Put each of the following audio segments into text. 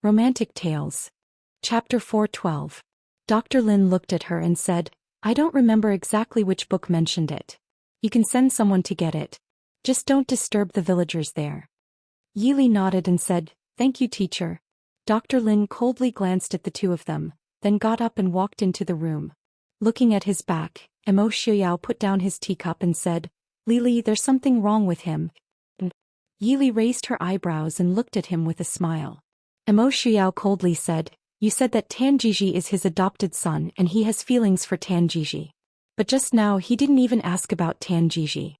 Romantic Tales. Chapter 412. Dr. Lin looked at her and said, I don't remember exactly which book mentioned it. You can send someone to get it. Just don't disturb the villagers there. Yili nodded and said, Thank you, teacher. Dr. Lin coldly glanced at the two of them, then got up and walked into the room. Looking at his back, Emo Xiuyao put down his teacup and said, Lili, there's something wrong with him. Yili raised her eyebrows and looked at him with a smile. Emo Xiuyao coldly said, You said that Tanjiji is his adopted son and he has feelings for Tanjiji. But just now he didn't even ask about Tanjiji.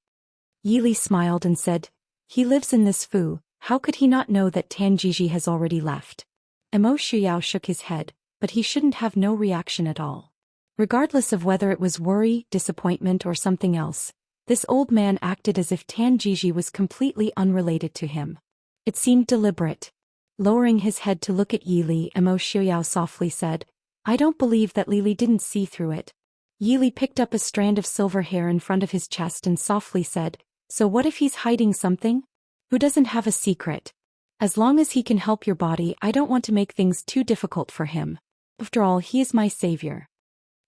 Yili smiled and said, He lives in this fu, how could he not know that Tanjiji has already left? Emo Xiuyao shook his head, but he shouldn't have no reaction at all. Regardless of whether it was worry, disappointment or something else, this old man acted as if Tanjiji was completely unrelated to him. It seemed deliberate. Lowering his head to look at Yili, Emo Xiuyao softly said, I don't believe that Lili didn't see through it. Yili picked up a strand of silver hair in front of his chest and softly said, So what if he's hiding something? Who doesn't have a secret? As long as he can help your body, I don't want to make things too difficult for him. After all, he is my savior.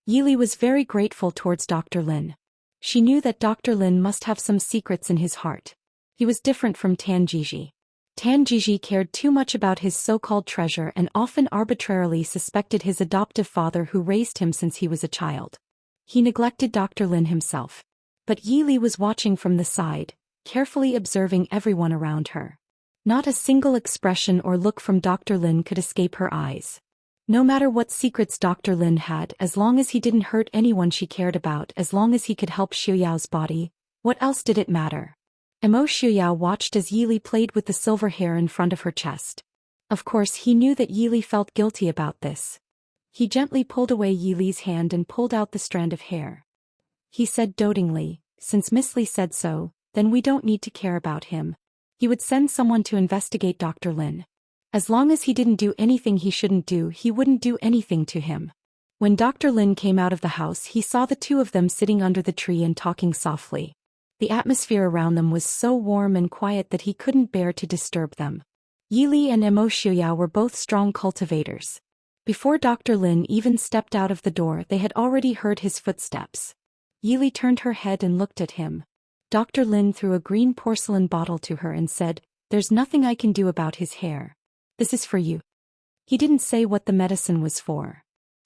Yili was very grateful towards Dr. Lin. She knew that Dr. Lin must have some secrets in his heart. He was different from Tanjiji. Tanjiji cared too much about his so-called treasure and often arbitrarily suspected his adoptive father who raised him since he was a child. He neglected Dr. Lin himself. But Yili was watching from the side, carefully observing everyone around her. Not a single expression or look from Dr. Lin could escape her eyes. No matter what secrets Dr. Lin had, as long as he didn't hurt anyone she cared about, as long as he could help Xiuyao's body, what else did it matter? Emo Xiuyao watched as Yili played with the silver hair in front of her chest. Of course he knew that Yili felt guilty about this. He gently pulled away Yili's hand and pulled out the strand of hair. He said dotingly, Since Miss Li said so, then we don't need to care about him. He would send someone to investigate Dr. Lin. As long as he didn't do anything he shouldn't do, he wouldn't do anything to him. When Dr. Lin came out of the house, he saw the two of them sitting under the tree and talking softly. The atmosphere around them was so warm and quiet that he couldn't bear to disturb them. Yili and Emo Xiuyao were both strong cultivators. Before Dr. Lin even stepped out of the door, they had already heard his footsteps. Yili turned her head and looked at him. Dr. Lin threw a green porcelain bottle to her and said, There's nothing I can do about his hair. This is for you. He didn't say what the medicine was for.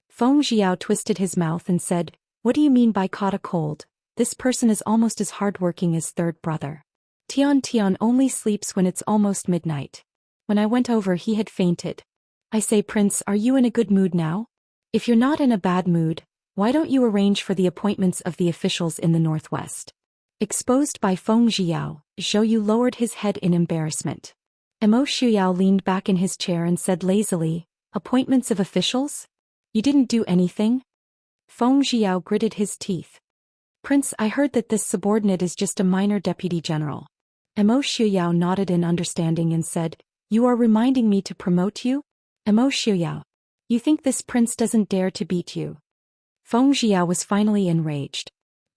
Feng Jiao twisted his mouth and said, What do you mean by caught a cold? This person is almost as hardworking as third brother. Tian only sleeps when it's almost midnight. When I went over he had fainted. I say, Prince, are you in a good mood now? If you're not in a bad mood, why don't you arrange for the appointments of the officials in the northwest? Exposed by Feng Jiao, Zhou Yu lowered his head in embarrassment. Emo Xiuyao leaned back in his chair and said lazily, Appointments of officials? You didn't do anything? Feng Jiao gritted his teeth. Prince, I heard that this subordinate is just a minor deputy general. Emo Xiuyao nodded in understanding and said, You are reminding me to promote you? Emo Xiuyao, you think this prince doesn't dare to beat you? Feng Jiao was finally enraged.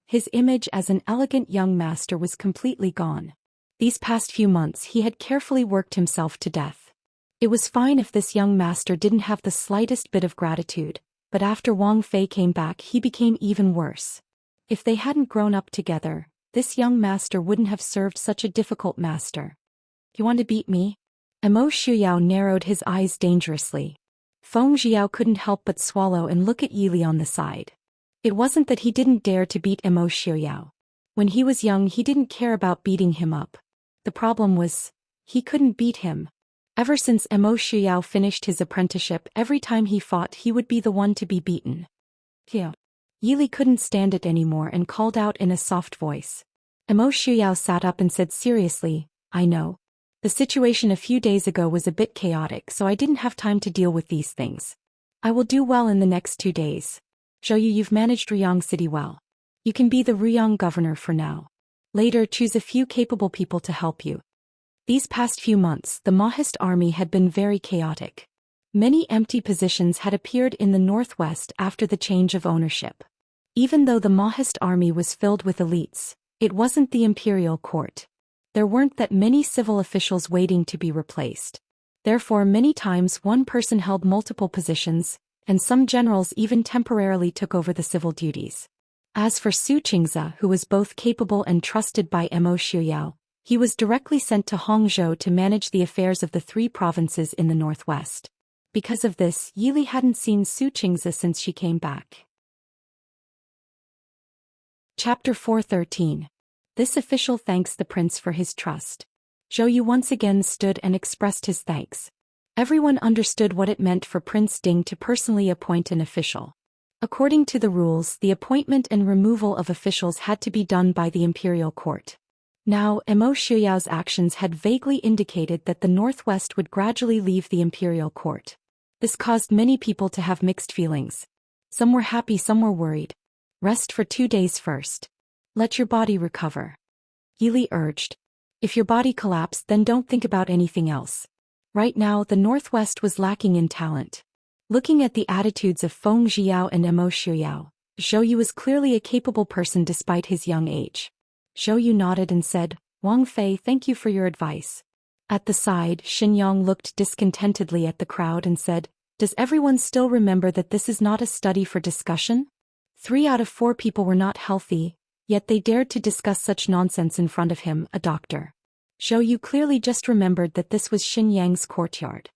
His image as an elegant young master was completely gone. These past few months he had carefully worked himself to death. It was fine if this young master didn't have the slightest bit of gratitude, but after Wang Fei came back he became even worse. If they hadn't grown up together, this young master wouldn't have served such a difficult master. You want to beat me? Emo Xiuyao narrowed his eyes dangerously. Feng Jiao couldn't help but swallow and look at Yili on the side. It wasn't that he didn't dare to beat Emo Xiuyao. When he was young he didn't care about beating him up. The problem was, he couldn't beat him. Ever since Emo Xiuyao finished his apprenticeship, every time he fought he would be the one to be beaten. Here. Yili couldn't stand it anymore and called out in a soft voice. Emo Xiuyao sat up and said seriously, I know. The situation a few days ago was a bit chaotic, so I didn't have time to deal with these things. I will do well in the next 2 days. Zhou Yu, you've managed Ruyang City well. You can be the Ruyang governor for now. Later, choose a few capable people to help you. These past few months, the Mahist army had been very chaotic. Many empty positions had appeared in the northwest after the change of ownership. Even though the Mahist army was filled with elites, it wasn't the imperial court. There weren't that many civil officials waiting to be replaced. Therefore many times one person held multiple positions, and some generals even temporarily took over the civil duties. As for Su Qingze, who was both capable and trusted by Mo Xiuyao, he was directly sent to Hangzhou to manage the affairs of the 3 provinces in the northwest. Because of this, Yili hadn't seen Su Qingze since she came back. Chapter 413. This official thanks the prince for his trust. Zhou Yu once again stood and expressed his thanks. Everyone understood what it meant for Prince Ding to personally appoint an official. According to the rules, the appointment and removal of officials had to be done by the imperial court. Now, Mo Xiuyao's actions had vaguely indicated that the northwest would gradually leave the imperial court. This caused many people to have mixed feelings. Some were happy, some were worried. Rest for 2 days first. Let your body recover. Yili urged. If your body collapsed, then don't think about anything else. Right now, the northwest was lacking in talent. Looking at the attitudes of Feng Zhiyao and Mo Xiuyao, Zhou Yu was clearly a capable person despite his young age. Zhou Yu nodded and said, Wang Fei, thank you for your advice. At the side, Xinyang looked discontentedly at the crowd and said, does everyone still remember that this is not a study for discussion? 3 out of 4 people were not healthy, yet they dared to discuss such nonsense in front of him, a doctor. Zhou Yu clearly just remembered that this was Xinyang's courtyard.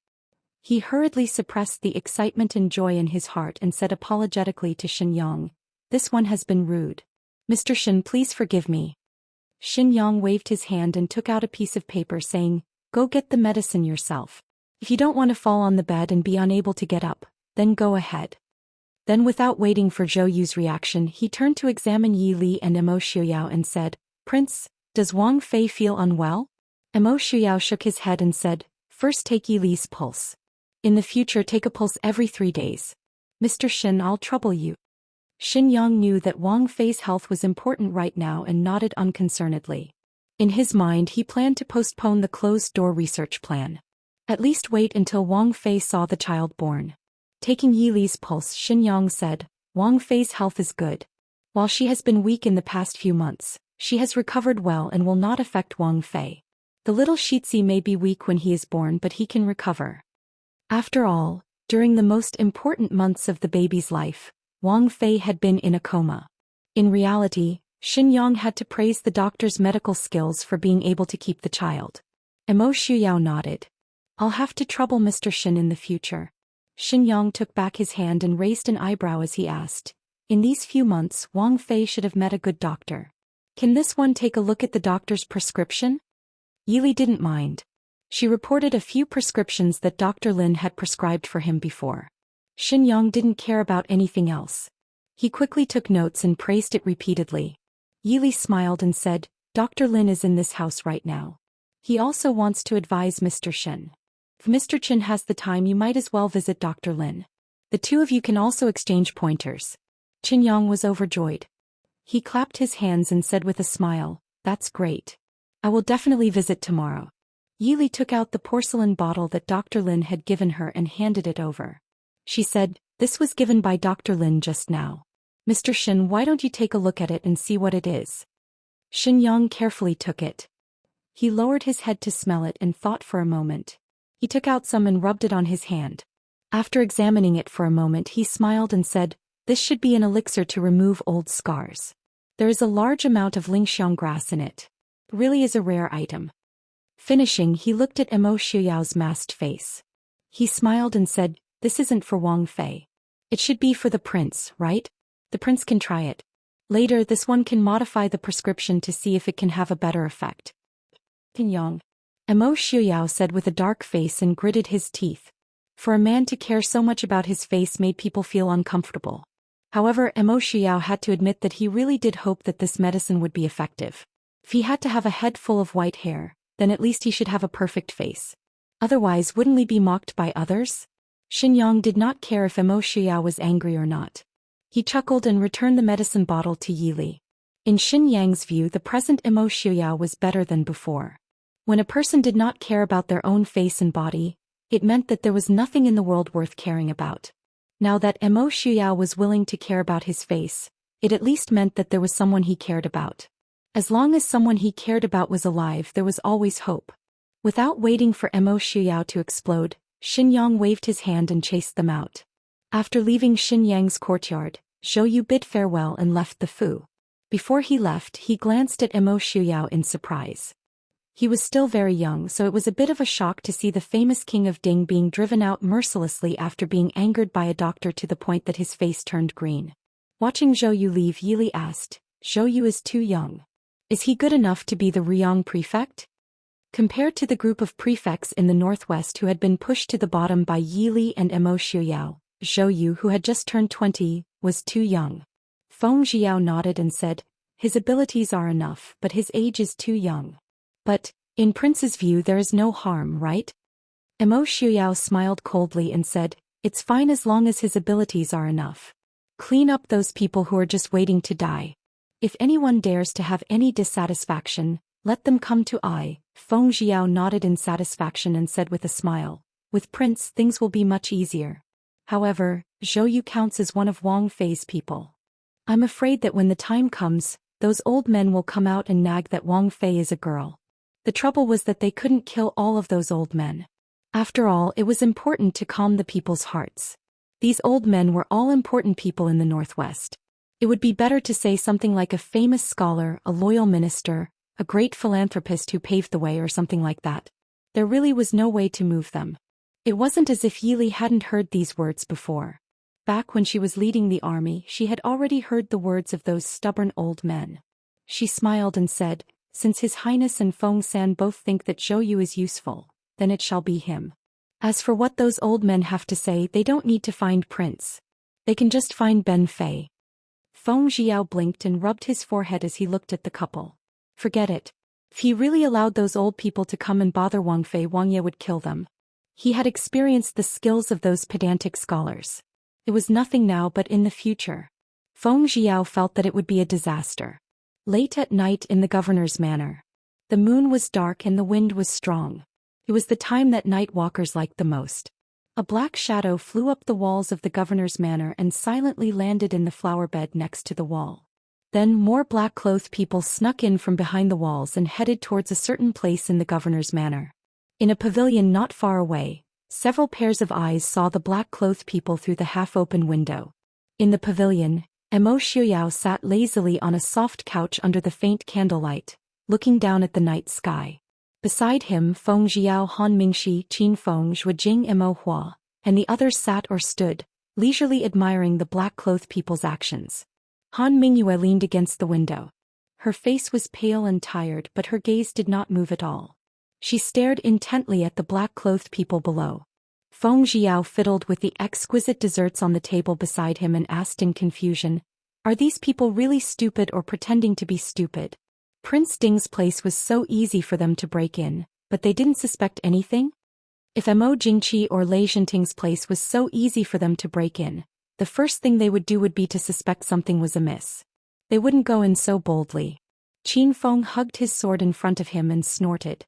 He hurriedly suppressed the excitement and joy in his heart and said apologetically to Xinyang, this one has been rude. Mr. Shin, please forgive me. Xinyang waved his hand and took out a piece of paper saying, go get the medicine yourself. If you don't want to fall on the bed and be unable to get up, then go ahead. Then without waiting for Zhou Yu's reaction, he turned to examine Yi Li and Mo Xiuyao and said, Prince, does Wang Fei feel unwell? Mo Xiuyao shook his head and said, first take Yi Li's pulse. In the future take a pulse every 3 days. Mr. Shin, I'll trouble you. Xinyang knew that Wang Fei's health was important right now and nodded unconcernedly. In his mind he planned to postpone the closed-door research plan. At least wait until Wang Fei saw the child born. Taking Yi Li's pulse, Xinyang said, Wang Fei's health is good. While she has been weak in the past few months, she has recovered well and will not affect Wang Fei. The little Shitzi may be weak when he is born, but he can recover. After all, during the most important months of the baby's life, Wang Fei had been in a coma. In reality, Xinyang had to praise the doctor's medical skills for being able to keep the child. Mo Xiuyao nodded. I'll have to trouble Mr. Shin in the future. Xinyang took back his hand and raised an eyebrow as he asked, in these few months Wang Fei should have met a good doctor. Can this one take a look at the doctor's prescription? Yili didn't mind. She reported a few prescriptions that Dr. Lin had prescribed for him before. Xinyang didn't care about anything else. He quickly took notes and praised it repeatedly. Yili smiled and said, Dr. Lin is in this house right now. He also wants to advise Mr. Shin. If Mr. Chin has the time, you might as well visit Dr. Lin. The 2 of you can also exchange pointers. Xinyang was overjoyed. He clapped his hands and said with a smile, that's great. I will definitely visit tomorrow. Yili took out the porcelain bottle that Dr. Lin had given her and handed it over. She said, this was given by Dr. Lin just now. Mr. Shin, why don't you take a look at it and see what it is? Xinyang carefully took it. He lowered his head to smell it and thought for a moment. He took out some and rubbed it on his hand. After examining it for a moment, he smiled and said, this should be an elixir to remove old scars. There is a large amount of lingxiang grass in it. It really is a rare item. Finishing, he looked at Mo Xiuyao's masked face. He smiled and said, this isn't for Wang Fei. It should be for the prince, right? The prince can try it. Later, this one can modify the prescription to see if it can have a better effect. Pinyang. Mo Xiuyao said with a dark face and gritted his teeth. For a man to care so much about his face made people feel uncomfortable. However, Mo Xiuyao had to admit that he really did hope that this medicine would be effective. If he had to have a head full of white hair, then at least he should have a perfect face. Otherwise, wouldn't he be mocked by others? Xinyang did not care if Mo Xiuyao was angry or not. He chuckled and returned the medicine bottle to Yili. In Xinyang's view, the present Mo Xiuyao was better than before. When a person did not care about their own face and body, it meant that there was nothing in the world worth caring about. Now that Mo Xiuyao was willing to care about his face, it at least meant that there was someone he cared about. As long as someone he cared about was alive, there was always hope. Without waiting for Mo Shuyao to explode, Xin Yang waved his hand and chased them out. After leaving Xin Yang's courtyard, Zhou Yu bid farewell and left the Fu. Before he left, he glanced at Mo Shuyao in surprise. He was still very young, so it was a bit of a shock to see the famous king of Ding being driven out mercilessly after being angered by a doctor to the point that his face turned green. Watching Zhou Yu leave, Yili asked, "Zhou Yu is too young. Is he good enough to be the Ryong prefect?" Compared to the group of prefects in the northwest who had been pushed to the bottom by Yili and Mo Shuyao, Zhou Yu, who had just turned 20, was too young. Feng Jiao nodded and said, "His abilities are enough, but his age is too young. But, in Prince's view, there is no harm, right?" Mo Shuyao smiled coldly and said, "It's fine as long as his abilities are enough. Clean up those people who are just waiting to die. If anyone dares to have any dissatisfaction, let them come to I." Feng Jiao nodded in satisfaction and said with a smile, "With Prince things will be much easier. However, Zhou Yu counts as one of Wang Fei's people. I'm afraid that when the time comes, those old men will come out and nag that Wang Fei is a girl. The trouble was that they couldn't kill all of those old men. After all, it was important to calm the people's hearts. These old men were all important people in the Northwest. It would be better to say something like a famous scholar, a loyal minister, a great philanthropist who paved the way, or something like that. There really was no way to move them." It wasn't as if Yili hadn't heard these words before. Back when she was leading the army, she had already heard the words of those stubborn old men. She smiled and said, "Since His Highness and Feng San both think that Zhou Yu is useful, then it shall be him. As for what those old men have to say, they don't need to find Prince. They can just find Ben Fei." Feng Jiao blinked and rubbed his forehead as he looked at the couple. Forget it. If he really allowed those old people to come and bother Wang Fei, Wang Ye would kill them. He had experienced the skills of those pedantic scholars. It was nothing now, but in the future. Feng Jiao felt that it would be a disaster. Late at night in the governor's manor. The moon was dark and the wind was strong. It was the time that night walkers liked the most. A black shadow flew up the walls of the governor's manor and silently landed in the flower bed next to the wall. Then more black-clothed people snuck in from behind the walls and headed towards a certain place in the governor's manor. In a pavilion not far away, several pairs of eyes saw the black-clothed people through the half-open window. In the pavilion, Mo Shuyao sat lazily on a soft couch under the faint candlelight, looking down at the night sky. Beside him, Feng Jiao, Han Mingxi, Qin Feng, Zhuijing, Mo Hua, and the others sat or stood, leisurely admiring the black-clothed people's actions. Han Mingyue leaned against the window. Her face was pale and tired, but her gaze did not move at all. She stared intently at the black-clothed people below. Feng Jiao fiddled with the exquisite desserts on the table beside him and asked in confusion, "Are these people really stupid or pretending to be stupid? Prince Ding's place was so easy for them to break in, but they didn't suspect anything? If Mo Jingqi or Lei Zhenting's place was so easy for them to break in, the first thing they would do would be to suspect something was amiss. They wouldn't go in so boldly." Qin Feng hugged his sword in front of him and snorted.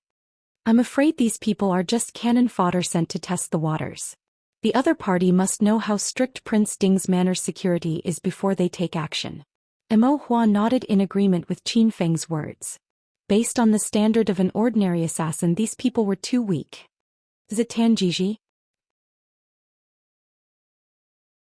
"I'm afraid these people are just cannon fodder sent to test the waters. The other party must know how strict Prince Ding's manor security is before they take action." Mo Hua nodded in agreement with Qin Feng's words. Based on the standard of an ordinary assassin, these people were too weak. Zitan Jiji.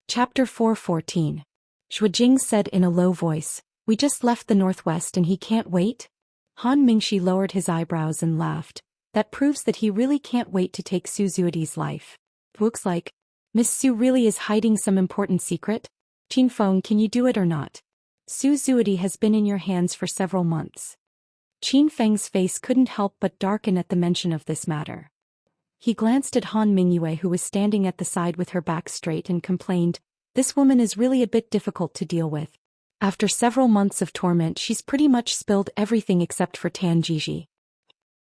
Chapter 4:14. Zhuijing said in a low voice, "We just left the Northwest and he can't wait?" Han Mingxi lowered his eyebrows and laughed. "That proves that he really can't wait to take Su Zuidi's life. Looks like Miss Su really is hiding some important secret. Qin Feng, can you do it or not? Su Zuidi has been in your hands for several months." Qin Feng's face couldn't help but darken at the mention of this matter. He glanced at Han Mingyue, who was standing at the side with her back straight, and complained, "This woman is really a bit difficult to deal with. After several months of torment, she's pretty much spilled everything except for Tan Jiji."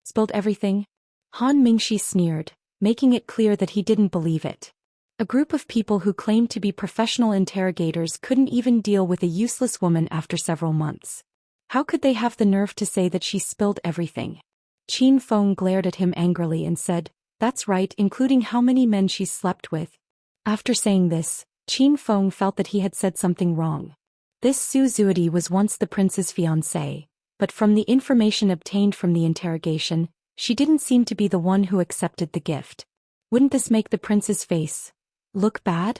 "Spilled everything?" Han Mingxi sneered, making it clear that he didn't believe it. A group of people who claimed to be professional interrogators couldn't even deal with a useless woman after several months. How could they have the nerve to say that she spilled everything? Qin Feng glared at him angrily and said, "That's right, including how many men she's slept with." After saying this, Qin Feng felt that he had said something wrong. This Su Zuidi was once the prince's fiancée, but from the information obtained from the interrogation, She didn't seem to be the one who accepted the gift. Wouldn't this make the prince's face look bad?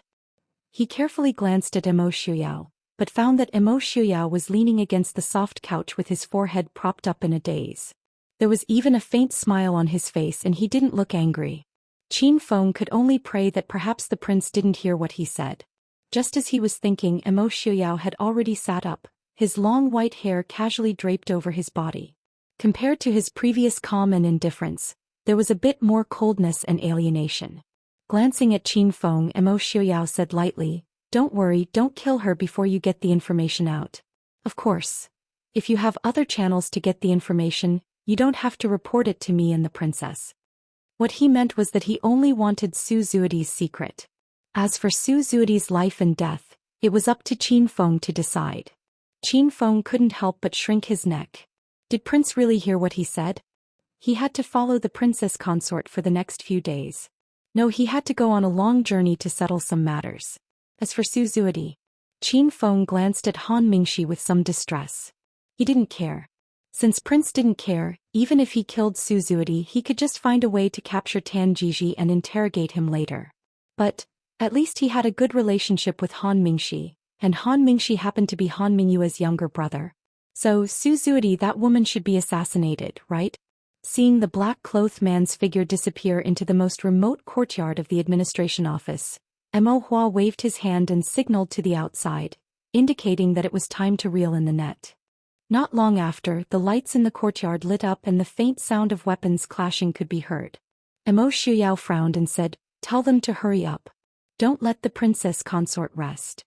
He carefully glanced at Emo Shuyao, but found that Emo Shuyao was leaning against the soft couch with his forehead propped up in a daze. There was even a faint smile on his face and he didn't look angry. Qin Feng could only pray that perhaps the prince didn't hear what he said. Just as he was thinking, Emo Shuyao had already sat up, his long white hair casually draped over his body. Compared to his previous calm and indifference, there was a bit more coldness and alienation. Glancing at Qin Feng, Emo Shuyao said lightly, "Don't worry, don't kill her before you get the information out. Of course. If you have other channels to get the information, you don't have to report it to me and the princess." What he meant was that he only wanted Su Zuidi's secret. As for Su Zuidi's life and death, it was up to Qin Feng to decide. Qin Feng couldn't help but shrink his neck. Did Prince really hear what he said? He had to follow the princess consort for the next few days. No, he had to go on a long journey to settle some matters. As for Su Zuidi, Qin Feng glanced at Han Mingxi with some distress. He didn't care. Since Prince didn't care, even if he killed Su Zuidi, he could just find a way to capture Tan Jiji and interrogate him later. But at least he had a good relationship with Han Mingxi, and Han Mingxi happened to be Han Mingyue's younger brother. So Su Zuidi, that woman should be assassinated, right? Seeing the black-clothed man's figure disappear into the most remote courtyard of the administration office, Emo Hua waved his hand and signaled to the outside, indicating that it was time to reel in the net. Not long after, the lights in the courtyard lit up and the faint sound of weapons clashing could be heard. Emo Shuyao frowned and said, "Tell them to hurry up. Don't let the princess consort rest."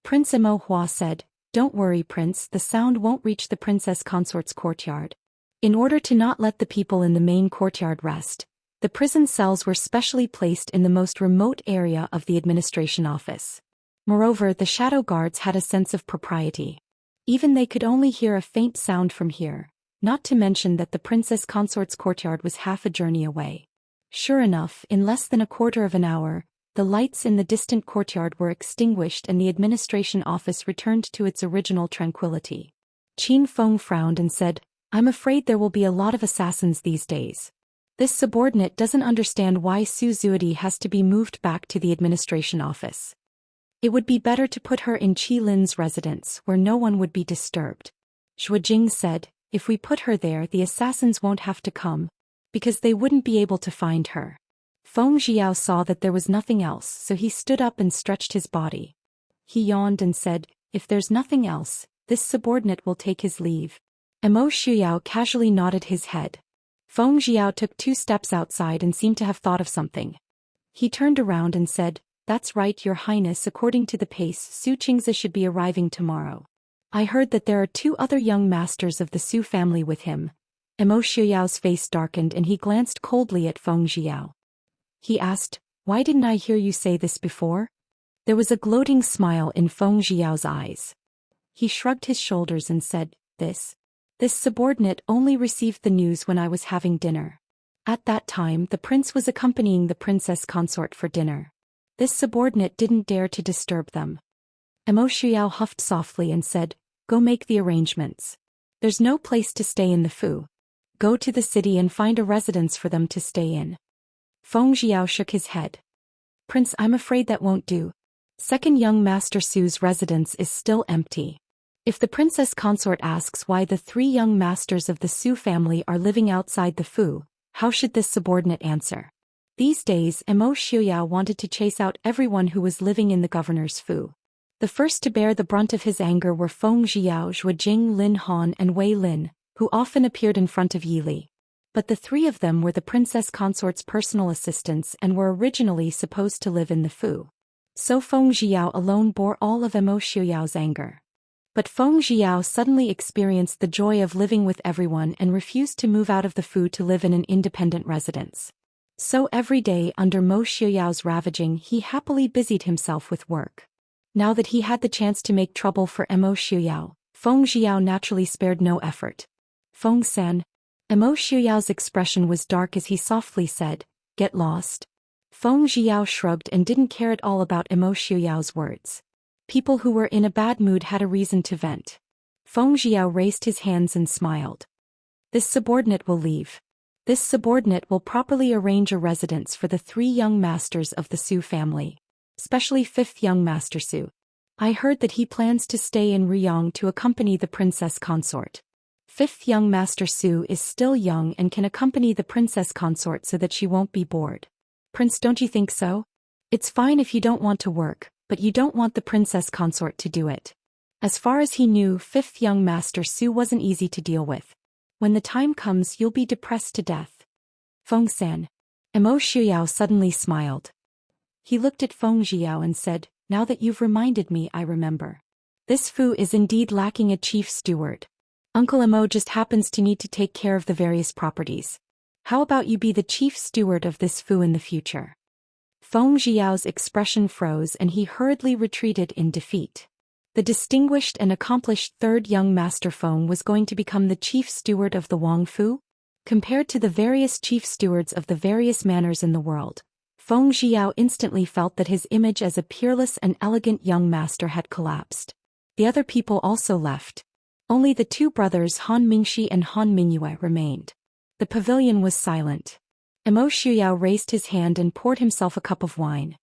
Prince Emo Hua said, "Don't worry, Prince, the sound won't reach the princess consort's courtyard." In order to not let the people in the main courtyard rest, the prison cells were specially placed in the most remote area of the administration office. Moreover, the shadow guards had a sense of propriety. Even they could only hear a faint sound from here, not to mention that the princess consort's courtyard was half a journey away. Sure enough, in less than a quarter of an hour, the lights in the distant courtyard were extinguished and the administration office returned to its original tranquility. Qin Feng frowned and said, "I'm afraid there will be a lot of assassins these days. This subordinate doesn't understand why Su Zuidi has to be moved back to the administration office. It would be better to put her in Qi Lin's residence where no one would be disturbed." Zhuo Jing said, "If we put her there, the assassins won't have to come, because they wouldn't be able to find her." Feng Jiao saw that there was nothing else, so he stood up and stretched his body. He yawned and said, "If there's nothing else, this subordinate will take his leave." Emo Shuyao casually nodded his head. Feng Jiao took 2 steps outside and seemed to have thought of something. He turned around and said, "That's right, Your Highness, according to the pace, Su Qingzi should be arriving tomorrow. I heard that there are 2 other young masters of the Su family with him." Emo Shuyao's face darkened and he glanced coldly at Feng Jiao. He asked, "Why didn't I hear you say this before?" There was a gloating smile in Feng Jiao's eyes. He shrugged his shoulders and said, This subordinate only received the news when I was having dinner. At that time, the prince was accompanying the princess consort for dinner. This subordinate didn't dare to disturb them." Emo Shuyao huffed softly and said, "Go make the arrangements. There's no place to stay in the Fu. Go to the city and find a residence for them to stay in." Feng Jiao shook his head. "Prince, I'm afraid that won't do. Second young Master Su's residence is still empty. If the princess consort asks why the 3 young masters of the Su family are living outside the Fu, how should this subordinate answer?" These days, Emo Shuyao wanted to chase out everyone who was living in the governor's Fu. The first to bear the brunt of his anger were Feng Jiao, Zhuo Jing, Lin Han and Wei Lin, who often appeared in front of Yi Li. But the 3 of them were the princess consort's personal assistants and were originally supposed to live in the Fu. So Feng Jiao alone bore all of Emo Shuyao's anger. But Feng Jiao suddenly experienced the joy of living with everyone and refused to move out of the Fu to live in an independent residence. So every day under Mo Xuyao's ravaging, he happily busied himself with work. Now that he had the chance to make trouble for Mo Xuyao, Feng Jiao naturally spared no effort. "Feng-san." Mo Xuyao's expression was dark as he softly said, "Get lost." Feng Jiao shrugged and didn't care at all about Mo Xuyao's words. People who were in a bad mood had a reason to vent. Feng Jiao raised his hands and smiled. "This subordinate will leave. This subordinate will properly arrange a residence for the 3 young masters of the Su family, especially 5th young master Su. I heard that he plans to stay in Ryong to accompany the princess consort. 5th young master Su is still young and can accompany the princess consort so that she won't be bored. Prince, don't you think so? It's fine if you don't want to work, but you don't want the princess consort to do it. As far as he knew, 5th young master Su wasn't easy to deal with. When the time comes, you'll be depressed to death. Feng-san. Mo Xiao suddenly smiled. He looked at Feng Xiao and said, now that you've reminded me, I remember. This Fu is indeed lacking a chief steward. Uncle Mo just happens to need to take care of the various properties. How about you be the chief steward of this Fu in the future? Feng Xiao's expression froze and he hurriedly retreated in defeat. The distinguished and accomplished 3rd young master Feng was going to become the chief steward of the Wang Fu? Compared to the various chief stewards of the various manors in the world, Feng Xiao instantly felt that his image as a peerless and elegant young master had collapsed. The other people also left. Only the 2 brothers Han Mingxi and Han Mingyue remained. The pavilion was silent. Mo Xiao raised his hand and poured himself a cup of wine.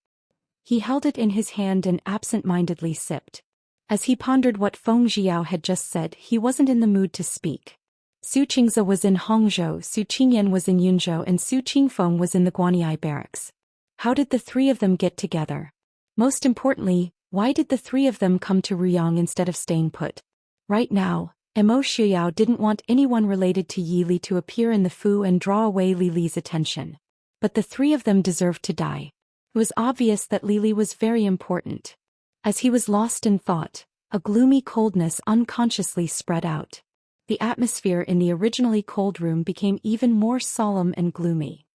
He held it in his hand and absent-mindedly sipped. As he pondered what Feng Xiao had just said, he wasn't in the mood to speak. Su Qingze was in Hangzhou, Su Qingyan was in Yunzhou, and Su Qingfeng was in the Guanyi barracks. How did the 3 of them get together? Most importantly, why did the 3 of them come to Ryong instead of staying put? Right now, Mo Xiao didn't want anyone related to Yi Li to appear in the Fu and draw away Li Li's attention. But the 3 of them deserved to die. It was obvious that Li Li was very important. As he was lost in thought, a gloomy coldness unconsciously spread out. The atmosphere in the originally cold room became even more solemn and gloomy.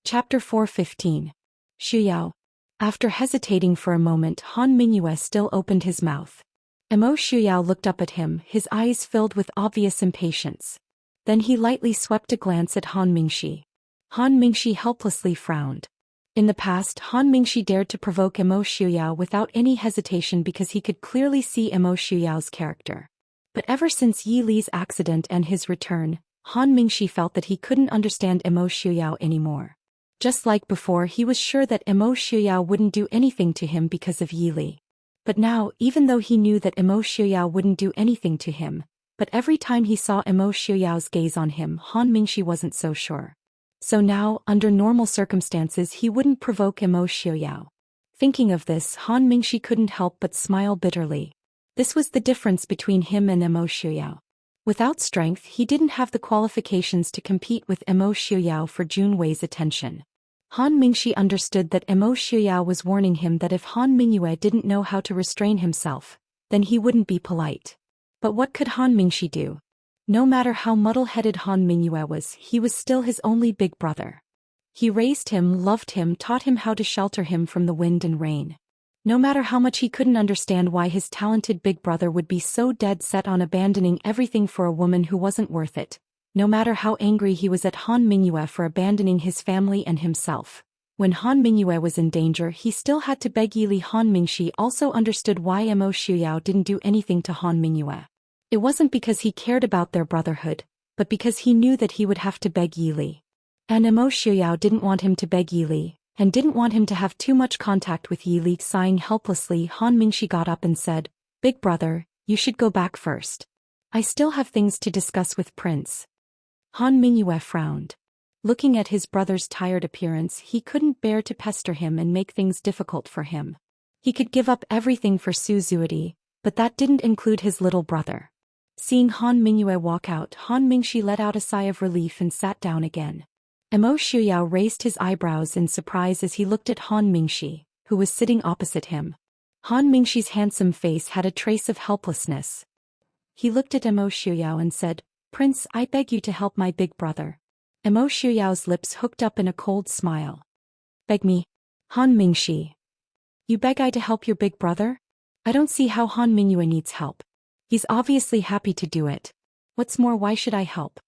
Chapter 4:15. Xuyao. After hesitating for a moment, Han Mingyue still opened his mouth. Mo Xuyao looked up at him, his eyes filled with obvious impatience. Then he lightly swept a glance at Han Mingxi. Han Mingxi helplessly frowned. In the past, Han Mingxi dared to provoke Mo Xiuyao without any hesitation because he could clearly see Mo Xiuyao's character. But ever since Yi Li's accident and his return, Han Mingxi felt that he couldn't understand Mo Xiuyao anymore. Just like before, he was sure that Mo Xiuyao wouldn't do anything to him because of Yi Li. But now, even though he knew that Mo Xiuyao wouldn't do anything to him, but every time he saw Mo Xiuyao's gaze on him, Han Mingxi wasn't so sure. So now, under normal circumstances, he wouldn't provoke Mo Xiuyao. Thinking of this, Han Mingxi couldn't help but smile bitterly. This was the difference between him and Mo Xiuyao. Without strength, he didn't have the qualifications to compete with Mo Xiuyao for Jun Wei's attention. Han Mingxi understood that Mo Xiuyao was warning him that if Han Mingyue didn't know how to restrain himself, then he wouldn't be polite. But what could Han Mingxi do? No matter how muddle-headed Han Mingyue was, he was still his only big brother. He raised him, loved him, taught him how to shelter him from the wind and rain. No matter how much he couldn't understand why his talented big brother would be so dead set on abandoning everything for a woman who wasn't worth it, no matter how angry he was at Han Mingyue for abandoning his family and himself, when Han Mingyue was in danger, he still had to beg Yi Li. Han Mingxi also understood why Mo Xiuyao didn't do anything to Han Mingyue. It wasn't because he cared about their brotherhood, but because he knew that he would have to beg Yi Li. And Mo Xiuyao didn't want him to beg Yi Li, and didn't want him to have too much contact with Yi Li. Sighing helplessly, Han Mingxi got up and said, "Big brother, you should go back first. I still have things to discuss with Prince." Han Mingyue frowned. Looking at his brother's tired appearance, he couldn't bear to pester him and make things difficult for him. He could give up everything for Su Zuidi, but that didn't include his little brother. Seeing Han Mingyue walk out, Han Mingxi let out a sigh of relief and sat down again. Mo Xiuyao raised his eyebrows in surprise as he looked at Han Mingxi, who was sitting opposite him. Han Mingxi's handsome face had a trace of helplessness. He looked at Mo Xiuyao and said, "Prince, I beg you to help my big brother." Mo Xiuyao's lips hooked up in a cold smile. "Beg me? Han Mingxi. You beg I to help your big brother? I don't see how Han Mingyue needs help. He's obviously happy to do it. What's more, why should I help?"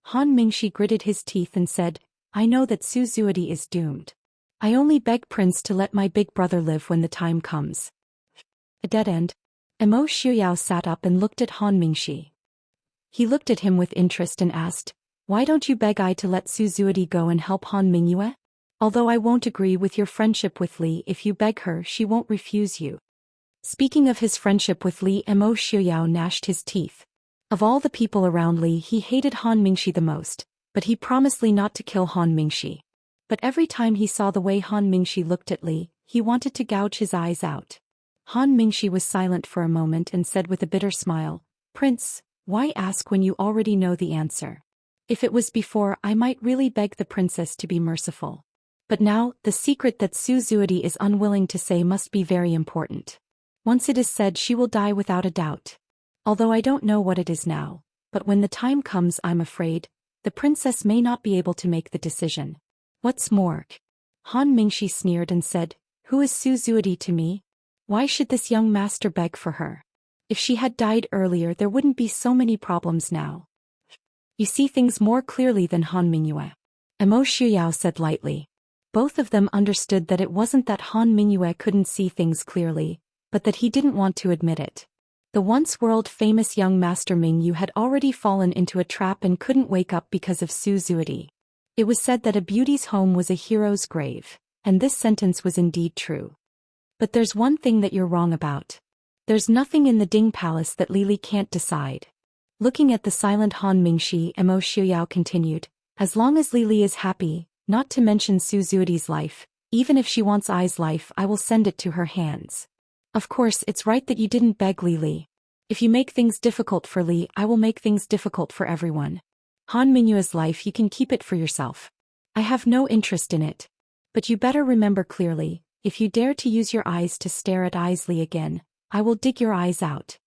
Han Mingxi gritted his teeth and said, "I know that Su Zuidi is doomed. I only beg Prince to let my big brother live when the time comes." A dead end. Mo Xiuyao sat up and looked at Han Mingxi. He looked at him with interest and asked, "Why don't you beg I to let Suzuki go and help Han Mingyue? Although I won't agree with your friendship with Li, if you beg her she won't refuse you." Speaking of his friendship with Li, Mo Xiuyao gnashed his teeth. Of all the people around Li, he hated Han Mingxi the most, but he promised Li not to kill Han Mingxi. But every time he saw the way Han Mingxi looked at Li, he wanted to gouge his eyes out. Han Mingxi was silent for a moment and said with a bitter smile, "Prince, why ask when you already know the answer? If it was before, I might really beg the princess to be merciful. But now, the secret that Suzuki is unwilling to say must be very important. Once it is said, she will die without a doubt. Although I don't know what it is now, but when the time comes, I'm afraid the princess may not be able to make the decision. What's more?" Han Mingxi sneered and said, "Who is Suzuki to me? Why should this young master beg for her? If she had died earlier, there wouldn't be so many problems now." "You see things more clearly than Han Mingyue," Mo Xiuyao said lightly. Both of them understood that it wasn't that Han Mingyue couldn't see things clearly, but that he didn't want to admit it. The once world-famous young master Mingyu had already fallen into a trap and couldn't wake up because of Suzuki. It was said that a beauty's home was a hero's grave, and this sentence was indeed true. But there's one thing that you're wrong about. There's nothing in the Ding Palace that Li Li can't decide. Looking at the silent Han Mingxi, Mo Xiuyao continued, "As long as Li Li is happy, not to mention Suzuki's life, even if she wants Ai's life, I will send it to her hands. Of course, it's right that you didn't beg Li Li. If you make things difficult for Li, I will make things difficult for everyone. Han Mingyue's life, you can keep it for yourself. I have no interest in it. But you better remember clearly, if you dare to use your eyes to stare at Ai's Li again, I will dig your eyes out."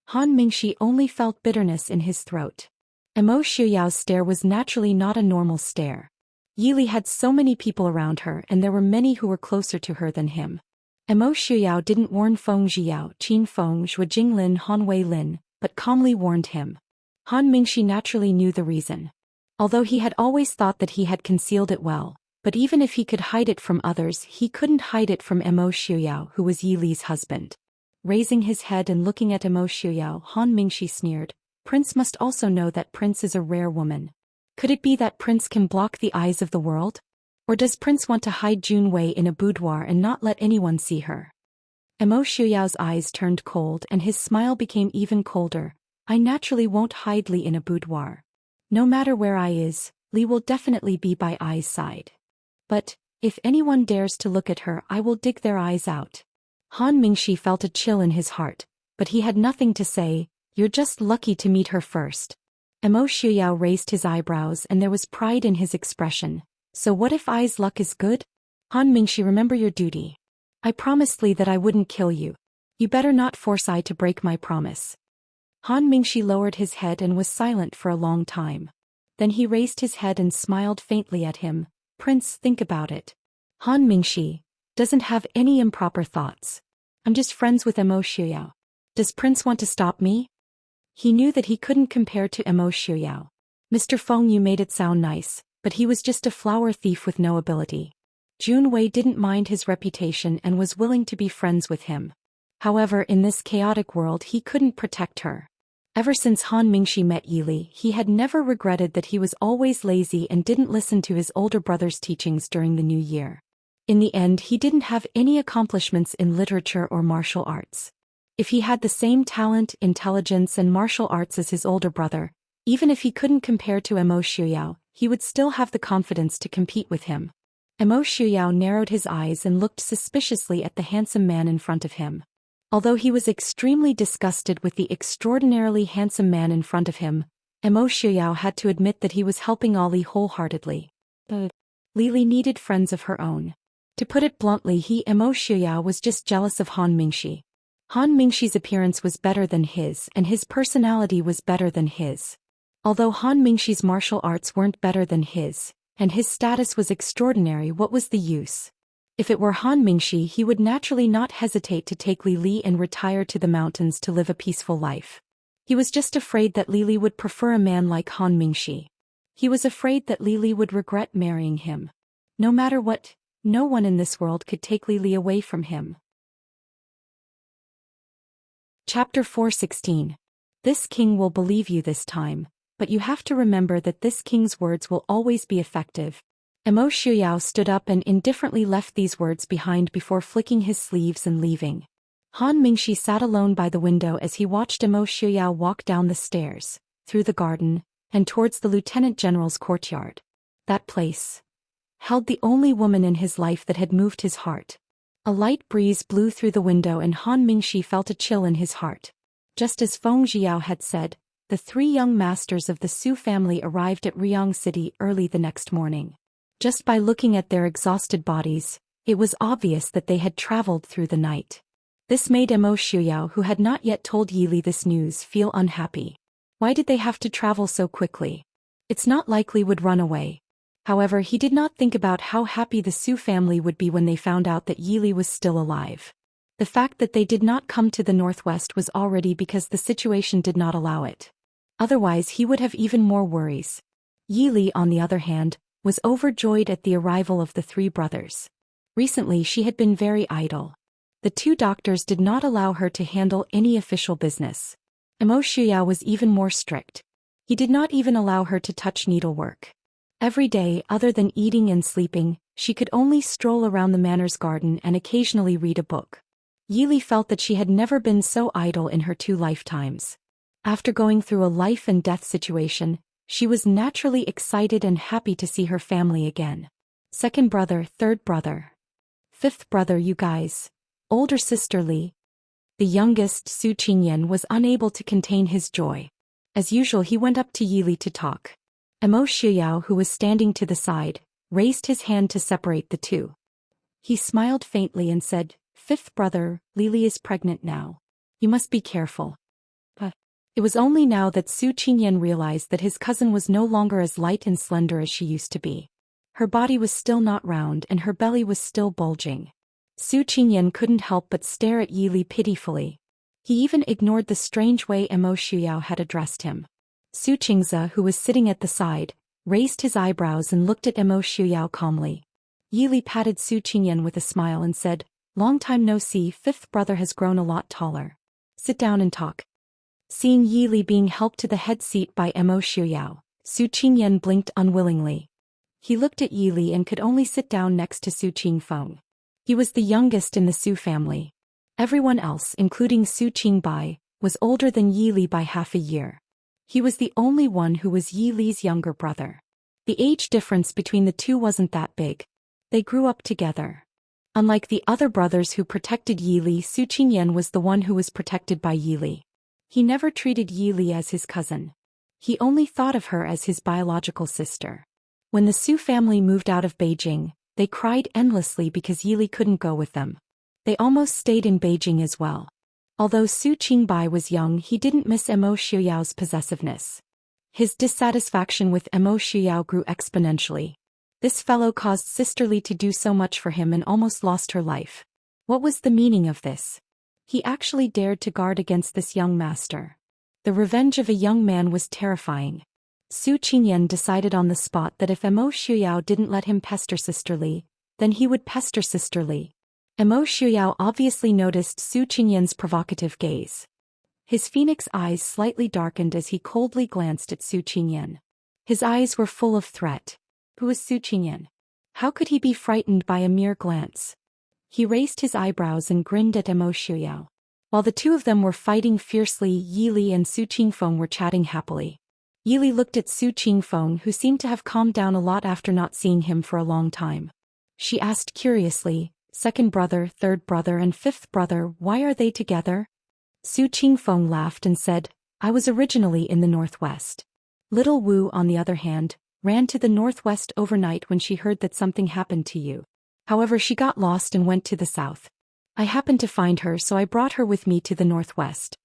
Han Mingxi only felt bitterness in his throat. Mo Xiuyao's stare was naturally not a normal stare. Yi Li had so many people around her, and there were many who were closer to her than him. Mo Xiuyao didn't warn Feng Zhiyao, Qin Feng, Zhuo Jinglin, Han Wei Lin, but calmly warned him. Han Mingxi naturally knew the reason. Although he had always thought that he had concealed it well, but even if he could hide it from others, he couldn't hide it from Mo Xiuyao, who was Yi Li's husband. Raising his head and looking at Mo Xiuyao, Han Mingxi sneered, "Prince must also know that Prince is a rare woman. Could it be that Prince can block the eyes of the world? Or does Prince want to hide Jun Wei in a boudoir and not let anyone see her?" Mo Xiuyao's eyes turned cold and his smile became even colder. "I naturally won't hide Li in a boudoir. No matter where Ai is, Li will definitely be by Ai's side. But, if anyone dares to look at her, I will dig their eyes out." Han Mingxi felt a chill in his heart, but he had nothing to say. "You're just lucky to meet her first." Mo Xiuyao raised his eyebrows and there was pride in his expression. "So what if Ai's luck is good? Han Mingxi, remember your duty. I promised Li that I wouldn't kill you. You better not force Ai to break my promise." Han Mingxi lowered his head and was silent for a long time. Then he raised his head and smiled faintly at him. "Prince, think about it. Han Mingxi doesn't have any improper thoughts. I'm just friends with Mo Xiuyao. Does Prince want to stop me?" He knew that he couldn't compare to Mo Xiuyao. "Mr. Feng, you made it sound nice, but he was just a flower thief with no ability." Jun Wei didn't mind his reputation and was willing to be friends with him. However, in this chaotic world he couldn't protect her. Ever since Han Mingxi met Yi Li, he had never regretted that he was always lazy and didn't listen to his older brother's teachings during the new year. In the end, he didn't have any accomplishments in literature or martial arts. If he had the same talent, intelligence and martial arts as his older brother, even if he couldn't compare to Mo Xiuyao, he would still have the confidence to compete with him. Mo Xiuyao narrowed his eyes and looked suspiciously at the handsome man in front of him. Although he was extremely disgusted with the extraordinarily handsome man in front of him, Mo Xiuyao had to admit that he was helping Ollie wholeheartedly. Li Li needed friends of her own. To put it bluntly, Mo Xiuyao was just jealous of Han Mingxi. Han Mingxi's appearance was better than his and his personality was better than his. Although Han Mingxi's martial arts weren't better than his, and his status was extraordinary, what was the use? If it were Han Mingxi, he would naturally not hesitate to take Li Li and retire to the mountains to live a peaceful life. He was just afraid that Li Li would prefer a man like Han Mingxi. He was afraid that Li Li would regret marrying him. No matter what, no one in this world could take Li Li away from him. Chapter 416. This king will believe you this time, but you have to remember that this king's words will always be effective. Emo Shuyao stood up and indifferently left these words behind before flicking his sleeves and leaving. Han Mingxi sat alone by the window as he watched Emo Shuyao walk down the stairs, through the garden, and towards the lieutenant general's courtyard. That place held the only woman in his life that had moved his heart. A light breeze blew through the window and Han Mingxi felt a chill in his heart. Just as Feng Jiao had said, the 3 young masters of the Su family arrived at Ryong City early the next morning. Just by looking at their exhausted bodies, it was obvious that they had traveled through the night. This made Emo Shuyao, who had not yet told Yili this news, feel unhappy. Why did they have to travel so quickly? It's not likely would run away. However, he did not think about how happy the Su family would be when they found out that Yili was still alive. The fact that they did not come to the northwest was already because the situation did not allow it. Otherwise he would have even more worries. Yili, on the other hand, was overjoyed at the arrival of the 3 brothers. Recently she had been very idle. The 2 doctors did not allow her to handle any official business. Emo Shuyao was even more strict. He did not even allow her to touch needlework. Every day, other than eating and sleeping, she could only stroll around the manor's garden and occasionally read a book. Yili felt that she had never been so idle in her 2 lifetimes. After going through a life and death situation, she was naturally excited and happy to see her family again. 2nd brother, 3rd brother, 5th brother, you guys. Older sister Li. The youngest, Su Qingyan, was unable to contain his joy. As usual, he went up to Yili to talk. Emo Shuyao, who was standing to the side, raised his hand to separate the 2. He smiled faintly and said, 5th brother, Lili is pregnant now. You must be careful. It was only now that Su Qingyan realized that his cousin was no longer as light and slender as she used to be. Her body was still not round and her belly was still bulging. Su Qingyan couldn't help but stare at Yili pitifully. He even ignored the strange way Emo Shuyao had addressed him. Su Qingze, who was sitting at the side, raised his eyebrows and looked at Emo Shuyao calmly. Yili patted Su Qingyan with a smile and said, long time no see, 5th brother has grown a lot taller. Sit down and talk. Seeing Yili being helped to the head seat by Emo Shuyao, Su Qingyan blinked unwillingly. He looked at Yili and could only sit down next to Su Qingfeng. He was the youngest in the Su family. Everyone else, including Su Qingbai, was older than Yili by half a year. He was the only one who was Yili's younger brother. The age difference between the 2 wasn't that big. They grew up together. Unlike the other brothers who protected Yili, Su Qingyan was the one who was protected by Yili. He never treated Yili as his cousin. He only thought of her as his biological sister. When the Su family moved out of Beijing, they cried endlessly because Yili couldn't go with them. They almost stayed in Beijing as well. Although Su Qingbai was young, he didn't miss Emo Shuyao's possessiveness. His dissatisfaction with Emo Shuyao grew exponentially. This fellow caused Sister Li to do so much for him and almost lost her life. What was the meaning of this? He actually dared to guard against this young master. The revenge of a young man was terrifying. Su Qingyan decided on the spot that if Emo Shuyao didn't let him pester Sister Li, then he would pester Sister Li. Emo Shuyao obviously noticed Su Qingyan's provocative gaze. His phoenix eyes slightly darkened as he coldly glanced at Su Qingyan. His eyes were full of threat. Who was Su Qingyan? How could he be frightened by a mere glance? He raised his eyebrows and grinned at Emo Shuyao. While the 2 of them were fighting fiercely, Yili and Su Qingfeng were chatting happily. Yili looked at Su Qingfeng, who seemed to have calmed down a lot after not seeing him for a long time. She asked curiously, 2nd brother, 3rd brother and 5th brother, why are they together? Su Qingfeng laughed and said, I was originally in the northwest. Little Wu, on the other hand, ran to the northwest overnight when she heard that something happened to you. However, she got lost and went to the south. I happened to find her, so I brought her with me to the northwest.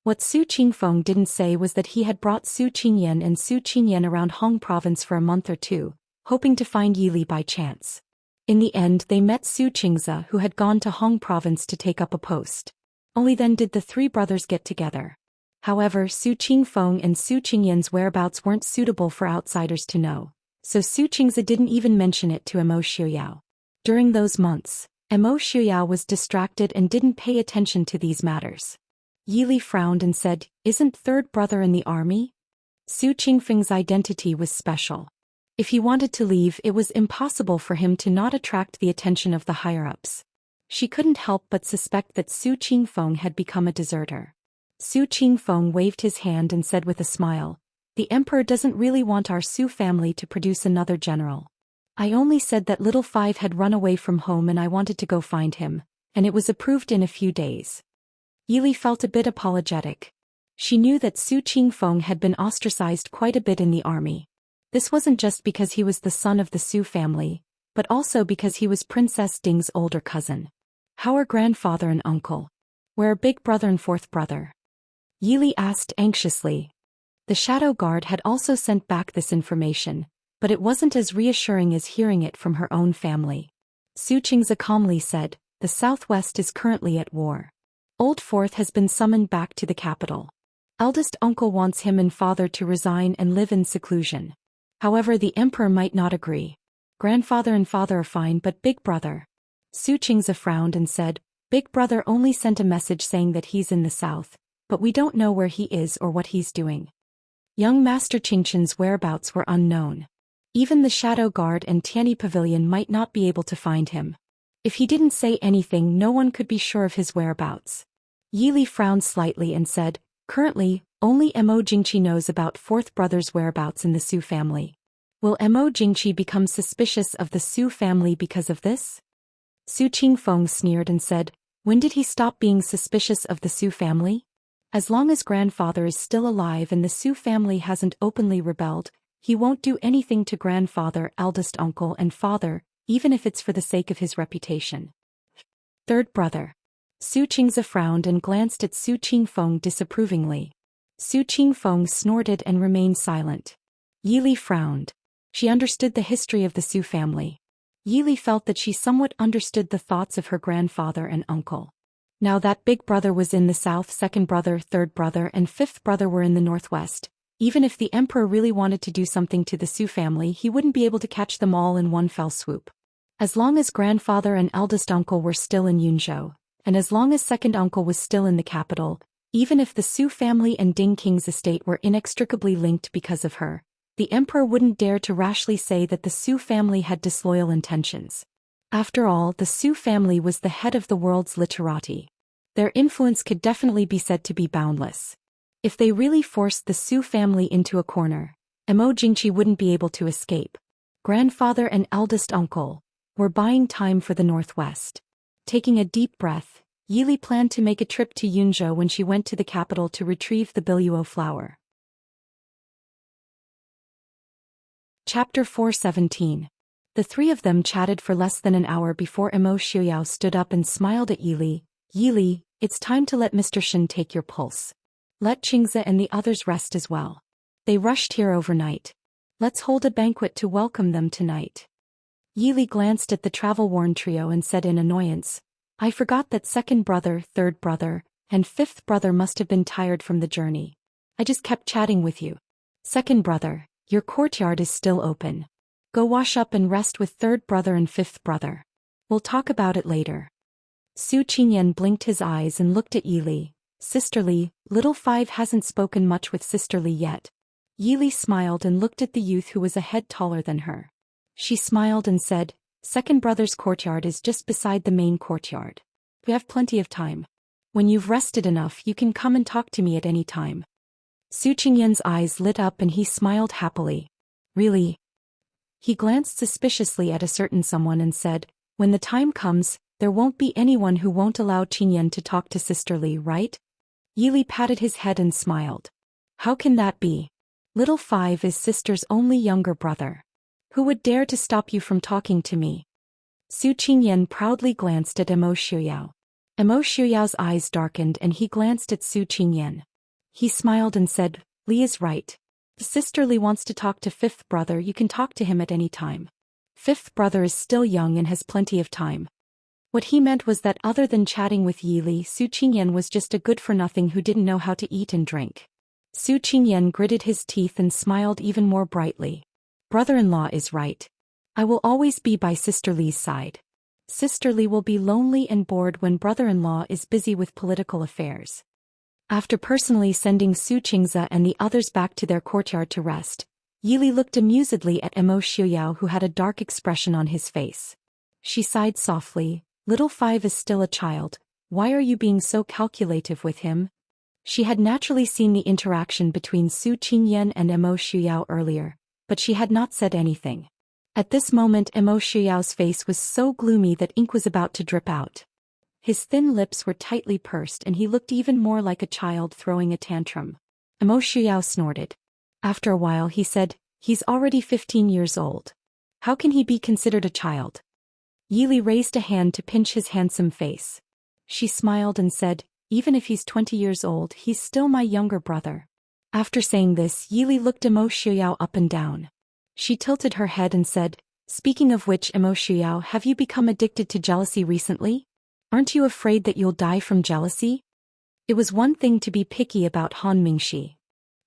What Su Qingfeng didn't say was that he had brought Su Qingyan and Su Qingyan around Hong province for a month or 2, hoping to find Yili by chance. In the end, they met Su Qingze, who had gone to Hong province to take up a post. Only then did the 3 brothers get together. However, Su Qingfeng and Su Qingyan's whereabouts weren't suitable for outsiders to know, so Su Qingze didn't even mention it to Emo Shuyao. During those months, Emo Shuyao was distracted and didn't pay attention to these matters. Yi frowned and said, "Isn't third brother in the army?" Su Qingfeng's identity was special. If he wanted to leave, it was impossible for him to not attract the attention of the higher-ups. She couldn't help but suspect that Su Qingfeng had become a deserter. Su Qingfeng waved his hand and said with a smile, "The emperor doesn't really want our Su family to produce another general. I only said that little Five had run away from home and I wanted to go find him, and it was approved in a few days." Yi felt a bit apologetic. She knew that Su Qingfeng had been ostracized quite a bit in the army. This wasn't just because he was the son of the Su family, but also because he was Princess Ding's older cousin. How are grandfather and uncle? Where are big brother and fourth brother? Yi asked anxiously. The shadow guard had also sent back this information, but it wasn't as reassuring as hearing it from her own family. Su Qingze calmly said, "The southwest is currently at war. Old Fourth has been summoned back to the capital. Eldest uncle wants him and father to resign and live in seclusion. However, the emperor might not agree. Grandfather and father are fine, but big brother." Su Qingze frowned and said, "Big brother only sent a message saying that he's in the south, but we don't know where he is or what he's doing." Young Master Qingchen's whereabouts were unknown. Even the Shadow Guard and Tianyi Pavilion might not be able to find him. If he didn't say anything, no one could be sure of his whereabouts. Yi frowned slightly and said, "Currently, only Mo Jingqi knows about fourth brother's whereabouts in the Su family. Will Mo Jingqi become suspicious of the Su family because of this?" Su Qingfeng sneered and said, "When did he stop being suspicious of the Su family? As long as grandfather is still alive and the Su family hasn't openly rebelled, he won't do anything to grandfather, eldest uncle and father, even if it's for the sake of his reputation." Third brother. Su Qingze frowned and glanced at Su Qingfeng disapprovingly. Su Qingfeng snorted and remained silent. Yi frowned. She understood the history of the Su family. Yi felt that she somewhat understood the thoughts of her grandfather and uncle. Now that big brother was in the south, second brother, third brother and fifth brother were in the northwest. Even if the emperor really wanted to do something to the Su family, he wouldn't be able to catch them all in one fell swoop. As long as grandfather and eldest uncle were still in Yunzhou, and as long as second uncle was still in the capital, even if the Su family and Ding King's estate were inextricably linked because of her, the emperor wouldn't dare to rashly say that the Su family had disloyal intentions. After all, the Su family was the head of the world's literati. Their influence could definitely be said to be boundless. If they really forced the Su family into a corner, Mo Jingqi wouldn't be able to escape. Grandfather and eldest uncle were buying time for the northwest. Taking a deep breath, Yi planned to make a trip to Yunzhou when she went to the capital to retrieve the Biluo flower. Chapter 417. The three of them chatted for less than an hour before Mo Xiuyao stood up and smiled at Yi. "Yi, it's time to let Mr. Shen take your pulse. Let Qingze and the others rest as well. They rushed here overnight. Let's hold a banquet to welcome them tonight." Yi glanced at the travel-worn trio and said in annoyance, "I forgot that second brother, third brother, and fifth brother must have been tired from the journey. I just kept chatting with you. Second brother, your courtyard is still open. Go wash up and rest with third brother and fifth brother. We'll talk about it later." Su Qingyan blinked his eyes and looked at Yi. "Sisterly, little Five hasn't spoken much with Sisterly yet." Yi smiled and looked at the youth who was a head taller than her. She smiled and said, "Second brother's courtyard is just beside the main courtyard. We have plenty of time. When you've rested enough, you can come and talk to me at any time." Su Qingyan's eyes lit up and he smiled happily. "Really?" He glanced suspiciously at a certain someone and said, "When the time comes, there won't be anyone who won't allow Qingyan to talk to Sisterly, right?" Yi patted his head and smiled. "How can that be? Little Five is sister's only younger brother. Who would dare to stop you from talking to me?" Su Qingyan proudly glanced at Mo Xiuyao. Mo Xiuyao's eyes darkened and he glanced at Su Qingyan. He smiled and said, "Li is right. If Sisterly wants to talk to fifth brother, you can talk to him at any time. Fifth brother is still young and has plenty of time." What he meant was that other than chatting with Yi, Su Qingyan was just a good-for-nothing who didn't know how to eat and drink. Su Qingyan gritted his teeth and smiled even more brightly. "Brother-in-law is right. I will always be by Sisterly's side. Sisterly will be lonely and bored when brother-in-law is busy with political affairs." After personally sending Su Qingze and the others back to their courtyard to rest, Yili looked amusedly at Emo Xiuyao, who had a dark expression on his face. She sighed softly. Little Five is still a child. Why are you being so calculative with him? She had naturally seen the interaction between Su Qingyan and Emo Xiuyao earlier, but she had not said anything. At this moment Emo Xiuyao's face was so gloomy that ink was about to drip out. His thin lips were tightly pursed and he looked even more like a child throwing a tantrum. Emo Xiuyao snorted. After a while he said, "He's already 15 years old. How can he be considered a child?" Yili raised a hand to pinch his handsome face. She smiled and said, "Even if he's 20 years old, he's still my younger brother." After saying this, Yili looked Emo Xiuyao up and down. She tilted her head and said, "Speaking of which, Emo Xiuyao, have you become addicted to jealousy recently? Aren't you afraid that you'll die from jealousy?" It was one thing to be picky about Han Mingxi.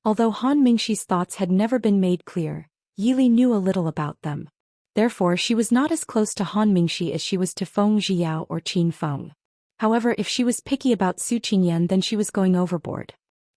Although Han Mingxi's thoughts had never been made clear, Yili knew a little about them. Therefore she was not as close to Han Mingxi as she was to Feng Zhiyao or Qin Feng. However, if she was picky about Su Qingyan, then she was going overboard.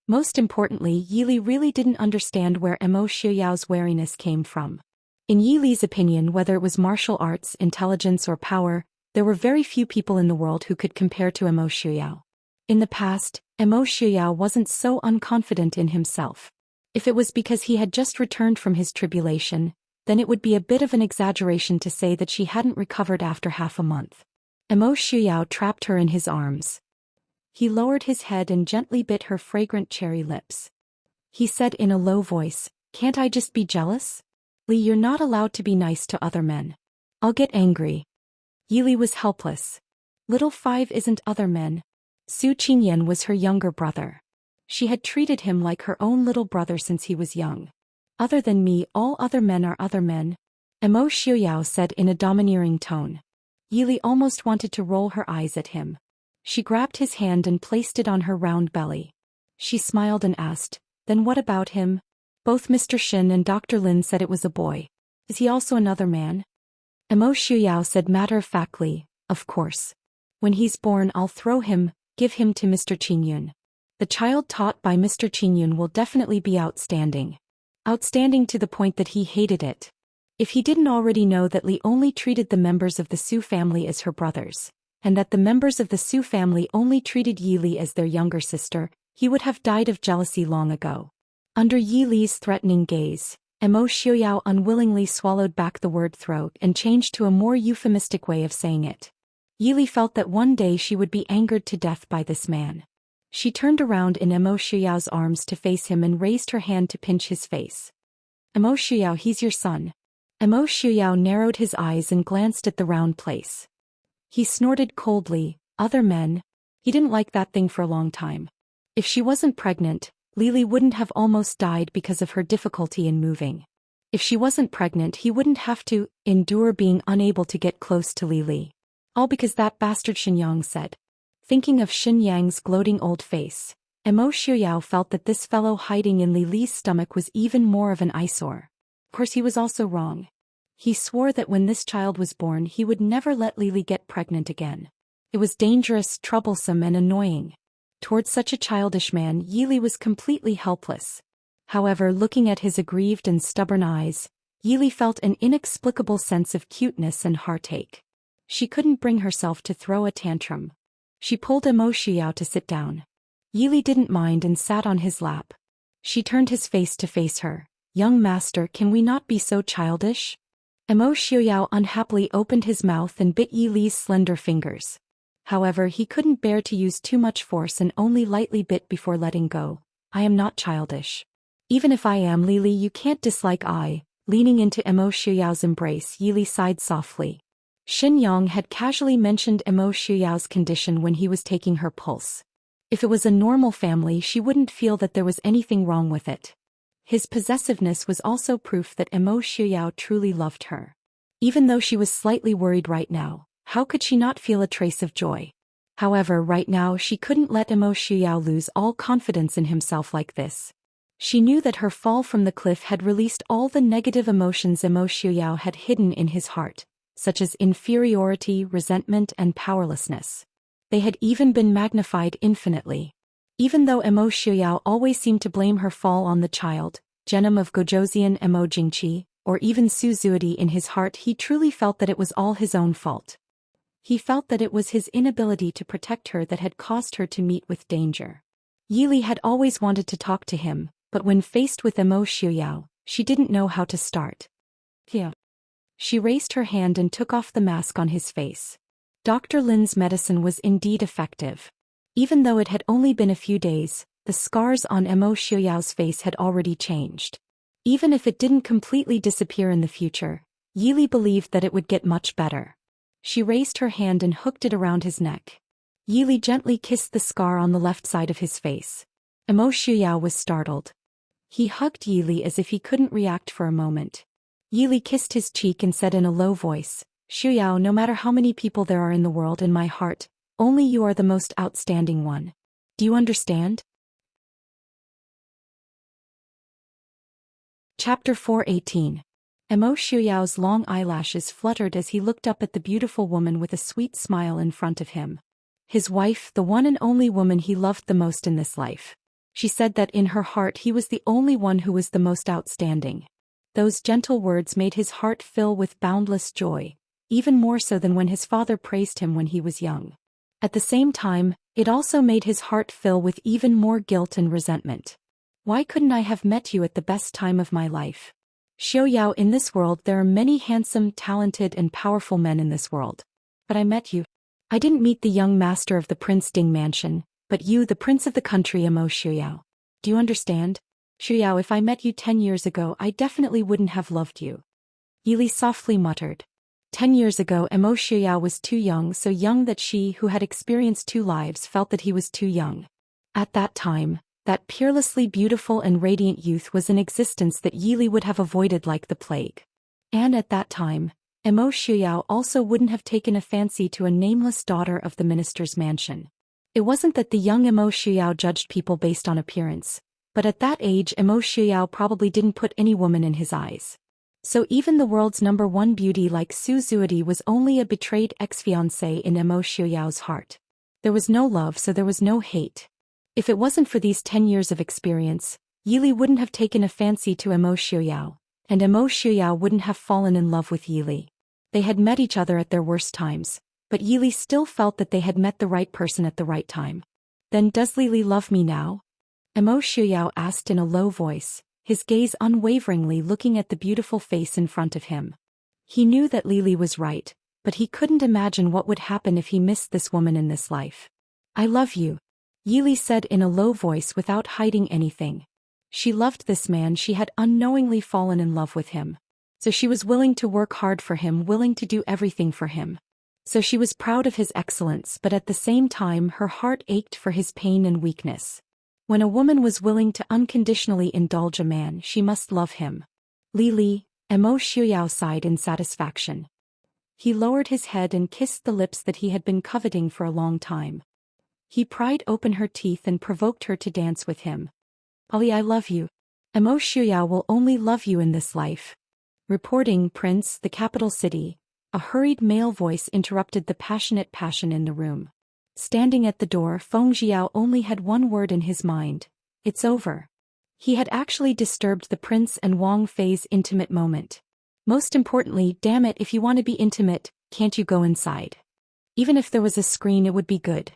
Most importantly, Yili really didn't understand where Emo Xiuyao's wariness came from. In Yili's opinion, whether it was martial arts, intelligence or power, there were very few people in the world who could compare to Emo Xiuyao. In the past, Emo Xiuyao wasn't so unconfident in himself. If it was because he had just returned from his tribulation, then it would be a bit of an exaggeration to say that she hadn't recovered after half a month. Emo Xiuyao trapped her in his arms. He lowered his head and gently bit her fragrant cherry lips. He said in a low voice, "Can't I just be jealous? Li, you're not allowed to be nice to other men. I'll get angry." Yili was helpless. Little Five isn't other men. Su Qingyan was her younger brother. She had treated him like her own little brother since he was young. "Other than me, all other men are other men," Emo Xiuyao said in a domineering tone. Yili almost wanted to roll her eyes at him. She grabbed his hand and placed it on her round belly. She smiled and asked, "Then what about him? Both Mr. Shin and Dr. Lin said it was a boy. Is he also another man?" Emo Xiuyao said matter-of-factly, "Of course. When he's born, I'll throw him, give him to Mr. Qingyun. The child taught by Mr. Qingyun will definitely be outstanding. Outstanding to the point that he hated it. If he didn't already know that Li only treated the members of the Su family as her brothers, and that the members of the Su family only treated Yili as their younger sister, he would have died of jealousy long ago." Under Yili's threatening gaze, Emo Xiuyao unwillingly swallowed back the word throat and changed to a more euphemistic way of saying it. Yili felt that one day she would be angered to death by this man. She turned around in Emo Xiuyao's arms to face him and raised her hand to pinch his face. "Emo Xiuyao, he's your son." Emo Xiuyao narrowed his eyes and glanced at the round place. He snorted coldly, "Other men?" He didn't like that thing for a long time. If she wasn't pregnant, Lily wouldn't have almost died because of her difficulty in moving. If she wasn't pregnant, he wouldn't have to endure being unable to get close to Lily. All because that bastard Xinyang said. Thinking of Xinyang's gloating old face, Emo Xiuyao felt that this fellow hiding in Lily's stomach was even more of an eyesore. Of course he was also wrong. He swore that when this child was born he would never let Lily get pregnant again. It was dangerous, troublesome and annoying. Towards such a childish man, Yili was completely helpless. However, looking at his aggrieved and stubborn eyes, Yili felt an inexplicable sense of cuteness and heartache. She couldn't bring herself to throw a tantrum. She pulled Emo Xiuyao to sit down. Yili didn't mind and sat on his lap. She turned his face to face her. "Young master, can we not be so childish?" Emo Xiuyao unhappily opened his mouth and bit Yili's slender fingers. However, he couldn't bear to use too much force and only lightly bit before letting go. "I am not childish. Even if I am, Lily, you can't dislike I." Leaning into Emo Xiuyao's embrace, Yili sighed softly. Xinyang had casually mentioned Emo Xiuyao's condition when he was taking her pulse. If it was a normal family, she wouldn't feel that there was anything wrong with it. His possessiveness was also proof that Emo Xiuyao truly loved her. Even though she was slightly worried right now, how could she not feel a trace of joy? However, right now she couldn't let Emo Xiuyao lose all confidence in himself like this. She knew that her fall from the cliff had released all the negative emotions Emo Xiuyao had hidden in his heart, such as inferiority, resentment, and powerlessness. They had even been magnified infinitely. Even though Emo Xiuyao always seemed to blame her fall on the child, Genom of Gojoseon Emo Jingqi, or even Suzuki in his heart, he truly felt that it was all his own fault. He felt that it was his inability to protect her that had caused her to meet with danger. Yili had always wanted to talk to him, but when faced with Emo Xiuyao, she didn't know how to start. Here. She raised her hand and took off the mask on his face. Dr. Lin's medicine was indeed effective. Even though it had only been a few days, the scars on Emo Xiuyao's face had already changed. Even if it didn't completely disappear in the future, Yili believed that it would get much better. She raised her hand and hooked it around his neck. Yili gently kissed the scar on the left side of his face. Emo Xiuyao was startled. He hugged Yili as if he couldn't react for a moment. Yili kissed his cheek and said in a low voice, "Xiuyao, no matter how many people there are in the world, in my heart, only you are the most outstanding one. Do you understand?" Chapter 4:18. Emo Xiuyao's long eyelashes fluttered as he looked up at the beautiful woman with a sweet smile in front of him. His wife, the one and only woman he loved the most in this life. She said that in her heart he was the only one who was the most outstanding. Those gentle words made his heart fill with boundless joy, even more so than when his father praised him when he was young. At the same time, it also made his heart fill with even more guilt and resentment. Why couldn't I have met you at the best time of my life? Xiuyao, in this world there are many handsome, talented and powerful men in this world. But I met you. I didn't meet the young master of the Prince Ding mansion, but you, the prince of the country, Emo Xiuyao. Do you understand? Xiuyao, if I met you 10 years ago, I definitely wouldn't have loved you. Yili softly muttered. 10 years ago, Emo Xiuyao was too young, so young that she, who had experienced 2 lives, felt that he was too young. At that time, that peerlessly beautiful and radiant youth was an existence that Yili would have avoided like the plague. And at that time, Emo Xiuyao also wouldn't have taken a fancy to a nameless daughter of the minister's mansion. It wasn't that the young Emo Xiuyao judged people based on appearance, but at that age Emo Xiuyao probably didn't put any woman in his eyes. So even the world's #1 beauty like Suzuki was only a betrayed ex-fiancée in Emo Xiuyao's heart. There was no love, so there was no hate. If it wasn't for these 10 years of experience, Yili wouldn't have taken a fancy to Emo Xiuyao, and Emo Xiuyao wouldn't have fallen in love with Yili. They had met each other at their worst times, but Yili still felt that they had met the right person at the right time. Then does Lili love me now? Emo Xiuyao asked in a low voice, his gaze unwaveringly looking at the beautiful face in front of him. He knew that Lili was right, but he couldn't imagine what would happen if he missed this woman in this life. I love you, Yili said in a low voice without hiding anything. She loved this man, she had unknowingly fallen in love with him. So she was willing to work hard for him, willing to do everything for him. So she was proud of his excellence, but at the same time her heart ached for his pain and weakness. When a woman was willing to unconditionally indulge a man, she must love him. Lili, Emo Xiuyao sighed in satisfaction. He lowered his head and kissed the lips that he had been coveting for a long time. He pried open her teeth and provoked her to dance with him. Ali, I love you. Emo Xiuyao will only love you in this life. Reporting, Prince, the capital city. A hurried male voice interrupted the passionate passion in the room. Standing at the door, Feng Jiao only had one word in his mind. It's over. He had actually disturbed the prince and Wang Fei's intimate moment. Most importantly, damn it, if you want to be intimate, can't you go inside? Even if there was a screen, it would be good.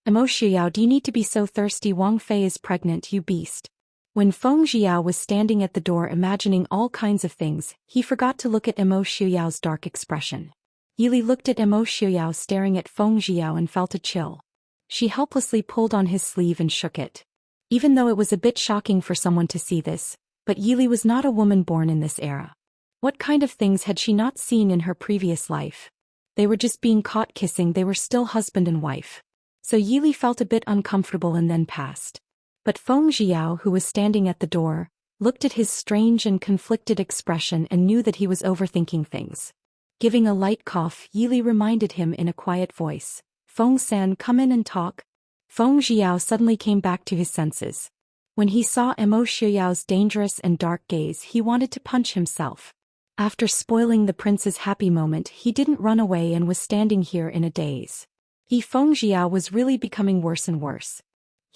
Emo Xiuyao, do you need to be so thirsty? Wang Fei is pregnant, you beast. When Feng Jiao was standing at the door imagining all kinds of things, he forgot to look at Emo Xiuyao's dark expression. Yili looked at Emo Xiuyao staring at Feng Jiao and felt a chill. She helplessly pulled on his sleeve and shook it. Even though it was a bit shocking for someone to see this, but Yili was not a woman born in this era. What kind of things had she not seen in her previous life? They were just being caught kissing, they were still husband and wife. So Yili felt a bit uncomfortable and then passed. But Feng Jiao, who was standing at the door, looked at his strange and conflicted expression and knew that he was overthinking things. Giving a light cough, Yili reminded him in a quiet voice, Feng-san, come in and talk. Feng Jiao suddenly came back to his senses. When he saw Emo Xiuyao's dangerous and dark gaze, he wanted to punch himself. After spoiling the prince's happy moment, he didn't run away and was standing here in a daze. Feng Jiao was really becoming worse and worse.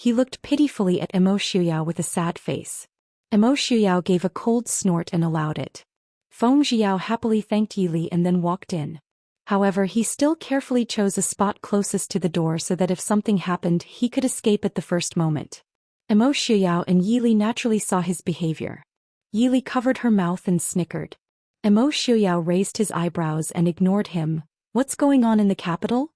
He looked pitifully at Emo Shuyao with a sad face. Emo Shuyao gave a cold snort and allowed it. Feng Jiao happily thanked Yi Li and then walked in. However, he still carefully chose a spot closest to the door so that if something happened, he could escape at the first moment. Emo Shuyao and Yi Li naturally saw his behavior. Yi Li covered her mouth and snickered. Emo Shuyao raised his eyebrows and ignored him. What's going on in the capital?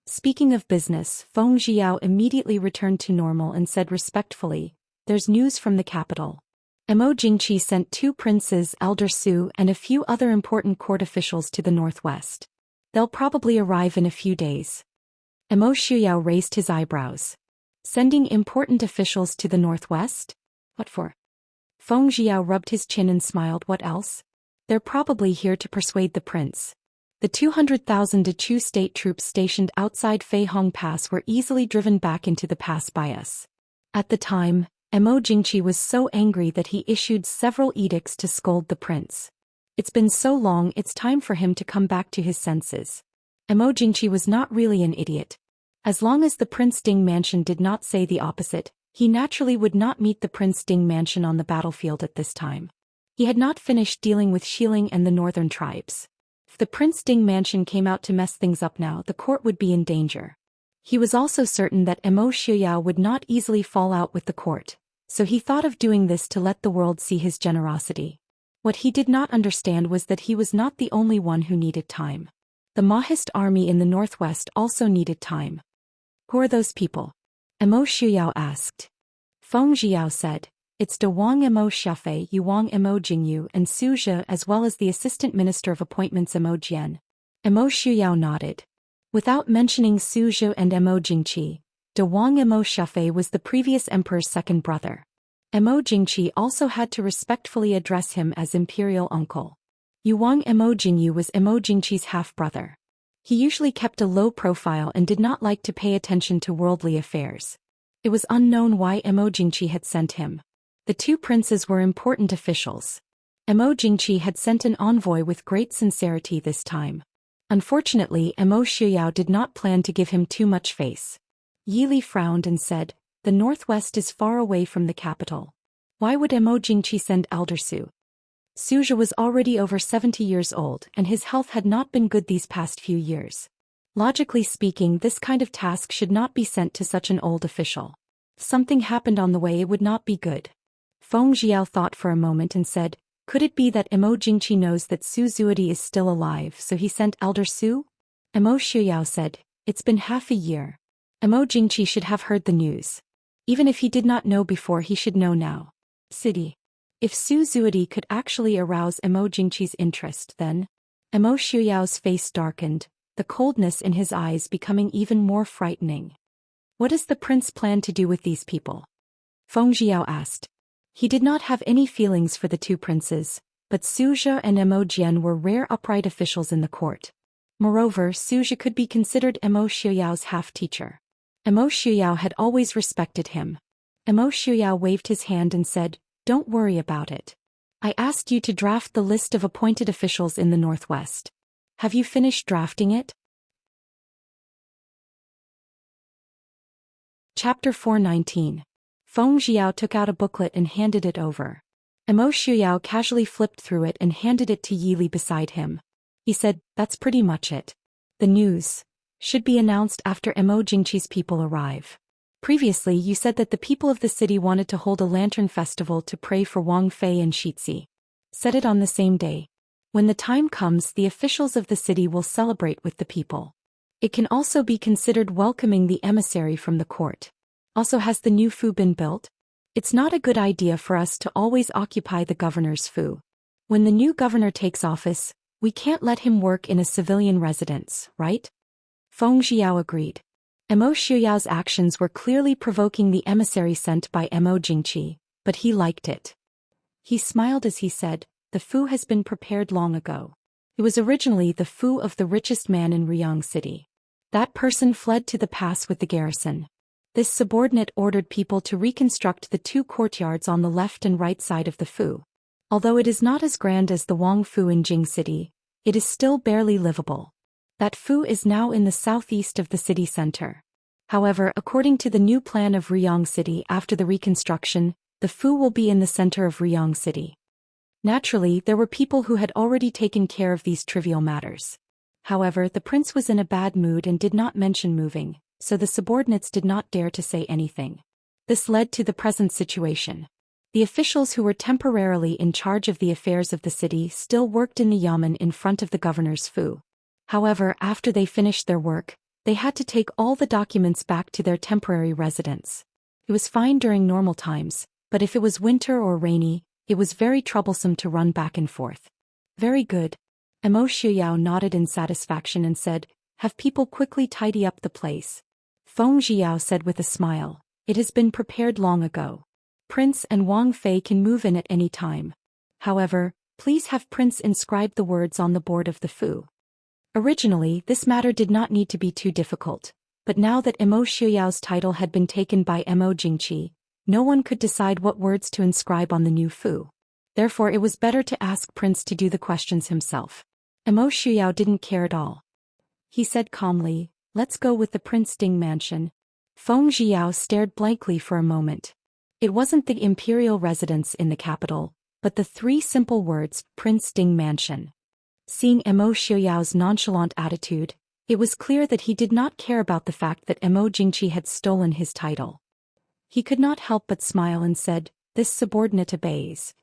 Speaking of business, Feng Jiao immediately returned to normal and said respectfully, there's news from the capital. Emo Jingqi sent 2 princes, Elder Su, and a few other important court officials to the northwest. They'll probably arrive in a few days. Emo Shuyao raised his eyebrows. Sending important officials to the northwest? What for? Feng Jiao rubbed his chin and smiled. What else? They're probably here to persuade the prince. The 200,000 Dechu state troops stationed outside Fei Hong Pass were easily driven back into the pass by us. At the time, Emo Jingqi was so angry that he issued several edicts to scold the prince. It's been so long, it's time for him to come back to his senses. Emo Jingqi was not really an idiot. As long as the Prince Ding mansion did not say the opposite, he naturally would not meet the Prince Ding mansion on the battlefield at this time. He had not finished dealing with Xiling and the northern tribes. If the Prince Ding mansion came out to mess things up now, the court would be in danger. He was also certain that Emo Shuyao would not easily fall out with the court, so he thought of doing this to let the world see his generosity. What he did not understand was that he was not the only one who needed time. The Mahist army in the northwest also needed time. Who are those people? Emo Shuyao asked. Feng Jiao said, it's De Wang Emo Xiafei, Yuang Emo Jingyu, and Su Zhe, as well as the Assistant Minister of Appointments Emo Jian. Emo Shuyao nodded. Without mentioning Su Zhe and Emo Jingqi, De Wang Emo Xiafei was the previous emperor's second brother. Emo Jingqi also had to respectfully address him as imperial uncle. Yuang Emo Jingyu was Emo Jingqi's half-brother. He usually kept a low profile and did not like to pay attention to worldly affairs. It was unknown why Emo Jingqi had sent him. The 2 princes were important officials. Emo Jingqi had sent an envoy with great sincerity this time. Unfortunately, Emo Shuyao did not plan to give him too much face. Yi Li frowned and said, the northwest is far away from the capital. Why would Emo Jingqi send Elder Su? Su Zhe was already over 70 years old and his health had not been good these past few years. Logically speaking, this kind of task should not be sent to such an old official. If something happened on the way, it would not be good. Feng Jiao thought for a moment and said, could it be that Emo Jingqi knows that Su Zuodi is still alive, so he sent Elder Su? Emo Shuyao said, it's been half a year. Emo Jingqi should have heard the news. Even if he did not know before, he should know now. City. If Su Zuodi could actually arouse Emo Jingqi's interest, then... Emo Shuyao's face darkened, the coldness in his eyes becoming even more frightening. What does the prince plan to do with these people? Feng Jiao asked. He did not have any feelings for the 2 princes, but Su Zhe and Emo Jian were rare upright officials in the court. Moreover, Su Zhe could be considered Emo Shuyao's half-teacher. Emo Shuyao had always respected him. Emo Shuyao waved his hand and said, don't worry about it. I asked you to draft the list of appointed officials in the northwest. Have you finished drafting it? Chapter 419. Feng Jiao took out a booklet and handed it over. Emo Shuyao casually flipped through it and handed it to Yi Li beside him. He said, that's pretty much it. The news should be announced after Emo Jingqi's people arrive. Previously you said that the people of the city wanted to hold a lantern festival to pray for Wang Fei and Shitzi. Set it on the same day. When the time comes, the officials of the city will celebrate with the people. It can also be considered welcoming the emissary from the court. Also, has the new Fu been built? It's not a good idea for us to always occupy the governor's Fu. When the new governor takes office, we can't let him work in a civilian residence, right? Feng Jiao agreed. Emo Shuyao's actions were clearly provoking the emissary sent by Emo Jingqi, but he liked it. He smiled as he said, the Fu has been prepared long ago. It was originally the Fu of the richest man in Riyang City. That person fled to the pass with the garrison. This subordinate ordered people to reconstruct the 2 courtyards on the left and right side of the Fu. Although it is not as grand as the Wang Fu in Jing City, it is still barely livable. That Fu is now in the southeast of the city center. However, according to the new plan of Ryong City after the reconstruction, the Fu will be in the center of Ryong City. Naturally, there were people who had already taken care of these trivial matters. However, the prince was in a bad mood and did not mention moving, so the subordinates did not dare to say anything. This led to the present situation. The officials who were temporarily in charge of the affairs of the city still worked in the yamen in front of the governor's Fu. However, after they finished their work, they had to take all the documents back to their temporary residence. It was fine during normal times, but if it was winter or rainy, it was very troublesome to run back and forth. Very good. Mo Shuyao nodded in satisfaction and said, have people quickly tidy up the place. Feng Jiao said with a smile, it has been prepared long ago. Prince and Wang Fei can move in at any time. However, please have Prince inscribe the words on the board of the Fu. Originally, this matter did not need to be too difficult, but now that Mo Xuyao's title had been taken by Mo Jingqi, no one could decide what words to inscribe on the new Fu. Therefore it was better to ask Prince to do the questions himself. Mo Xuyao didn't care at all. He said calmly, let's go with the Prince Ding mansion. Feng Jiao stared blankly for a moment. It wasn't the imperial residence in the capital, but the three simple words, Prince Ding mansion. Seeing Mo Xuyao's nonchalant attitude, it was clear that he did not care about the fact that Mo Jingqi had stolen his title. He could not help but smile and said, this subordinate obeys.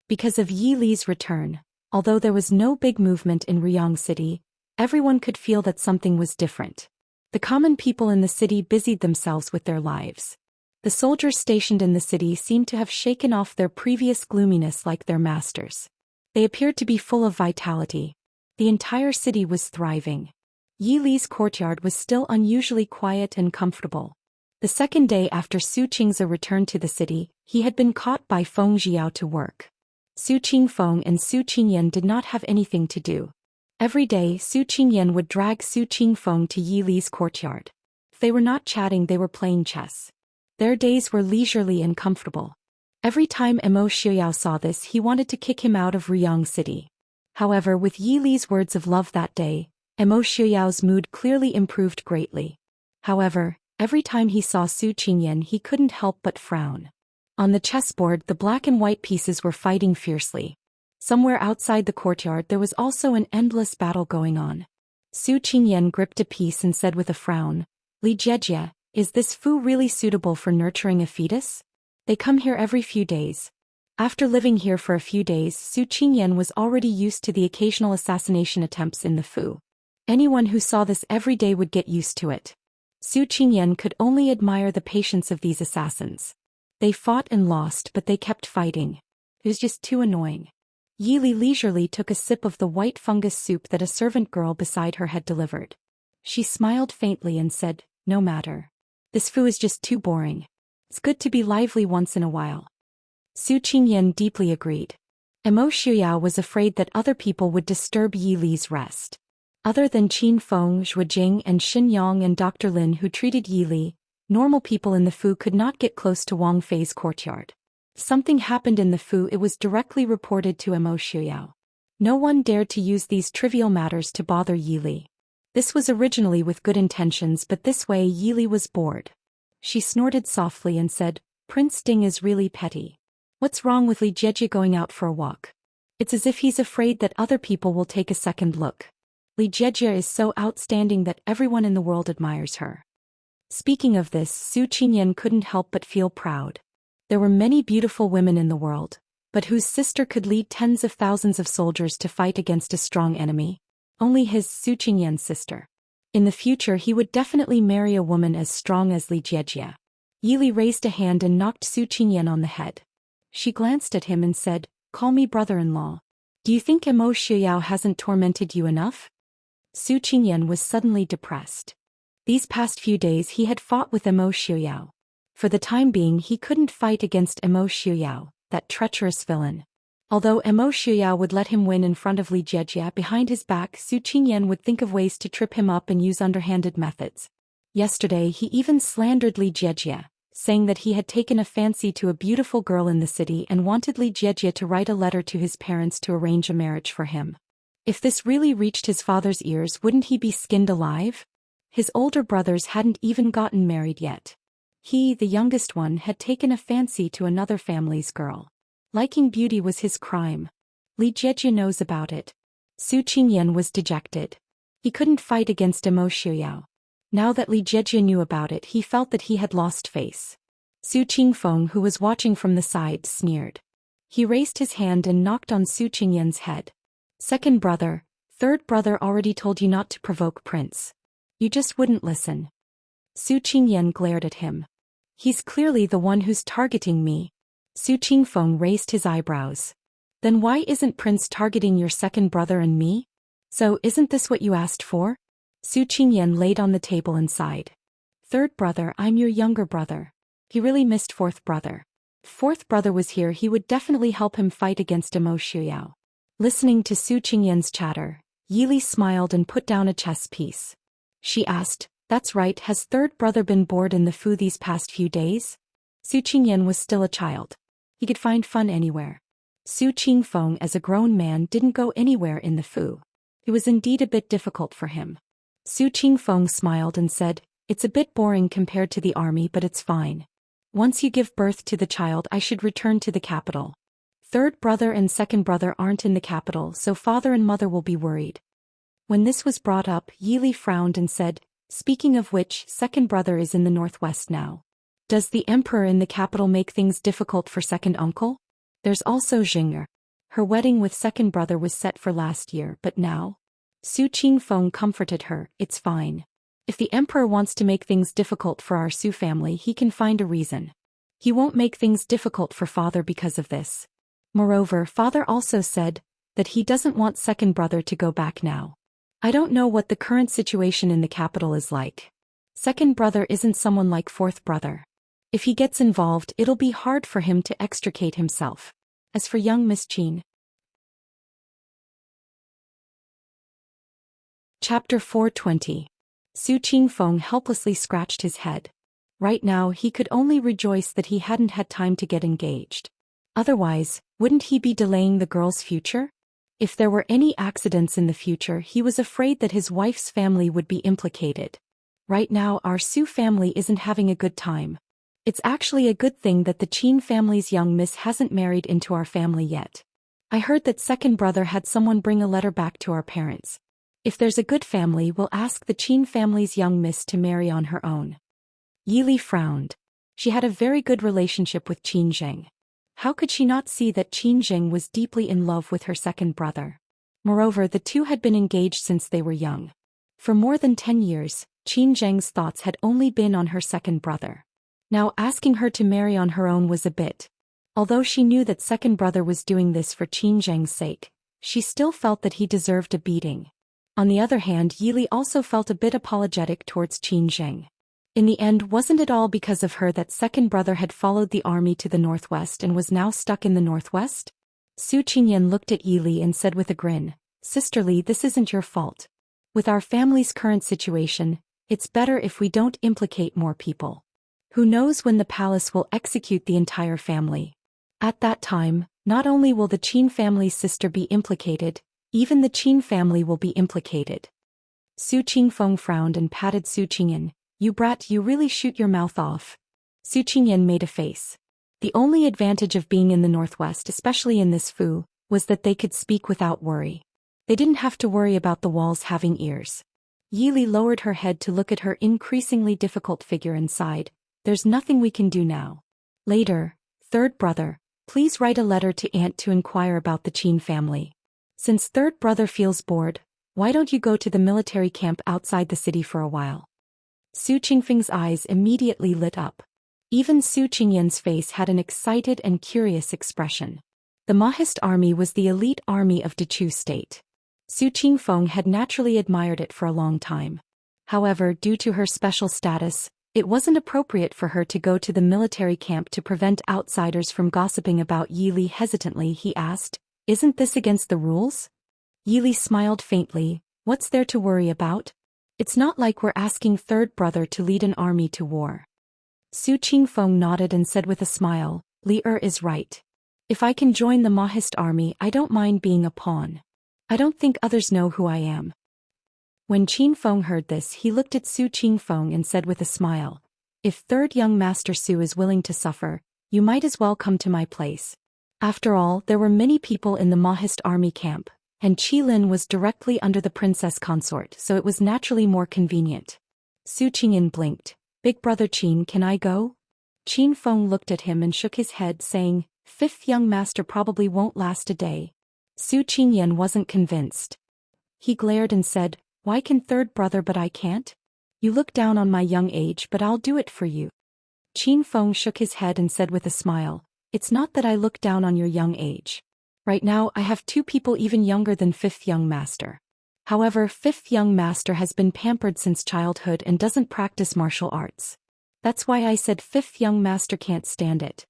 Because of Yi Li's return, although there was no big movement in Ryong City, everyone could feel that something was different. The common people in the city busied themselves with their lives. The soldiers stationed in the city seemed to have shaken off their previous gloominess like their masters. They appeared to be full of vitality. The entire city was thriving. Yi Li's courtyard was still unusually quiet and comfortable. The second day after Su Qing's return to the city, he had been caught by Feng Jiao to work. Su Qingfeng and Su Qingyan did not have anything to do. Every day Su Qingyan would drag Su Qingfeng to Yi Li's courtyard. If they were not chatting, they were playing chess. Their days were leisurely and comfortable. Every time Mo Shuyao saw this, he wanted to kick him out of Ryong City. However, with Yi Li's words of love that day, Mo Xuyao's mood clearly improved greatly. However, every time he saw Su Qingyan, he couldn't help but frown. On the chessboard, the black and white pieces were fighting fiercely. Somewhere outside the courtyard there was also an endless battle going on. Su Qingyan gripped a piece and said with a frown, Li Jiejie, is this Fu really suitable for nurturing a fetus? They come here every few days. After living here for a few days, Su Qingyan was already used to the occasional assassination attempts in the Fu. Anyone who saw this every day would get used to it. Su Qingyan could only admire the patience of these assassins. They fought and lost, but they kept fighting. It was just too annoying. Yi Li leisurely took a sip of the white fungus soup that a servant girl beside her had delivered. She smiled faintly and said, no matter. This Fu is just too boring. It's good to be lively once in a while. Su Qingyan deeply agreed. Mo Shuyao was afraid that other people would disturb Yi Li's rest. Other than Qin Feng, Zhuo Jing and Xin Yang and Dr. Lin who treated Yi Li, normal people in the Fu could not get close to Wang Fei's courtyard. If something happened in the Fu, it was directly reported to Mo Shuyao. No one dared to use these trivial matters to bother Yi Li. This was originally with good intentions, but this way Yi Li was bored. She snorted softly and said, Prince Ding is really petty. What's wrong with Li Jiejie going out for a walk? It's as if he's afraid that other people will take a second look. Li Jiejie is so outstanding that everyone in the world admires her. Speaking of this, Su Qingyan couldn't help but feel proud. There were many beautiful women in the world, but whose sister could lead tens of thousands of soldiers to fight against a strong enemy? Only his, Su Qingyan's sister. In the future he would definitely marry a woman as strong as Li Jiejie. Yi Li raised a hand and knocked Su Qingyan on the head. She glanced at him and said, call me brother-in-law. Do you think Mo Shuyao hasn't tormented you enough? Su Qingyan was suddenly depressed. These past few days he had fought with Mo Shuyao. For the time being he couldn't fight against Mo Shuyao, that treacherous villain. Although Mo Shuyao would let him win in front of Li Jiejie behind his back, Su Qingyan would think of ways to trip him up and use underhanded methods. Yesterday he even slandered Li Jiejie, saying that he had taken a fancy to a beautiful girl in the city and wanted Li Jiejie to write a letter to his parents to arrange a marriage for him. If this really reached his father's ears, wouldn't he be skinned alive? His older brothers hadn't even gotten married yet. He, the youngest one, had taken a fancy to another family's girl. Liking beauty was his crime. Li Jiejie knows about it. Su Qingyan was dejected. He couldn't fight against Mo Xiuyao. Now that Li Jiejie knew about it, he felt that he had lost face. Su Qingfeng, who was watching from the side, sneered. He raised his hand and knocked on Su Qingyan's head. Second brother, third brother already told you not to provoke Prince. You just wouldn't listen. Su Qingyan glared at him. He's clearly the one who's targeting me. Su Qingfeng raised his eyebrows. Then why isn't Prince targeting your second brother and me? So isn't this what you asked for? Su Qingyan laid on the table and sighed. Third brother, I'm your younger brother. He really missed fourth brother. If fourth brother was here, he would definitely help him fight against Mo Xiuyao. Listening to Su Qingyan's chatter, Yili smiled and put down a chess piece. She asked, that's right, has third brother been bored in the Fu these past few days? Su Qingyan was still a child. He could find fun anywhere. Su Qingfeng, as a grown man, didn't go anywhere in the Fu. It was indeed a bit difficult for him. Su Qingfeng smiled and said, it's a bit boring compared to the army, but it's fine. Once you give birth to the child, I should return to the capital. Third brother and second brother aren't in the capital, so father and mother will be worried. When this was brought up, Yili frowned and said, speaking of which, second brother is in the northwest now. Does the emperor in the capital make things difficult for second uncle? There's also Jing'er. Her wedding with second brother was set for last year, but now? Su Qingfeng comforted her, it's fine. If the emperor wants to make things difficult for our Su family, he can find a reason. He won't make things difficult for father because of this. Moreover, father also said that he doesn't want second brother to go back now. I don't know what the current situation in the capital is like. Second brother isn't someone like fourth brother. If he gets involved, it'll be hard for him to extricate himself. As for young Miss Qin. Chapter 420. Su Qingfeng helplessly scratched his head. Right now he could only rejoice that he hadn't had time to get engaged. Otherwise, wouldn't he be delaying the girl's future? If there were any accidents in the future, he was afraid that his wife's family would be implicated. Right now our Su family isn't having a good time. It's actually a good thing that the Qin family's young miss hasn't married into our family yet. I heard that second brother had someone bring a letter back to our parents. If there's a good family, we'll ask the Qin family's young miss to marry on her own. Yili frowned. She had a very good relationship with Qin Zheng. How could she not see that Qin Zheng was deeply in love with her second brother? Moreover, the two had been engaged since they were young. For more than 10 years, Qin Zheng's thoughts had only been on her second brother. Now asking her to marry on her own was a bit. Although she knew that second brother was doing this for Qin Zheng's sake, she still felt that he deserved a beating. On the other hand, Yili also felt a bit apologetic towards Qin Zheng. In the end, wasn't it all because of her that second brother had followed the army to the northwest and was now stuck in the northwest? Su Qingyan looked at Yili and said with a grin, "Sisterly, this isn't your fault. With our family's current situation, it's better if we don't implicate more people. Who knows when the palace will execute the entire family? At that time, not only will the Qin family's sister be implicated, even the Qin family will be implicated." Su Qingfeng frowned and patted Su Qingyan. "You brat, you really shoot your mouth off." Su Qingyan made a face. The only advantage of being in the northwest, especially in this Fu, was that they could speak without worry. They didn't have to worry about the walls having ears. Yili lowered her head to look at her increasingly difficult figure and sighed, "There's nothing we can do now. Later, third brother, please write a letter to aunt to inquire about the Qin family. Since third brother feels bored, why don't you go to the military camp outside the city for a while?" Su Qingfeng's eyes immediately lit up. Even Su Qingyan's face had an excited and curious expression. The Mahist army was the elite army of Dechu state. Su Qingfeng had naturally admired it for a long time. However, due to her special status, it wasn't appropriate for her to go to the military camp to prevent outsiders from gossiping about Yili. Hesitantly, he asked, "Isn't this against the rules?" Yili smiled faintly. "What's there to worry about? It's not like we're asking third brother to lead an army to war." Su Qingfeng nodded and said with a smile, "Li is right. If I can join the Mahist army, I don't mind being a pawn. I don't think others know who I am." When Qin Feng heard this, he looked at Su Qingfeng and said with a smile, "If third young master Su is willing to suffer, you might as well come to my place." After all, there were many people in the Mahist army camp, and Qilin was directly under the princess consort, so it was naturally more convenient. Su Qingyin blinked. "Big brother Qin, can I go?" Qin Feng looked at him and shook his head, saying, "Fifth young master probably won't last a day." Su Qingyan wasn't convinced. He glared and said, "Why can third brother but I can't? You look down on my young age, but I'll do it for you." Qin Feng shook his head and said with a smile, "It's not that I look down on your young age. Right now I have two people even younger than fifth young master. However, fifth young master has been pampered since childhood and doesn't practice martial arts. That's why I said fifth young master can't stand it."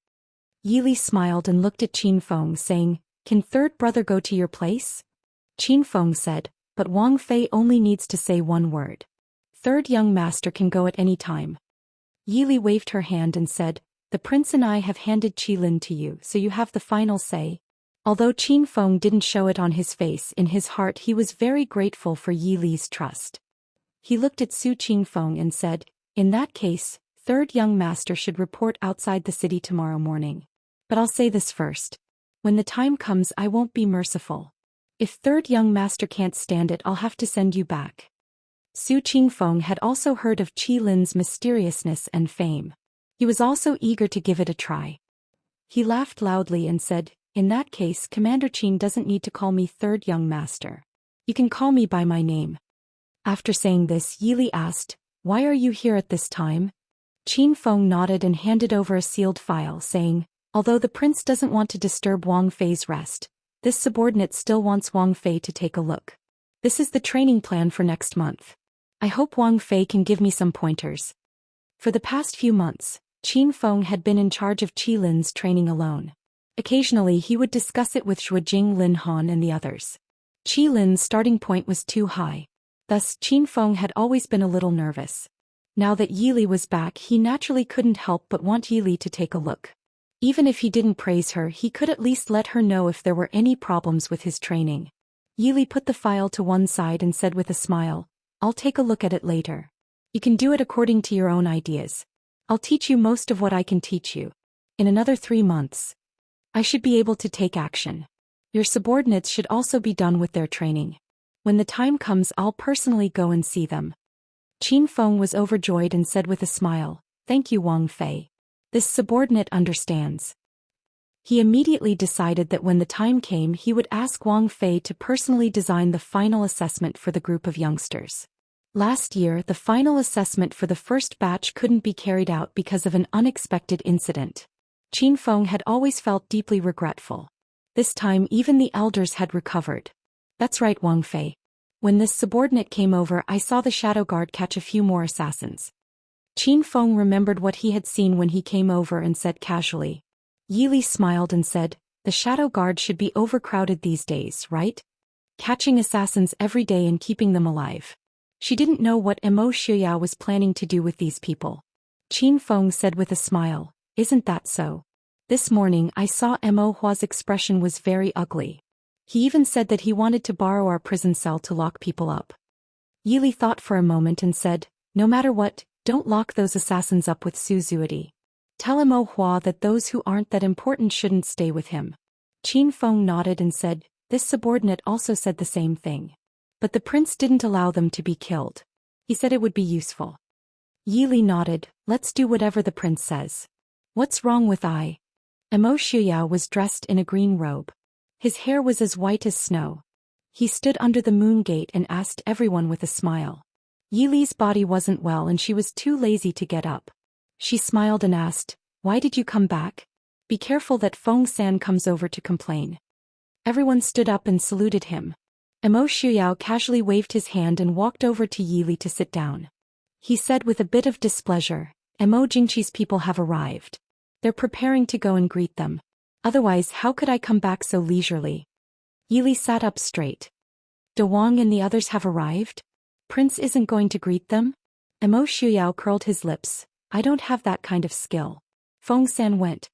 Yili smiled and looked at Qin Feng, saying, "Can third brother go to your place?" Qin Feng said, "But Wang Fei only needs to say one word. Third young master can go at any time." Yili waved her hand and said, "The prince and I have handed Qilin to you, so you have the final say." Although Qin Feng didn't show it on his face, in his heart he was very grateful for Yili's trust. He looked at Su Qingfeng and said, "In that case, third young master should report outside the city tomorrow morning. But I'll say this first. When the time comes, I won't be merciful. If third young master can't stand it, I'll have to send you back." Su Qingfeng had also heard of Qilin's mysteriousness and fame. He was also eager to give it a try. He laughed loudly and said, "In that case, Commander Qin doesn't need to call me third young master. You can call me by my name." After saying this, Yili asked, "Why are you here at this time?" Qin Feng nodded and handed over a sealed file, saying, "Although the prince doesn't want to disturb Wang Fei's rest, this subordinate still wants Wang Fei to take a look. This is the training plan for next month. I hope Wang Fei can give me some pointers." For the past few months, Qin Feng had been in charge of Qilin's training alone. Occasionally he would discuss it with Zhuojing, Lin Han and the others. Qilin's starting point was too high. Thus, Qin Feng had always been a little nervous. Now that Yili was back, he naturally couldn't help but want Yili to take a look. Even if he didn't praise her, he could at least let her know if there were any problems with his training. Yili put the file to one side and said with a smile, "I'll take a look at it later. You can do it according to your own ideas. I'll teach you most of what I can teach you. In another 3 months, I should be able to take action. Your subordinates should also be done with their training. When the time comes, I'll personally go and see them." Qin Feng was overjoyed and said with a smile, "Thank you, Wang Fei. This subordinate understands." He immediately decided that when the time came, he would ask Wang Fei to personally design the final assessment for the group of youngsters. Last year, the final assessment for the first batch couldn't be carried out because of an unexpected incident. Qin Feng had always felt deeply regretful. This time, even the elders had recovered. "That's right, Wang Fei. When this subordinate came over, I saw the shadow guard catch a few more assassins." Qin Feng remembered what he had seen when he came over and said casually. Yili smiled and said, "The shadow guard should be overcrowded these days, right? Catching assassins every day and keeping them alive." She didn't know what Mo Xiuyao was planning to do with these people. Qin Feng said with a smile, "Isn't that so? This morning I saw Mo Hua's expression was very ugly. He even said that he wanted to borrow our prison cell to lock people up." Yili thought for a moment and said, "No matter what, don't lock those assassins up with Su Zuidi. Tell Mo Hua that those who aren't that important shouldn't stay with him." Qin Feng nodded and said, "This subordinate also said the same thing. But the prince didn't allow them to be killed. He said it would be useful." Yili nodded, "Let's do whatever the prince says. What's wrong with I?" Mo Xiuyao was dressed in a green robe. His hair was as white as snow. He stood under the moon gate and asked everyone with a smile. Yili's body wasn't well and she was too lazy to get up. She smiled and asked, "Why did you come back? Be careful that Feng San comes over to complain." Everyone stood up and saluted him. Mo Xiuyao casually waved his hand and walked over to Yili to sit down. He said with a bit of displeasure, "Mo Jingqi's people have arrived. They're preparing to go and greet them. Otherwise, how could I come back so leisurely?" Yili sat up straight. "De Wang and the others have arrived? Prince isn't going to greet them?" Mo Xiuyao curled his lips. "I don't have that kind of skill." Feng San went.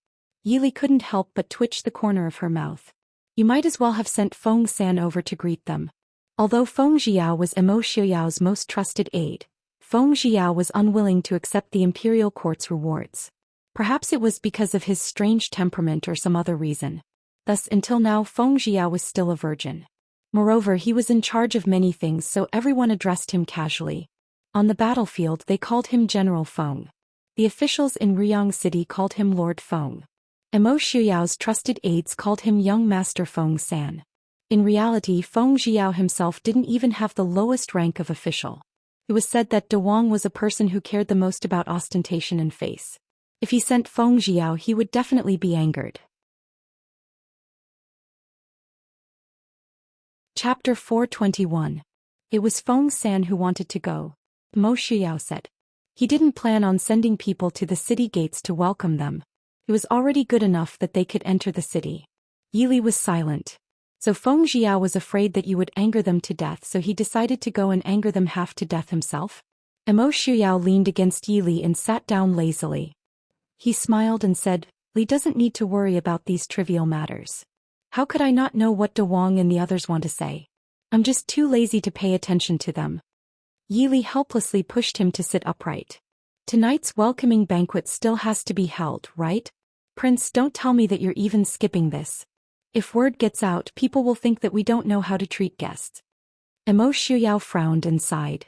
Yili couldn't help but twitch the corner of her mouth. "You might as well have sent Feng San over to greet them. Although Feng Jiao was Emo Xiaoyao's most trusted aide, Feng Jiao was unwilling to accept the imperial court's rewards. Perhaps it was because of his strange temperament or some other reason. Thus, until now, Feng Jiao was still a virgin. Moreover, he was in charge of many things, so everyone addressed him casually. On the battlefield, they called him General Feng. The officials in Riyang City called him Lord Feng. Emo Xiaoyao's trusted aides called him Young Master Feng San. In reality, Feng Jiao himself didn't even have the lowest rank of official. It was said that De Wang was a person who cared the most about ostentation and face. If he sent Feng Jiao, he would definitely be angered. Chapter 421. It was Feng San who wanted to go. Mo Xiao said. He didn't plan on sending people to the city gates to welcome them. It was already good enough that they could enter the city. Yili was silent. So Feng Jiao was afraid that you would anger them to death, so he decided to go and anger them half to death himself. Emo Xiao leaned against Yili and sat down lazily. He smiled and said, Li doesn't need to worry about these trivial matters. How could I not know what De Wang and the others want to say? I'm just too lazy to pay attention to them. Yili helplessly pushed him to sit upright. Tonight's welcoming banquet still has to be held, right? Prince, don't tell me that you're even skipping this. If word gets out, people will think that we don't know how to treat guests. Emo Xiao frowned and sighed.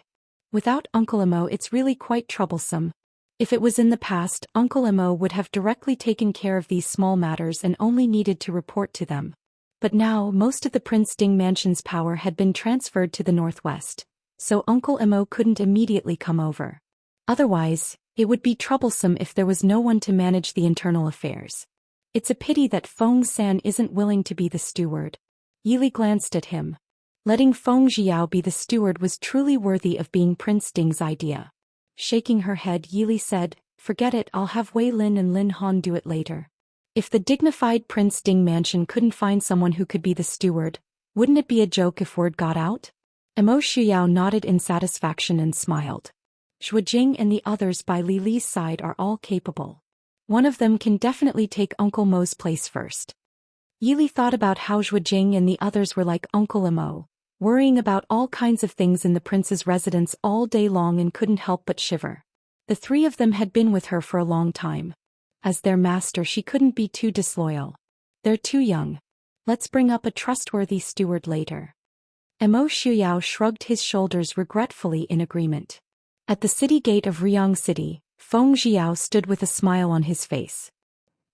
Without Uncle Emo, it's really quite troublesome. If it was in the past, Uncle Emo would have directly taken care of these small matters and only needed to report to them. But now, most of the Prince Ding Mansion's power had been transferred to the northwest, so Uncle Emo couldn't immediately come over. Otherwise, it would be troublesome if there was no one to manage the internal affairs. It's a pity that Feng San isn't willing to be the steward. Yili glanced at him. Letting Feng Jiao be the steward was truly worthy of being Prince Ding's idea. Shaking her head, Yili said, Forget it, I'll have Wei Lin and Lin Han do it later. If the dignified Prince Ding Mansion couldn't find someone who could be the steward, wouldn't it be a joke if word got out? Emo Xiao nodded in satisfaction and smiled. Zhuo Jing and the others by Li Li's side are all capable. One of them can definitely take Uncle Mo's place first. Yili thought about how Zhuo Jing and the others were like Uncle Mo, worrying about all kinds of things in the prince's residence all day long and couldn't help but shiver. The three of them had been with her for a long time. As their master, she couldn't be too disloyal. They're too young. Let's bring up a trustworthy steward later. Emo Xiao shrugged his shoulders regretfully in agreement. At the city gate of Riyang City, Feng Jiao stood with a smile on his face.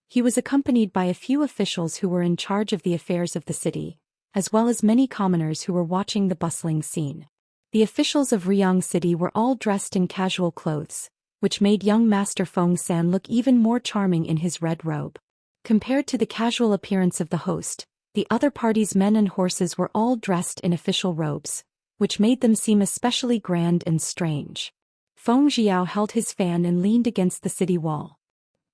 He was accompanied by a few officials who were in charge of the affairs of the city, as well as many commoners who were watching the bustling scene. The officials of Riyang City were all dressed in casual clothes, which made young Master Feng San look even more charming in his red robe. Compared to the casual appearance of the host, the other party's men and horses were all dressed in official robes, which made them seem especially grand and strange. Feng Jiao held his fan and leaned against the city wall.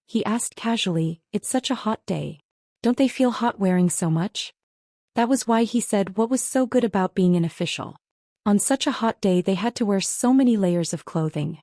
He asked casually, It's such a hot day. Don't they feel hot wearing so much? That was why he said what was so good about being an official. On such a hot day they had to wear so many layers of clothing.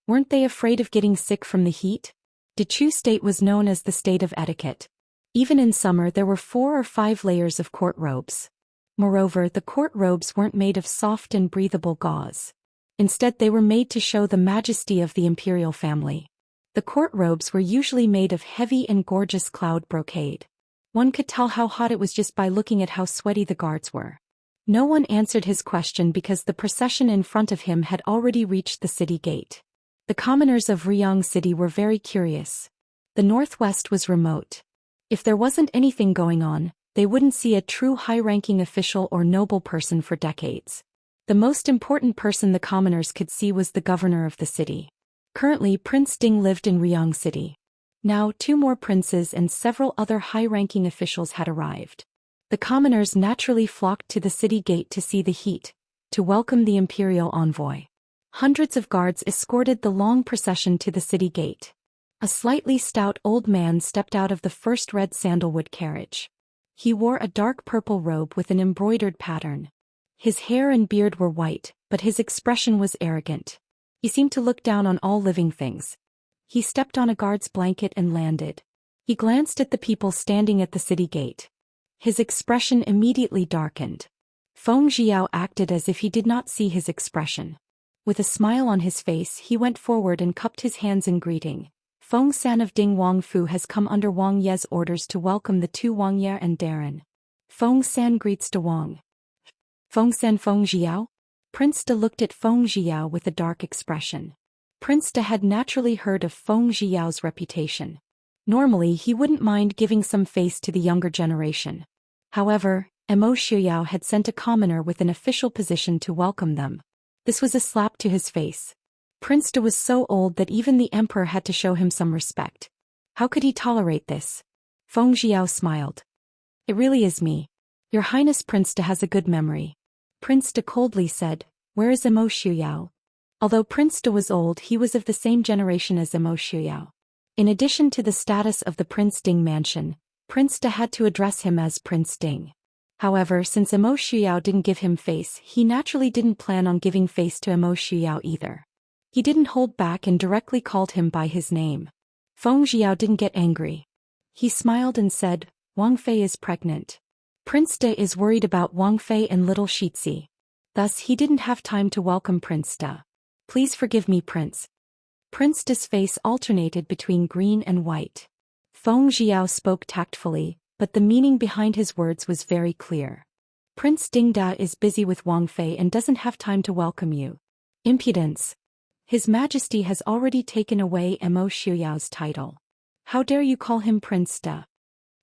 Weren't they afraid of getting sick from the heat? The Chu state was known as the state of etiquette. Even in summer there were 4 or 5 layers of court robes. Moreover, the court robes weren't made of soft and breathable gauze. Instead, they were made to show the majesty of the imperial family. The court robes were usually made of heavy and gorgeous cloud brocade. One could tell how hot it was just by looking at how sweaty the guards were. No one answered his question because the procession in front of him had already reached the city gate. The commoners of Riyang City were very curious. The northwest was remote. If there wasn't anything going on, they wouldn't see a true high-ranking official or noble person for decades. The most important person the commoners could see was the governor of the city. Currently, Prince Ding lived in Riyang City. Now, 2 more princes and several other high-ranking officials had arrived. The commoners naturally flocked to the city gate to see the heat, to welcome the imperial envoy. Hundreds of guards escorted the long procession to the city gate. A slightly stout old man stepped out of the first red sandalwood carriage. He wore a dark purple robe with an embroidered pattern. His hair and beard were white, but his expression was arrogant. He seemed to look down on all living things. He stepped on a guard's blanket and landed. He glanced at the people standing at the city gate. His expression immediately darkened. Feng Jiao acted as if he did not see his expression. With a smile on his face, he went forward and cupped his hands in greeting. Feng San of Ding Wang Fu has come under Wang Ye's orders to welcome the two Wang Ye and Darren. Feng San greets De Wang. Feng San Feng Jiao? Prince De looked at Feng Jiao with a dark expression. Prince De had naturally heard of Feng Jiao's reputation. Normally he wouldn't mind giving some face to the younger generation. However, Mo Xiuyao had sent a commoner with an official position to welcome them. This was a slap to his face. Prince De was so old that even the emperor had to show him some respect. How could he tolerate this? Feng Jiao smiled. It really is me. Your Highness Prince De has a good memory. Prince De coldly said, where is Mo Xiuyao? Although Prince De was old, he was of the same generation as Mo Xiuyao. In addition to the status of the Prince Ding mansion, Prince De had to address him as Prince Ding. However, since Mo Xiuyao didn't give him face, he naturally didn't plan on giving face to Mo Xiuyao either. He didn't hold back and directly called him by his name. Feng Jiao didn't get angry. He smiled and said, Wang Fei is pregnant. Prince De is worried about Wang Fei and little Shitzi. Thus he didn't have time to welcome Prince De. Please forgive me, Prince. Prince De's face alternated between green and white. Feng Jiao spoke tactfully, but the meaning behind his words was very clear. Prince Ding Da is busy with Wang Fei and doesn't have time to welcome you. Impudence. His Majesty has already taken away Mo Xiuyao's title. How dare you call him Prince De?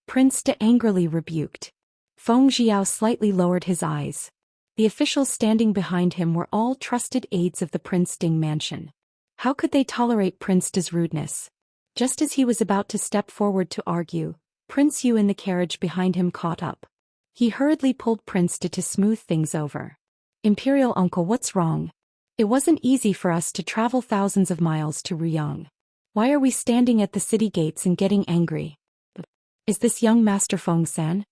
Prince De angrily rebuked. Feng Jiao slightly lowered his eyes. The officials standing behind him were all trusted aides of the Prince Ding mansion. How could they tolerate Prince De's rudeness? Just as he was about to step forward to argue, Prince Yu in the carriage behind him caught up. He hurriedly pulled Prince De to smooth things over. Imperial uncle, what's wrong? It wasn't easy for us to travel thousands of miles to Ruyang. Why are we standing at the city gates and getting angry? Is this young Master Feng San?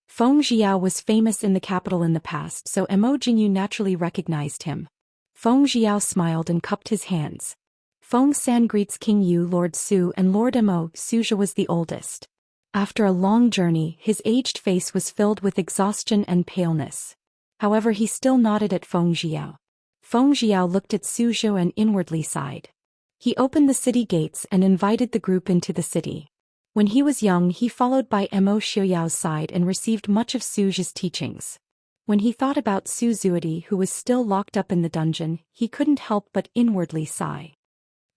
Feng Jiao was famous in the capital in the past, so Mo Jingyu naturally recognized him. Feng Jiao smiled and cupped his hands. Feng San greets King Yu, Lord Su, and Lord Mo. Suzhou was the oldest. After a long journey, his aged face was filled with exhaustion and paleness. However, he still nodded at Feng Jiao. Feng Jiao looked at Suzhou and inwardly sighed. He opened the city gates and invited the group into the city. When he was young, he followed by Mo Xiuyao's side and received much of Suzhou's teachings. When he thought about Su Zuidi, who was still locked up in the dungeon, he couldn't help but inwardly sigh.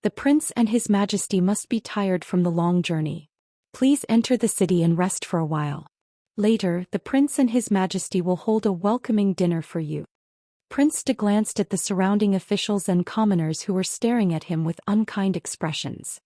The prince and his majesty must be tired from the long journey. Please enter the city and rest for a while. Later, the prince and his majesty will hold a welcoming dinner for you. Prince De glanced at the surrounding officials and commoners who were staring at him with unkind expressions.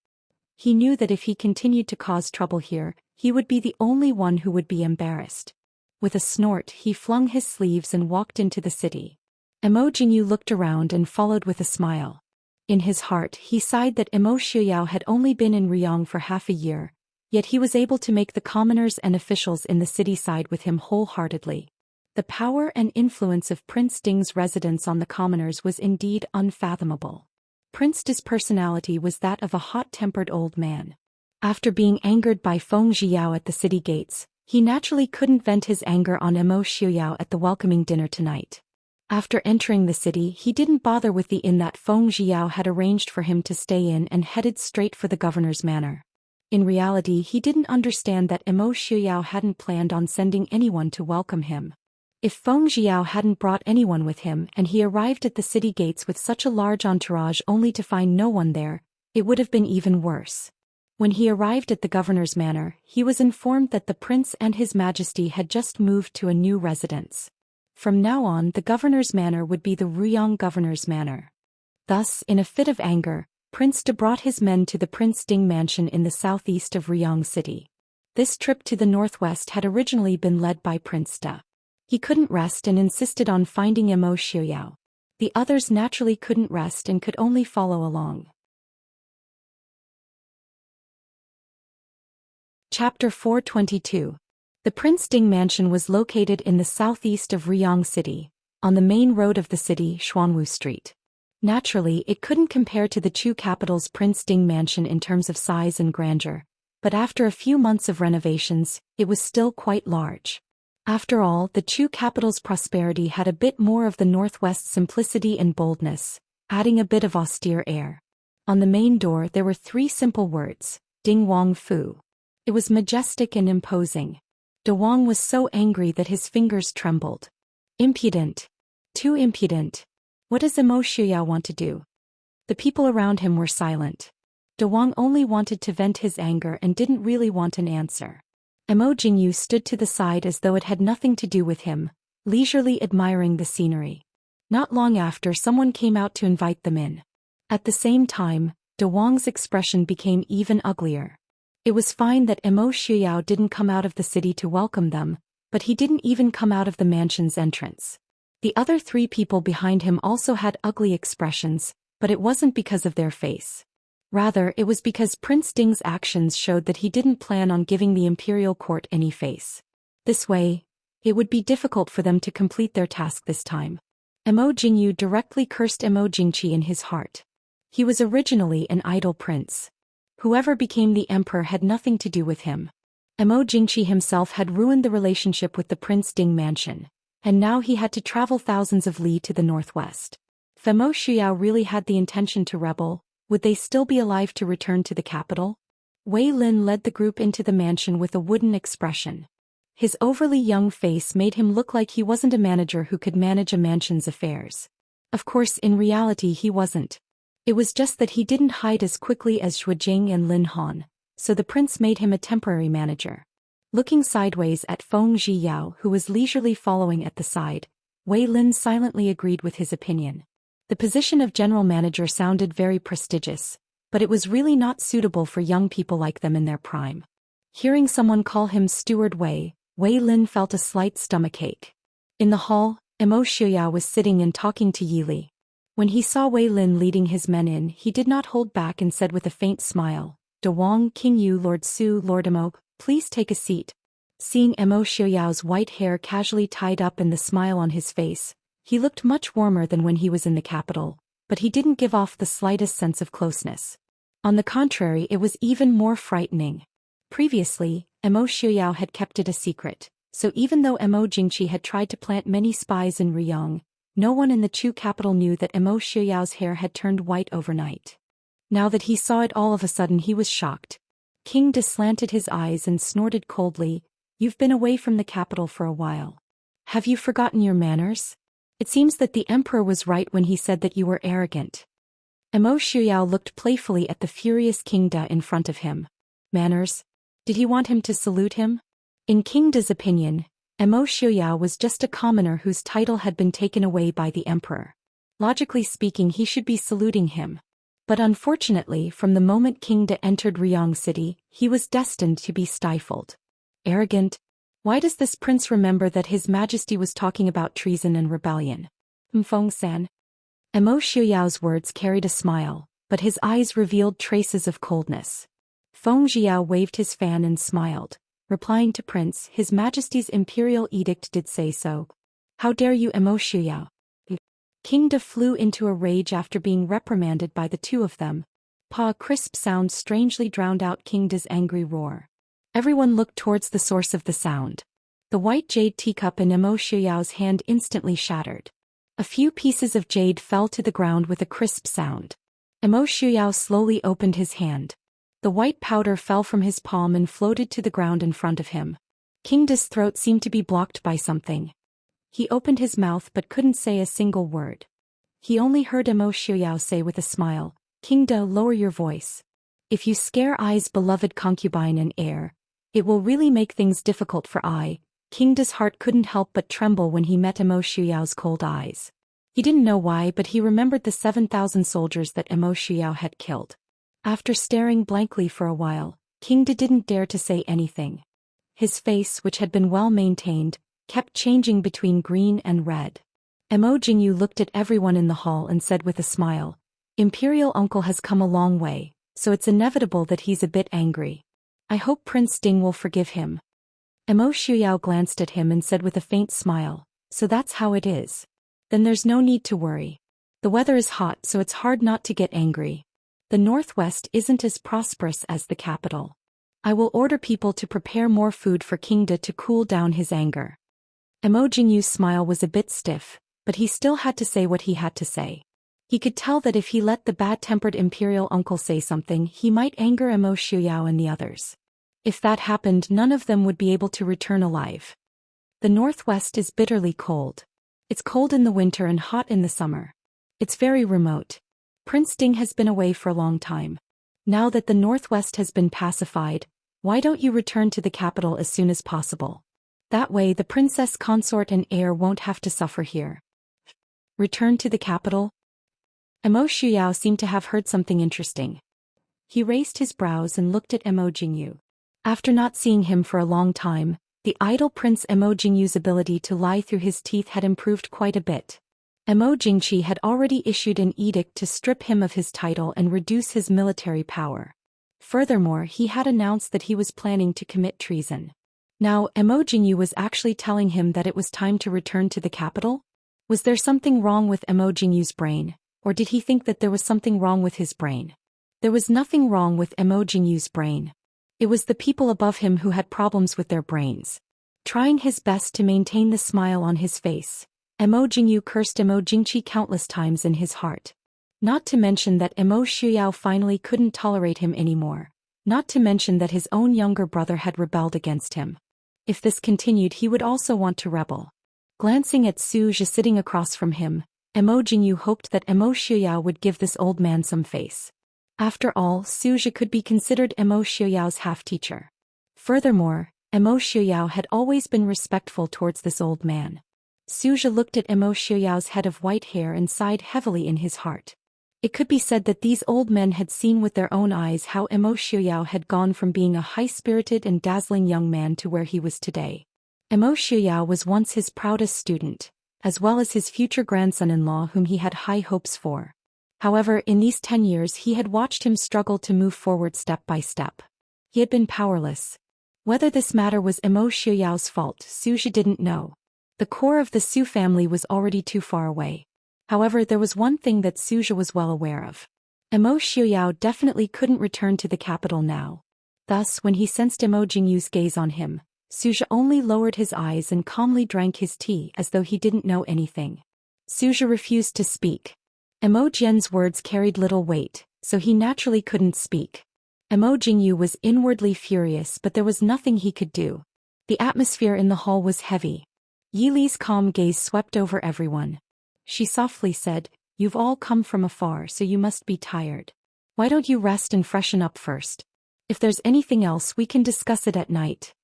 He knew that if he continued to cause trouble here, he would be the only one who would be embarrassed. With a snort, he flung his sleeves and walked into the city. Mo Jingyu looked around and followed with a smile. In his heart, he sighed that Mo Xiuyao had only been in Ruyang for half a year, yet he was able to make the commoners and officials in the city side with him wholeheartedly. The power and influence of Prince Ding's residence on the commoners was indeed unfathomable. Prince De's personality was that of a hot-tempered old man. After being angered by Feng Jiao at the city gates, he naturally couldn't vent his anger on Mo Xiuyao at the welcoming dinner tonight. After entering the city, he didn't bother with the inn that Feng Jiao had arranged for him to stay in and headed straight for the governor's manor. In reality, he didn't understand that Mo Xiuyao hadn't planned on sending anyone to welcome him. If Feng Jiao hadn't brought anyone with him and he arrived at the city gates with such a large entourage only to find no one there, it would have been even worse. When he arrived at the governor's manor, he was informed that the prince and his majesty had just moved to a new residence. From now on, the governor's manor would be the Ruyang governor's manor. Thus, in a fit of anger, Prince De brought his men to the Prince Ding mansion in the southeast of Ruyang city. This trip to the northwest had originally been led by Prince De. He couldn't rest and insisted on finding Mo Xiuyao. The others naturally couldn't rest and could only follow along. Chapter 422. The Prince Ding mansion was located in the southeast of Ruyang city, on the main road of the city, Xuanwu Street. Naturally, it couldn't compare to the Chu capital's Prince Ding mansion in terms of size and grandeur, but after a few months of renovations, it was still quite large. After all, the Chu capital's prosperity had a bit more of the Northwest's simplicity and boldness, adding a bit of austere air. On the main door there were 3 simple words, Ding Wang Fu. It was majestic and imposing. De Wang was so angry that his fingers trembled. Impudent. Too impudent. What does Imo Shuyao want to do? The people around him were silent. De Wang only wanted to vent his anger and didn't really want an answer. Imo Jingyu stood to the side as though it had nothing to do with him, leisurely admiring the scenery. Not long after, someone came out to invite them in. At the same time, De Wang's expression became even uglier. It was fine that Imo Shuyao didn't come out of the city to welcome them, but he didn't even come out of the mansion's entrance. The other 3 people behind him also had ugly expressions, but it wasn't because of their face. Rather, it was because Prince Ding's actions showed that he didn't plan on giving the imperial court any face. This way, it would be difficult for them to complete their task this time. Imo Jingyu directly cursed Imo Jingqi in his heart. He was originally an idle prince. Whoever became the emperor had nothing to do with him. Imo Jingqi himself had ruined the relationship with the Prince Ding mansion, and now he had to travel thousands of li to the northwest. If Imo Shuyao really had the intention to rebel, would they still be alive to return to the capital? Wei Lin led the group into the mansion with a wooden expression. His overly young face made him look like he wasn't a manager who could manage a mansion's affairs. Of course, in reality he wasn't. It was just that he didn't hide as quickly as Xue Jing and Lin Han, so the prince made him a temporary manager. Looking sideways at Feng Zhiyao, who was leisurely following at the side, Wei Lin silently agreed with his opinion. The position of general manager sounded very prestigious, but it was really not suitable for young people like them in their prime. Hearing someone call him Steward Wei Lin felt a slight stomachache. In the hall, Imo Shuyao was sitting and talking to Yi Li. When he saw Wei Lin leading his men in, he did not hold back and said with a faint smile, De Wang, King Yu, Lord Su, Lord Imo, please take a seat. Seeing Imo Xuyao's white hair casually tied up and the smile on his face, he looked much warmer than when he was in the capital, but he didn't give off the slightest sense of closeness. On the contrary, it was even more frightening. Previously, Imo Shuyao had kept it a secret, so even though Imo Jingqi had tried to plant many spies in Ryong, no one in the Chu capital knew that Imo Xuyao's hair had turned white overnight. Now that he saw it all of a sudden, he was shocked. King De slanted his eyes and snorted coldly, "You've been away from the capital for a while. Have you forgotten your manners? It seems that the emperor was right when he said that you were arrogant." Imo Shuyao looked playfully at the furious King De in front of him. Manners? Did he want him to salute him? In King De's opinion, Imo Shuyao was just a commoner whose title had been taken away by the emperor. Logically speaking, he should be saluting him. But unfortunately, from the moment King De entered Ryong City, he was destined to be stifled. Arrogant? Why does this prince remember that His Majesty was talking about treason and rebellion? Mfeng-san. Imo Xuyao's words carried a smile, but his eyes revealed traces of coldness. Feng Zhiyao waved his fan and smiled, replying to Prince, "His Majesty's imperial edict did say so. How dare you, Imo Shuyao?" King De flew into a rage after being reprimanded by the 2 of them. A crisp sound strangely drowned out King De's angry roar. Everyone looked towards the source of the sound. The white jade teacup in Imo Xuyao's hand instantly shattered. A few pieces of jade fell to the ground with a crisp sound. Imo Shuyao slowly opened his hand. The white powder fell from his palm and floated to the ground in front of him. King De's throat seemed to be blocked by something. He opened his mouth but couldn't say a single word. He only heard Imo Shuyao say with a smile, "King De, lower your voice. If you scare I's beloved concubine and heir, it will really make things difficult for I." King De's heart couldn't help but tremble when he met Imo Xuyao's cold eyes. He didn't know why, but he remembered the 7,000 soldiers that Imo Shuyao had killed. After staring blankly for a while, King De didn't dare to say anything. His face, which had been well maintained, kept changing between green and red. Imo Jingyu looked at everyone in the hall and said with a smile, "Imperial uncle has come a long way, so it's inevitable that he's a bit angry. I hope Prince Ding will forgive him." Imo Shuyao glanced at him and said with a faint smile, "So that's how it is. Then there's no need to worry. The weather is hot, so it's hard not to get angry. The Northwest isn't as prosperous as the capital. I will order people to prepare more food for King De to cool down his anger." Emo Jingyu's smile was a bit stiff, but he still had to say what he had to say. He could tell that if he let the bad-tempered imperial uncle say something, he might anger Emo Shuyao and the others. If that happened, none of them would be able to return alive. The northwest is bitterly cold. It's cold in the winter and hot in the summer. It's very remote. Prince Ding has been away for a long time. Now that the northwest has been pacified, why don't you return to the capital as soon as possible? That way the princess consort and heir won't have to suffer here. Return to the capital? Emo Shuyao seemed to have heard something interesting. He raised his brows and looked at Emo Jingyu. After not seeing him for a long time, the idle Prince Emo Jingyu's ability to lie through his teeth had improved quite a bit. Emo Jingchi had already issued an edict to strip him of his title and reduce his military power. Furthermore, he had announced that he was planning to commit treason. Now, Emo Jingyu was actually telling him that it was time to return to the capital? Was there something wrong with Emo Jingyu's brain, or did he think that there was something wrong with his brain? There was nothing wrong with Emo Jingyu's brain. It was the people above him who had problems with their brains. Trying his best to maintain the smile on his face, Emo Jingyu cursed Emo Jingchi countless times in his heart. Not to mention that Emo Shuyao finally couldn't tolerate him anymore. Not to mention that his own younger brother had rebelled against him. If this continued, he would also want to rebel. Glancing at Suja sitting across from him, Emo Jingyu hoped that Emo Shuyao would give this old man some face. After all, Suja could be considered Emo Shuyao's half-teacher. Furthermore, Emo Shuyao had always been respectful towards this old man. Suja looked at Emo Shuyao's head of white hair and sighed heavily in his heart. It could be said that these old men had seen with their own eyes how Emo Shuyao had gone from being a high-spirited and dazzling young man to where he was today. Emo Shuyao was once his proudest student, as well as his future grandson-in-law whom he had high hopes for. However, in these 10 years he had watched him struggle to move forward step by step. He had been powerless. Whether this matter was Emo Shuyao's fault, Suja didn't know. The core of the Su family was already too far away. However, there was one thing that Suja was well aware of. Emo Shuyao definitely couldn't return to the capital now. Thus, when he sensed Emo Jingyu's gaze on him, Suja only lowered his eyes and calmly drank his tea as though he didn't know anything. Suja refused to speak. Emo Jian's words carried little weight, so he naturally couldn't speak. Emo Jingyu was inwardly furious, but there was nothing he could do. The atmosphere in the hall was heavy. Yili's calm gaze swept over everyone. She softly said, "You've all come from afar, so you must be tired. Why don't you rest and freshen up first? If there's anything else, we can discuss it at night."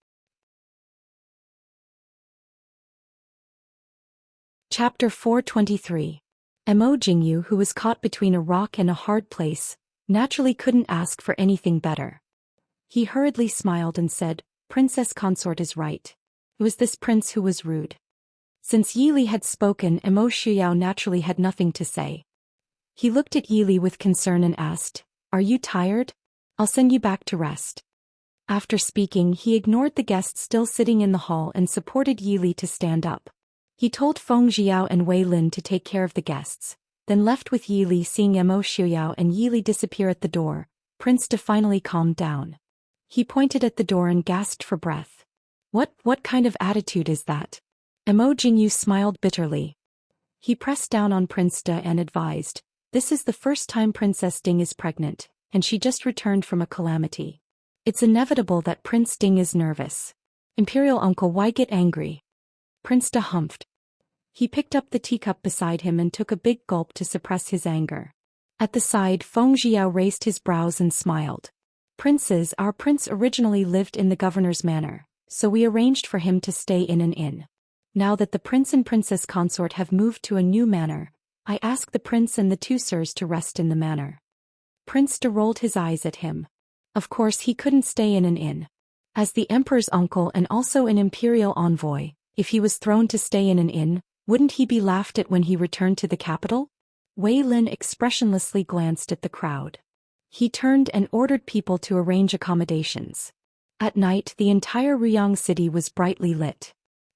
Chapter 423. Emo Jingyu, who was caught between a rock and a hard place, naturally couldn't ask for anything better. He hurriedly smiled and said, "Princess Consort is right. It was this prince who was rude." Since Yili had spoken, Emo Shuyao naturally had nothing to say. He looked at Yili with concern and asked, "Are you tired? I'll send you back to rest." After speaking, he ignored the guests still sitting in the hall and supported Yili to stand up. He told Feng Jiao and Wei Lin to take care of the guests, then left with Yili. Seeing Emo Shuyao and Yili disappear at the door, Prince De finally calmed down. He pointed at the door and gasped for breath. What kind of attitude is that?" Emo Jingyu smiled bitterly. He pressed down on Prince De and advised, "This is the first time Princess Ding is pregnant, and she just returned from a calamity. It's inevitable that Prince Ding is nervous. Imperial uncle, why get angry?" Prince De humphed. He picked up the teacup beside him and took a big gulp to suppress his anger. At the side, Feng Jiao raised his brows and smiled. "Princes, our prince originally lived in the governor's manor, so we arranged for him to stay in an inn. Now that the prince and princess consort have moved to a new manor, I ask the prince and the two sirs to rest in the manor." Prince De rolled his eyes at him. Of course he couldn't stay in an inn. As the emperor's uncle and also an imperial envoy, if he was thrown to stay in an inn, wouldn't he be laughed at when he returned to the capital? Wei Lin expressionlessly glanced at the crowd. He turned and ordered people to arrange accommodations. At night, the entire Ruyang city was brightly lit.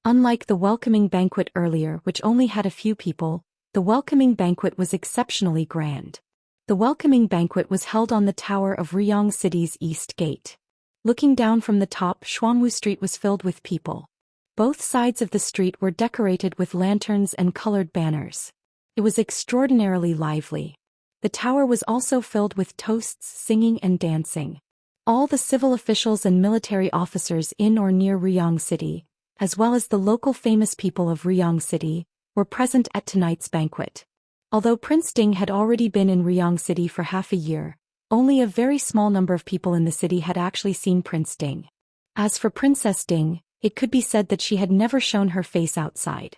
Unlike the welcoming banquet earlier, which only had a few people, the welcoming banquet was exceptionally grand. The welcoming banquet was held on the tower of Ruyang City's East Gate. Looking down from the top, Xuanwu Street was filled with people. Both sides of the street were decorated with lanterns and colored banners. It was extraordinarily lively. The tower was also filled with toasts, singing and dancing. All the civil officials and military officers in or near Ryong City, as well as the local famous people of Ryong City, were present at tonight's banquet. Although Prince Ding had already been in Ryong City for half a year, only a very small number of people in the city had actually seen Prince Ding. As for Princess Ding, it could be said that she had never shown her face outside.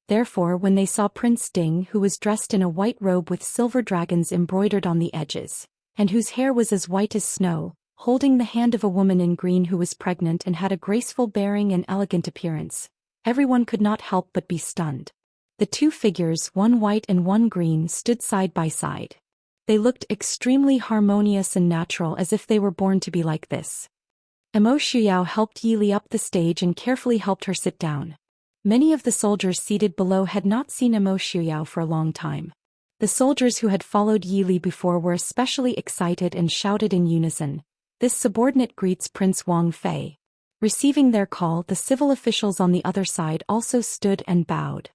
Therefore, when they saw Prince Ding, who was dressed in a white robe with silver dragons embroidered on the edges, and whose hair was as white as snow, holding the hand of a woman in green who was pregnant and had a graceful bearing and elegant appearance, everyone could not help but be stunned. The two figures, one white and one green, stood side by side. They looked extremely harmonious and natural, as if they were born to be like this. Emo Shuyao helped Yi Li up the stage and carefully helped her sit down. Many of the soldiers seated below had not seen Emo Shuyao for a long time. The soldiers who had followed Yi Li before were especially excited and shouted in unison, "This subordinate greets Prince Wang Fei." Receiving their call, the civil officials on the other side also stood and bowed.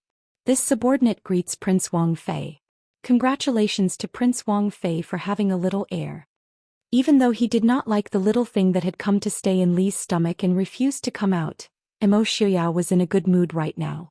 "This subordinate greets Prince Wang Fei. Congratulations to Prince Wang Fei for having a little heir." Even though he did not like the little thing that had come to stay in Li's stomach and refused to come out, Emo Shuyao was in a good mood right now.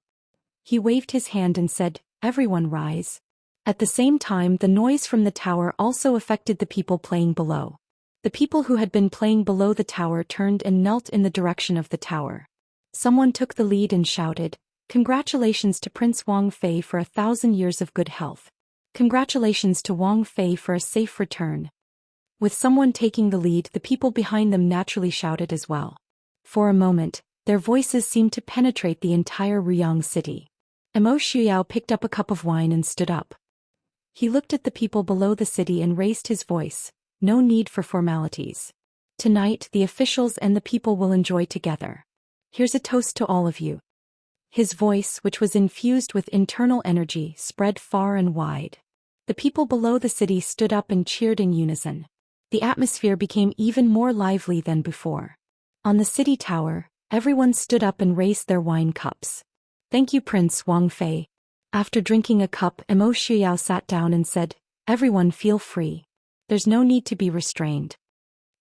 He waved his hand and said, "Everyone rise." At the same time, the noise from the tower also affected the people playing below. The people who had been playing below the tower turned and knelt in the direction of the tower. Someone took the lead and shouted, "Congratulations to Prince Wang Fei for 1,000 years of good health. Congratulations to Wang Fei for a safe return." With someone taking the lead, the people behind them naturally shouted as well. For a moment, their voices seemed to penetrate the entire Ryong City. Emo Shuyao picked up a cup of wine and stood up. He looked at the people below the city and raised his voice, "No need for formalities. Tonight, the officials and the people will enjoy together. Here's a toast to all of you." His voice, which was infused with internal energy, spread far and wide. The people below the city stood up and cheered in unison. The atmosphere became even more lively than before. On the city tower, everyone stood up and raised their wine cups. "Thank you, Prince Wang Fei." After drinking a cup, Emo Shuyao sat down and said, "Everyone feel free. There's no need to be restrained."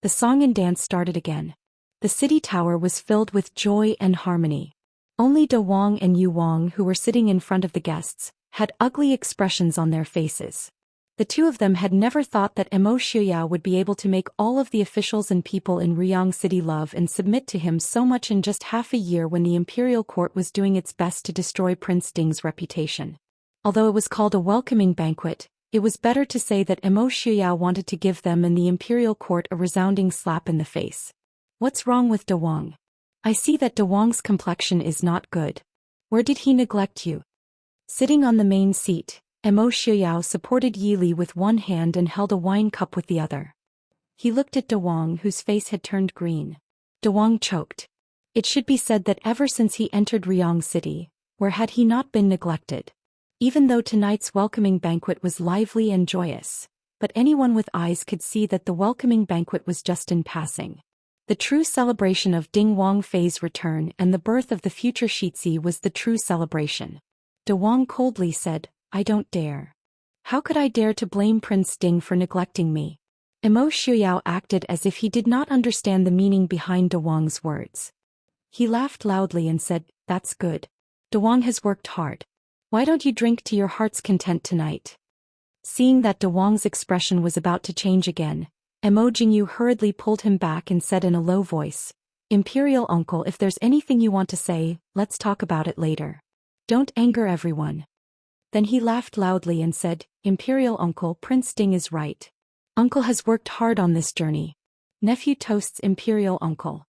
The song and dance started again. The city tower was filled with joy and harmony. Only De Wang and Yu Wang, who were sitting in front of the guests, had ugly expressions on their faces. The two of them had never thought that Emo Shuyao would be able to make all of the officials and people in Ryong City love and submit to him so much in just half a year, when the imperial court was doing its best to destroy Prince Ding's reputation. Although it was called a welcoming banquet, it was better to say that Emo Shuyao wanted to give them and the imperial court a resounding slap in the face. "What's wrong with De Wang? I see that De Wang's complexion is not good. Where did he neglect you?" Sitting on the main seat, Emo Shuyao supported Yi Li with one hand and held a wine cup with the other. He looked at De Wang, whose face had turned green. De Wang choked. It should be said that ever since he entered Ryong City, where had he not been neglected? Even though tonight's welcoming banquet was lively and joyous, but anyone with eyes could see that the welcoming banquet was just in passing. The true celebration of Ding Wang Fei's return and the birth of the future Shitzi was the true celebration. De Wang coldly said, "I don't dare. How could I dare to blame Prince Ding for neglecting me?" Emo Shuyao acted as if he did not understand the meaning behind De Wang's words. He laughed loudly and said, "That's good. De Wang has worked hard. Why don't you drink to your heart's content tonight?" Seeing that De Wang's expression was about to change again, Emo Jingyu hurriedly pulled him back and said in a low voice, "Imperial uncle, if there's anything you want to say, let's talk about it later. Don't anger everyone." Then he laughed loudly and said, "Imperial uncle, Prince Ding is right. Uncle has worked hard on this journey. Nephew toasts Imperial uncle."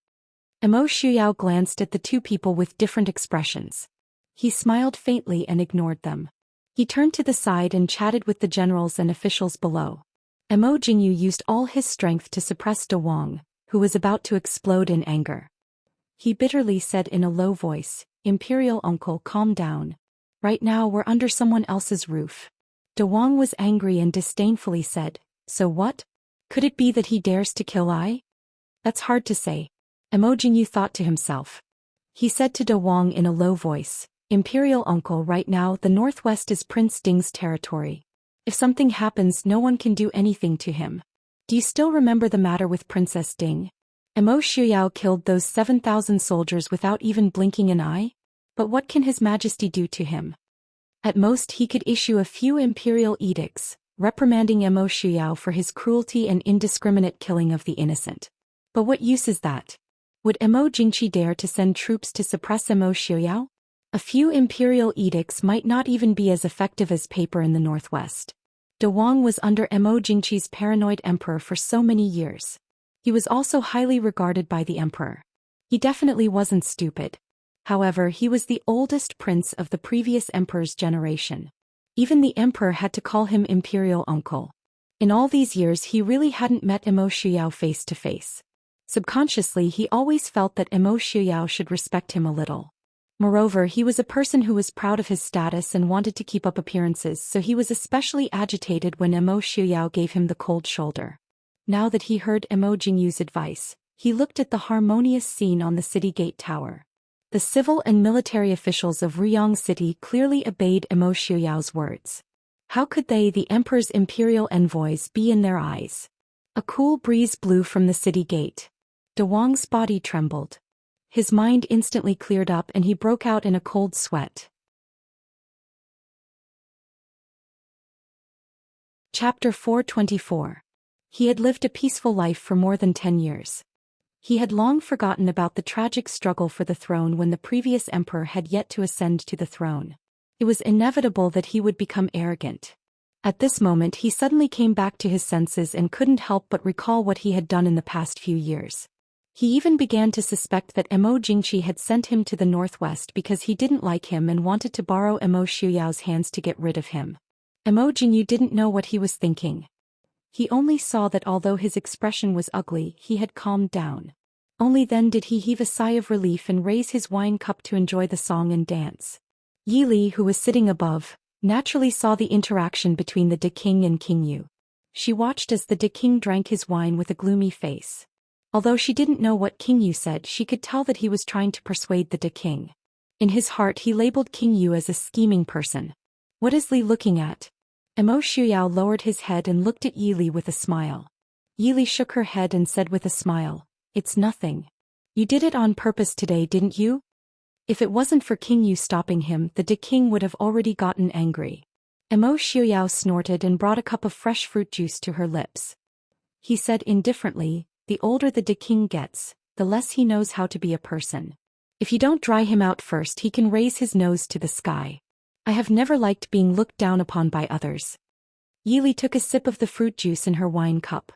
Emo Shuyao glanced at the two people with different expressions. He smiled faintly and ignored them. He turned to the side and chatted with the generals and officials below. Emo Jingyu used all his strength to suppress De Wang, who was about to explode in anger. He bitterly said in a low voice, "Imperial uncle, calm down. Right now we're under someone else's roof." De Wang was angry and disdainfully said, "So what? Could it be that he dares to kill I? That's hard to say." Emo Jingyu thought to himself. He said to De Wang in a low voice, "Imperial uncle, right now the northwest is Prince Ding's territory. If something happens, no one can do anything to him. Do you still remember the matter with Princess Ding? Emo Shuyao killed those 7,000 soldiers without even blinking an eye? But what can His Majesty do to him? At most he could issue a few imperial edicts, reprimanding Emo Shuyao for his cruelty and indiscriminate killing of the innocent. But what use is that? Would Emo Jingqi dare to send troops to suppress Emo Shuyao? A few imperial edicts might not even be as effective as paper in the northwest. De Wang was under Emo Jingqi's paranoid emperor for so many years. He was also highly regarded by the emperor. He definitely wasn't stupid. However, he was the oldest prince of the previous emperor's generation. Even the emperor had to call him imperial uncle. In all these years he really hadn't met Emo Shuyao face to face. Subconsciously he always felt that Emo Shuyao should respect him a little. Moreover, he was a person who was proud of his status and wanted to keep up appearances, so he was especially agitated when Emo Shuyao gave him the cold shoulder. Now that he heard Emo Jingyu's advice, he looked at the harmonious scene on the city gate tower. The civil and military officials of Ruyang City clearly obeyed Emo Shuyao's words. How could they, the emperor's imperial envoys, be in their eyes? A cool breeze blew from the city gate. De Wang's body trembled. His mind instantly cleared up and he broke out in a cold sweat. Chapter 424. He had lived a peaceful life for more than 10 years. He had long forgotten about the tragic struggle for the throne when the previous emperor had yet to ascend to the throne. It was inevitable that he would become arrogant. At this moment he suddenly came back to his senses and couldn't help but recall what he had done in the past few years. He even began to suspect that Emo Jingqi had sent him to the northwest because he didn't like him and wanted to borrow Emo Shuyao's hands to get rid of him. Emo Jingyu didn't know what he was thinking. He only saw that although his expression was ugly, he had calmed down. Only then did he heave a sigh of relief and raise his wine cup to enjoy the song and dance. Yi Li, who was sitting above, naturally saw the interaction between the De King and King Yu. She watched as the De King drank his wine with a gloomy face. Although she didn't know what King Yu said, she could tell that he was trying to persuade the De King. In his heart he labeled King Yu as a scheming person. What is Li looking at? Emo Shuyao lowered his head and looked at Yi Li with a smile. Yi Li shook her head and said with a smile, "It's nothing. You did it on purpose today, didn't you?" If it wasn't for King Yu stopping him, the De King would have already gotten angry. Emo Shuyao snorted and brought a cup of fresh fruit juice to her lips. He said indifferently, "The older the De King gets, the less he knows how to be a person. If you don't dry him out first, he can raise his nose to the sky. I have never liked being looked down upon by others." Yi Li took a sip of the fruit juice in her wine cup.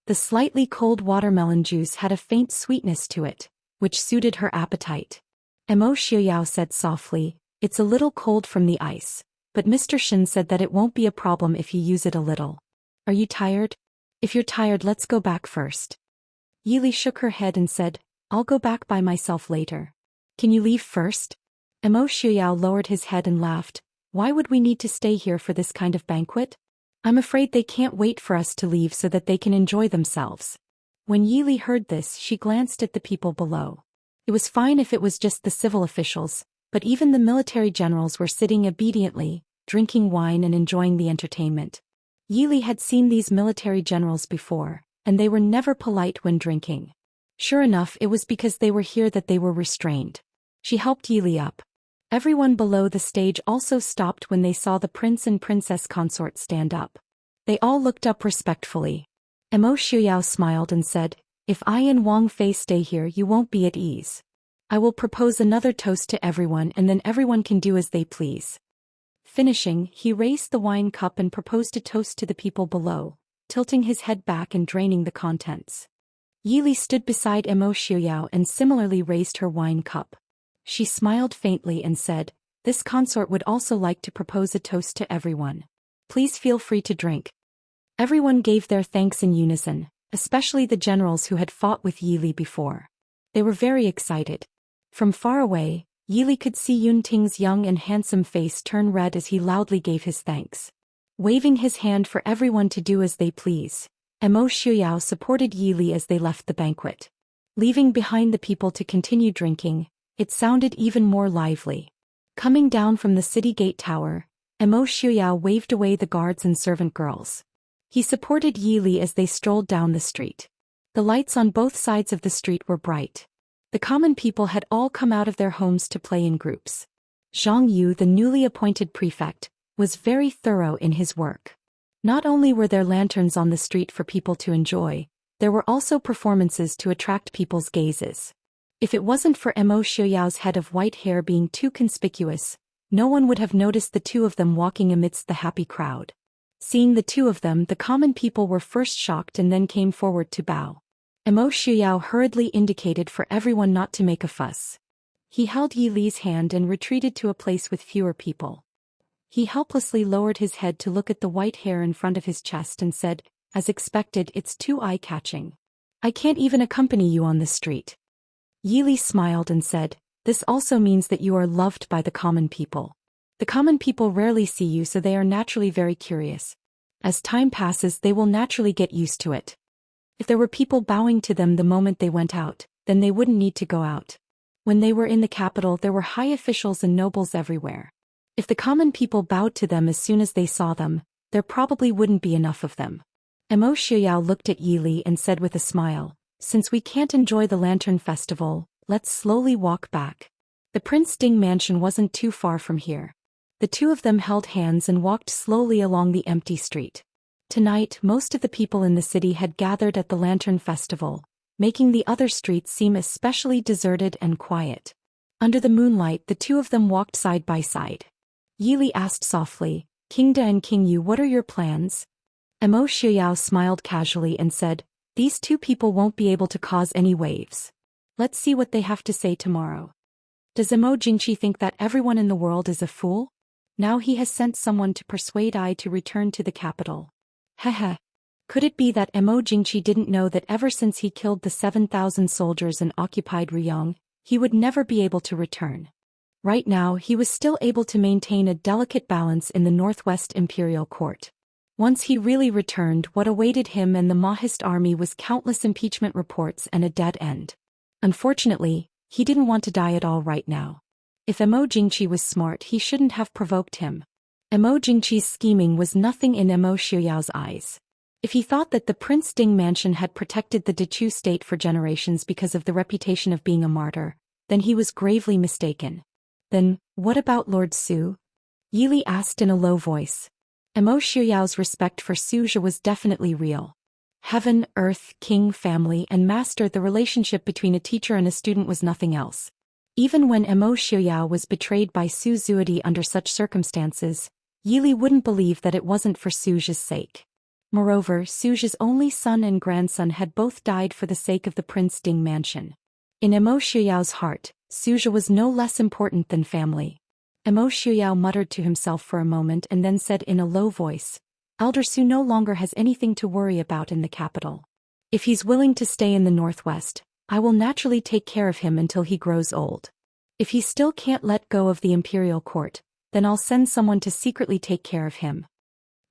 The slightly cold watermelon juice had a faint sweetness to it, which suited her appetite. Emo Shuyao said softly, "It's a little cold from the ice, but Mr. Shin said that it won't be a problem if you use it a little. Are you tired? If you're tired, let's go back first." Yi Li shook her head and said, "I'll go back by myself later." "Can you leave first?" Emo Shuyao lowered his head and laughed. "Why would we need to stay here for this kind of banquet? I'm afraid they can't wait for us to leave so that they can enjoy themselves." When Yi Li heard this, she glanced at the people below. It was fine if it was just the civil officials, but even the military generals were sitting obediently, drinking wine and enjoying the entertainment. Yi Li had seen these military generals before, and they were never polite when drinking. Sure enough, it was because they were here that they were restrained. She helped Yi Li up. Everyone below the stage also stopped when they saw the prince and princess consort stand up. They all looked up respectfully. Emo Shuyao smiled and said, "If I and Wang Fei stay here, you won't be at ease. I will propose another toast to everyone and then everyone can do as they please." Finishing, he raised the wine cup and proposed a toast to the people below, tilting his head back and draining the contents. Yi Li stood beside Emo Shuyao and similarly raised her wine cup. She smiled faintly and said, "This consort would also like to propose a toast to everyone. Please feel free to drink." Everyone gave their thanks in unison, especially the generals who had fought with Yi Li before. They were very excited. From far away, Yi Li could see Yun Ting's young and handsome face turn red as he loudly gave his thanks. Waving his hand for everyone to do as they please, Emo Shuyao supported Yi Li as they left the banquet. Leaving behind the people to continue drinking, It sounded even more lively. Coming down from the city gate tower, Emo Xiuyao waved away the guards and servant girls. He supported Yi Li as they strolled down the street. The lights on both sides of the street were bright. The common people had all come out of their homes to play in groups. Zhang Yu, the newly appointed prefect, was very thorough in his work. Not only were there lanterns on the street for people to enjoy, there were also performances to attract people's gazes. If it wasn't for Emo Xiuyao's head of white hair being too conspicuous, no one would have noticed the two of them walking amidst the happy crowd. Seeing the two of them, the common people were first shocked and then came forward to bow. Emo Xiuyao hurriedly indicated for everyone not to make a fuss. He held Yi Li's hand and retreated to a place with fewer people. He helplessly lowered his head to look at the white hair in front of his chest and said, as expected, "It's too eye-catching. I can't even accompany you on the street." Yi Li smiled and said, "This also means that you are loved by the common people. The common people rarely see you, so they are naturally very curious. As time passes, they will naturally get used to it. If there were people bowing to them the moment they went out, then they wouldn't need to go out. When they were in the capital, there were high officials and nobles everywhere. If the common people bowed to them as soon as they saw them, there probably wouldn't be enough of them." Emo Xiuyao looked at Yi Li and said with a smile, "Since we can't enjoy the Lantern Festival, let's slowly walk back." The Prince Ding mansion wasn't too far from here. The two of them held hands and walked slowly along the empty street. Tonight, most of the people in the city had gathered at the Lantern Festival, making the other streets seem especially deserted and quiet. Under the moonlight, the two of them walked side by side. Yi Li asked softly, "King Da and King Yu, what are your plans?" Emo Xiuyao smiled casually and said, "These two people won't be able to cause any waves. Let's see what they have to say tomorrow." Does Emo Jingqi think that everyone in the world is a fool? Now he has sent someone to persuade I to return to the capital. Hehe. Could it be that Emo Jingqi didn't know that ever since he killed the 7,000 soldiers and occupied Ryong, he would never be able to return? Right now he was still able to maintain a delicate balance in the Northwest Imperial Court. Once he really returned, what awaited him and the Mahist army was countless impeachment reports and a dead end. Unfortunately, he didn't want to die at all right now. If Emo Jingqi was smart, he shouldn't have provoked him. Emo Jingqi's scheming was nothing in Emo Xiuyao's eyes. If he thought that the Prince Ding mansion had protected the Dechu state for generations because of the reputation of being a martyr, then he was gravely mistaken. Then, what about Lord Su? Yi Li asked in a low voice. Emo Xiuyao's respect for Suja was definitely real. Heaven, earth, king, family, and master, the relationship between a teacher and a student was nothing else. Even when Emo Xiuyao was betrayed by Su Zuodi under such circumstances, Yi Li wouldn't believe that it wasn't for Suja's sake. Moreover, Suja's only son and grandson had both died for the sake of the Prince Ding mansion. In Emo Xiuyao's heart, Suja was no less important than family. Emo Xiuyao muttered to himself for a moment and then said in a low voice, "Elder Su no longer has anything to worry about in the capital. If he's willing to stay in the Northwest, I will naturally take care of him until he grows old. If he still can't let go of the imperial court, then I'll send someone to secretly take care of him."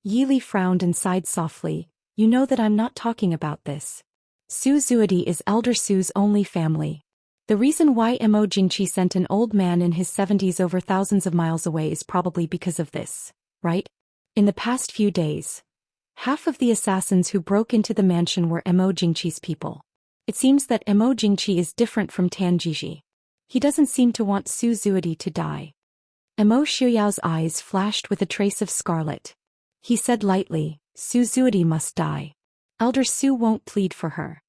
Yi Li frowned and sighed softly, "You know that I'm not talking about this. Su Zuodi is Elder Su's only family. The reason why Emo Jingqi sent an old man in his 70s over thousands of miles away is probably because of this, right? In the past few days, half of the assassins who broke into the mansion were Emo Jingqi's people. It seems that Emo Jingqi is different from Tan Jiji. He doesn't seem to want Su Zuodi to die." Emo Xiuyao's eyes flashed with a trace of scarlet. He said lightly, "Su Zuodi must die. Elder Su won't plead for her."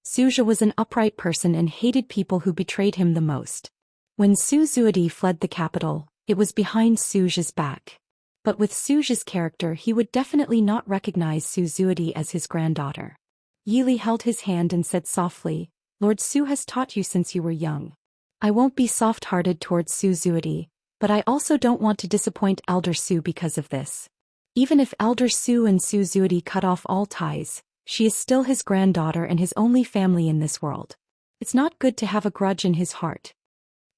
Suja was an upright person and hated people who betrayed him the most. When Su Zuodi fled the capital, it was behind Suja's back. But with Suja's character, he would definitely not recognize Su Zuodi as his granddaughter. Yi Li held his hand and said softly, "Lord Su has taught you since you were young. I won't be soft-hearted towards Su Zuodi, but I also don't want to disappoint Elder Su because of this. Even if Elder Su and Su Zuodi cut off all ties, she is still his granddaughter and his only family in this world. It's not good to have a grudge in his heart."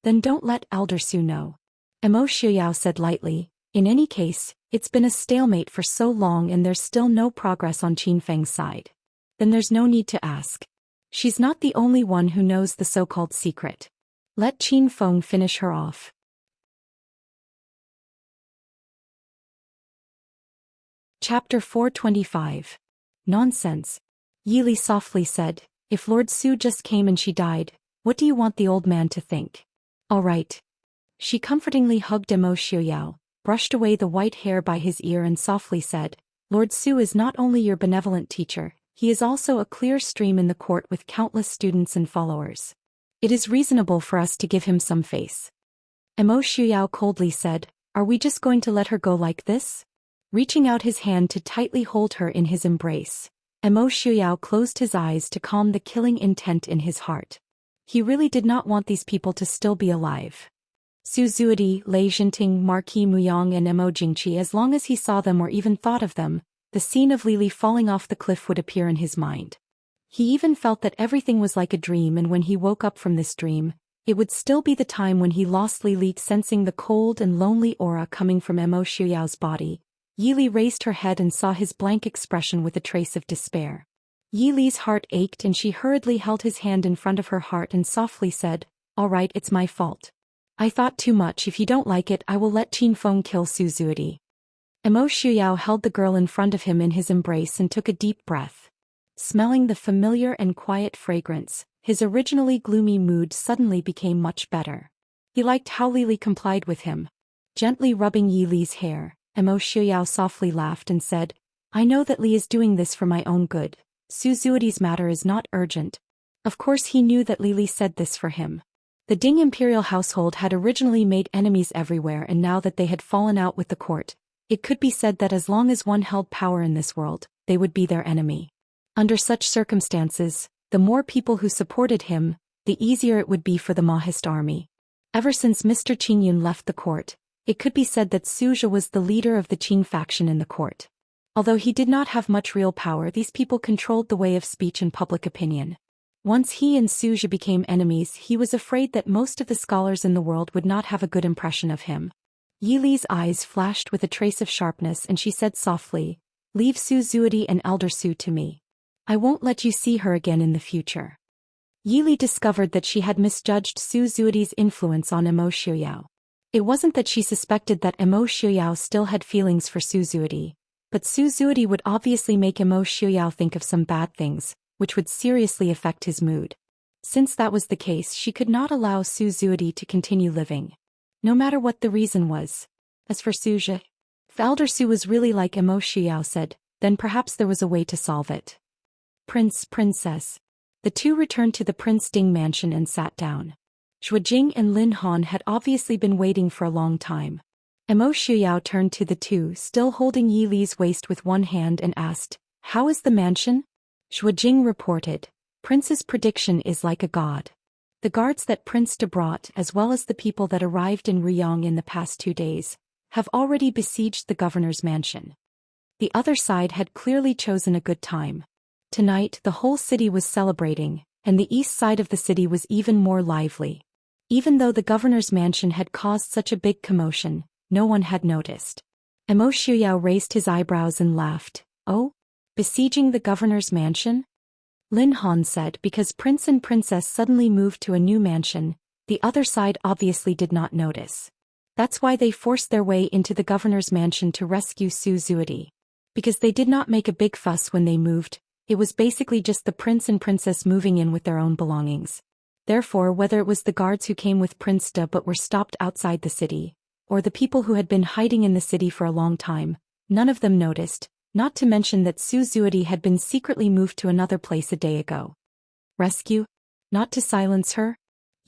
"Then don't let Elder Su know," Emo Xiuyao said lightly. "In any case, it's been a stalemate for so long and there's still no progress on Qin Feng's side. Then there's no need to ask. She's not the only one who knows the so-called secret. Let Qin Feng finish her off. Chapter 425. Nonsense. Yili softly said, if Lord Su just came and she died, what do you want the old man to think? All right. She comfortingly hugged Emo Xiuyao, brushed away the white hair by his ear and softly said, Lord Su is not only your benevolent teacher, he is also a clear stream in the court with countless students and followers. It is reasonable for us to give him some face. Emo Xiuyao coldly said, are we just going to let her go like this? Reaching out his hand to tightly hold her in his embrace, Emo Xiuyao closed his eyes to calm the killing intent in his heart. He really did not want these people to still be alive. Su Zuidi, Lei Jinting, Marquis Muyang and Emo Jingqi, as long as he saw them or even thought of them, the scene of Lili falling off the cliff would appear in his mind. He even felt that everything was like a dream, and when he woke up from this dream, it would still be the time when he lost Lili. Sensing the cold and lonely aura coming from Emo Xiuyao's body, Yili raised her head and saw his blank expression with a trace of despair. Yili's heart ached and she hurriedly held his hand in front of her heart and softly said, all right, it's my fault. I thought too much. If you don't like it, I will let Qin Feng kill Su Zuidi. Emo Xiuyao held the girl in front of him in his embrace and took a deep breath. Smelling the familiar and quiet fragrance, his originally gloomy mood suddenly became much better. He liked how Lili complied with him. Gently rubbing Yili's hair, Emo Xiuyao softly laughed and said, I know that Li is doing this for my own good. Su Zuidi's matter is not urgent. Of course he knew that Lili said this for him. The Ding imperial household had originally made enemies everywhere, and now that they had fallen out with the court, it could be said that as long as one held power in this world, they would be their enemy. Under such circumstances, the more people who supported him, the easier it would be for the Mahist army. Ever since Mr. Qingyun left the court, it could be said that Suzhi was the leader of the Qin faction in the court. Although he did not have much real power, these people controlled the way of speech and public opinion. Once he and Suzhi became enemies, he was afraid that most of the scholars in the world would not have a good impression of him. Yili's eyes flashed with a trace of sharpness and she said softly, leave Su Zuidi and Elder Su to me. I won't let you see her again in the future. Yili discovered that she had misjudged Su Zuidi's influence on Emo Xiuyao. It wasn't that she suspected that Emo Xiuyao still had feelings for Su Zuidi, but Su Zuidi would obviously make Emo Xiuyao think of some bad things, which would seriously affect his mood. Since that was the case, she could not allow Su Zuidi to continue living, no matter what the reason was. As for Suzhi, if Elder Su was really like Emo Xiuyao said, then perhaps there was a way to solve it. Princess. The two returned to the Prince Ding mansion and sat down. Zhuojing and Lin Han had obviously been waiting for a long time. Emo Xiuyao turned to the two, still holding Yili's waist with one hand, and asked, how is the mansion? Zhuojing reported, Prince's prediction is like a god. The guards that Prince De brought, as well as the people that arrived in Riyang in the past 2 days, have already besieged the governor's mansion. The other side had clearly chosen a good time. Tonight the whole city was celebrating, and the east side of the city was even more lively. Even though the governor's mansion had caused such a big commotion, no one had noticed. Emo Xiuyao raised his eyebrows and laughed. Oh? Besieging the governor's mansion? Lin Han said, because Prince and Princess suddenly moved to a new mansion, the other side obviously did not notice. That's why they forced their way into the governor's mansion to rescue Su Zuidi. Because they did not make a big fuss when they moved, it was basically just the prince and princess moving in with their own belongings. Therefore, whether it was the guards who came with Prince De but were stopped outside the city, or the people who had been hiding in the city for a long time, none of them noticed, not to mention that Su Zuidi had been secretly moved to another place a day ago. Rescue? Not to silence her?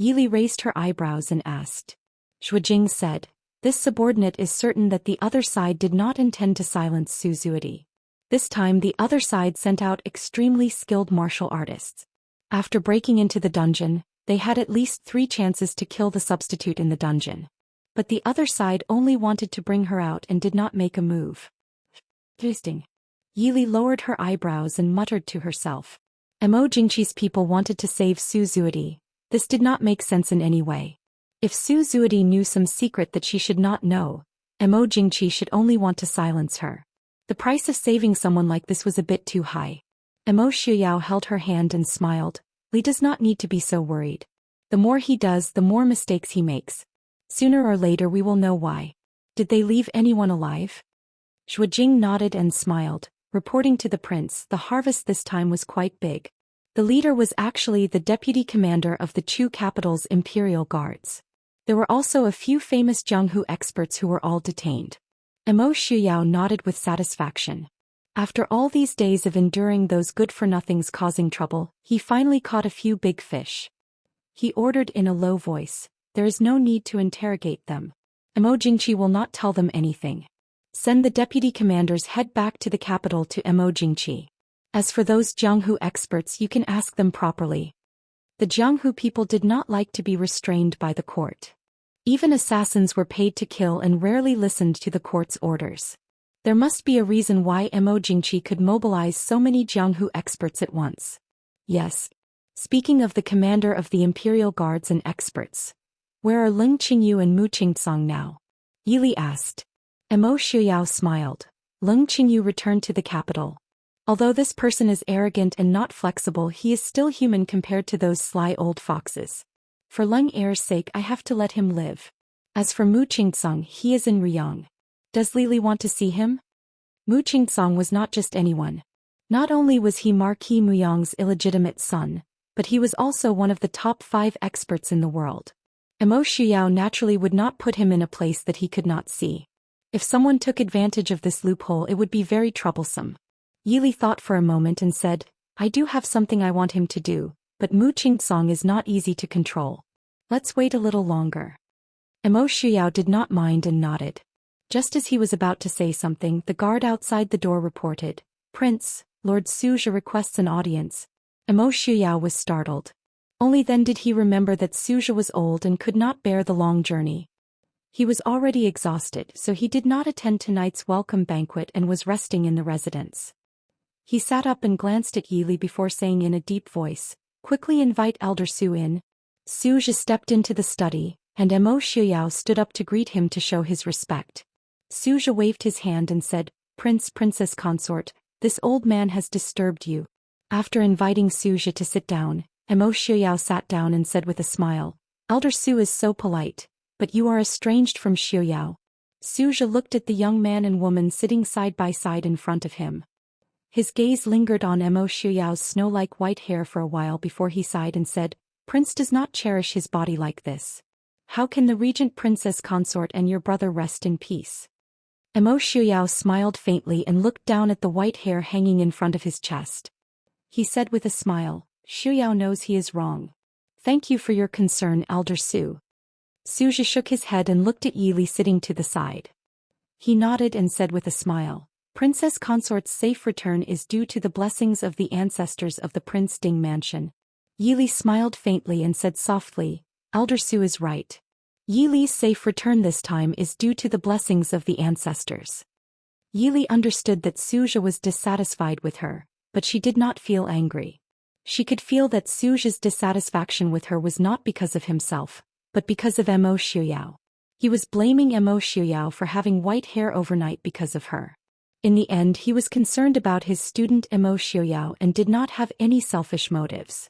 Yili raised her eyebrows and asked. Zhuojing said, this subordinate is certain that the other side did not intend to silence Su Zuidi. This time the other side sent out extremely skilled martial artists. After breaking into the dungeon, they had at least 3 chances to kill the substitute in the dungeon. But the other side only wanted to bring her out and did not make a move. Interesting. Yili lowered her eyebrows and muttered to herself. Emo Jingqi's people wanted to save Su Zuidi. This did not make sense in any way. If Su Zuidi knew some secret that she should not know, Emo Jingqi should only want to silence her. The price of saving someone like this was a bit too high. Emo Xiuyao held her hand and smiled. Li does not need to be so worried. The more he does, the more mistakes he makes. Sooner or later we will know why. Did they leave anyone alive? Zhuojing nodded and smiled, reporting to the prince the harvest this time was quite big. The leader was actually the deputy commander of the Chu capital's imperial guards. There were also a few famous Jianghu experts who were all detained. Mo Shuyao nodded with satisfaction. After all these days of enduring those good-for-nothings causing trouble, he finally caught a few big fish. He ordered in a low voice, "There is no need to interrogate them. Mo Jingqi will not tell them anything. Send the deputy commanders head back to the capital to Mo Jingqi. As for those Jianghu experts, you can ask them properly." The Jianghu people did not like to be restrained by the court. Even assassins were paid to kill and rarely listened to the court's orders. There must be a reason why Mo Jingqi could mobilize so many Jianghu experts at once. Yes. Speaking of the commander of the imperial guards and experts, where are Ling Qingyu and Mu Qingsong now? Yili asked. Mo Shuyao smiled. Ling Qingyu returned to the capital. Although this person is arrogant and not flexible, he is still human compared to those sly old foxes. For Leng Er's sake, I have to let him live. As for Mu Qingsong, he is in Riyang. Does Lili want to see him? Mu Qingsong was not just anyone. Not only was he Marquis Muyang's illegitimate son, but he was also one of the top 5 experts in the world. Mo Shuyao naturally would not put him in a place that he could not see. If someone took advantage of this loophole, it would be very troublesome. Yili thought for a moment and said, "I do have something I want him to do, but Mu Qingsong is not easy to control. Let's wait a little longer." Mo Shuyao did not mind and nodded. Just as he was about to say something, the guard outside the door reported, "Prince, Lord Suja requests an audience." Mo Shuyao was startled. Only then did he remember that Suja was old and could not bear the long journey. He was already exhausted, so he did not attend tonight's welcome banquet and was resting in the residence. He sat up and glanced at Yili before saying in a deep voice, "Quickly invite Elder Su in." Suja stepped into the study, and Mo Shuyao stood up to greet him to show his respect. Suja waved his hand and said, "Prince, Princess Consort, this old man has disturbed you." After inviting Suja to sit down, Mo Shuyao sat down and said with a smile, "Elder Su is so polite, but you are estranged from Shuyao." Suja looked at the young man and woman sitting side by side in front of him. His gaze lingered on Mo Shuyao's snow-like white hair for a while before he sighed and said, "Prince does not cherish his body like this. How can the regent princess consort and your brother rest in peace?" Mo Shuyao smiled faintly and looked down at the white hair hanging in front of his chest. He said with a smile, "Shuyao knows he is wrong. Thank you for your concern, Elder Su." Suja shook his head and looked at Yili sitting to the side. He nodded and said with a smile, "Princess Consort's safe return is due to the blessings of the ancestors of the Prince Ding mansion." Yili smiled faintly and said softly, "Elder Su is right. Yili's safe return this time is due to the blessings of the ancestors." Yili understood that Suja was dissatisfied with her, but she did not feel angry. She could feel that Suja's dissatisfaction with her was not because of himself, but because of Mo Shuyao. He was blaming Mo Shuyao for having white hair overnight because of her. In the end, he was concerned about his student Mo Shuyao and did not have any selfish motives.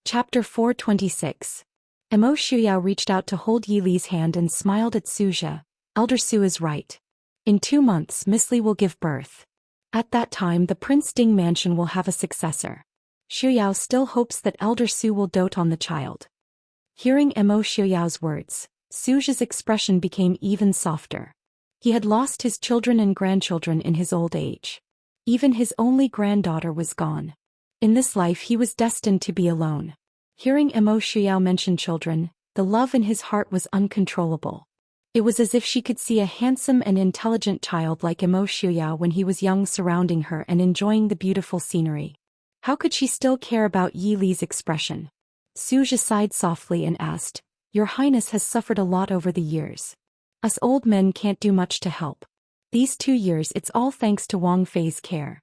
Chapter 426. Mo Shuyao reached out to hold Yili's hand and smiled at Suja. "Elder Su is right. In 2 months Miss Li will give birth. At that time the Prince Ding mansion will have a successor. Shuyao still hopes that Elder Su will dote on the child." Hearing Mo Shuyao's words, Suja's expression became even softer. He had lost his children and grandchildren in his old age. Even his only granddaughter was gone. In this life he was destined to be alone. Hearing Mo Shuyao mention children, the love in his heart was uncontrollable. It was as if she could see a handsome and intelligent child like Mo Shuyao when he was young surrounding her and enjoying the beautiful scenery. How could she still care about Yili's expression? Suja sighed softly and asked, "Your Highness has suffered a lot over the years. Us old men can't do much to help. These 2 years it's all thanks to Wang Fei's care."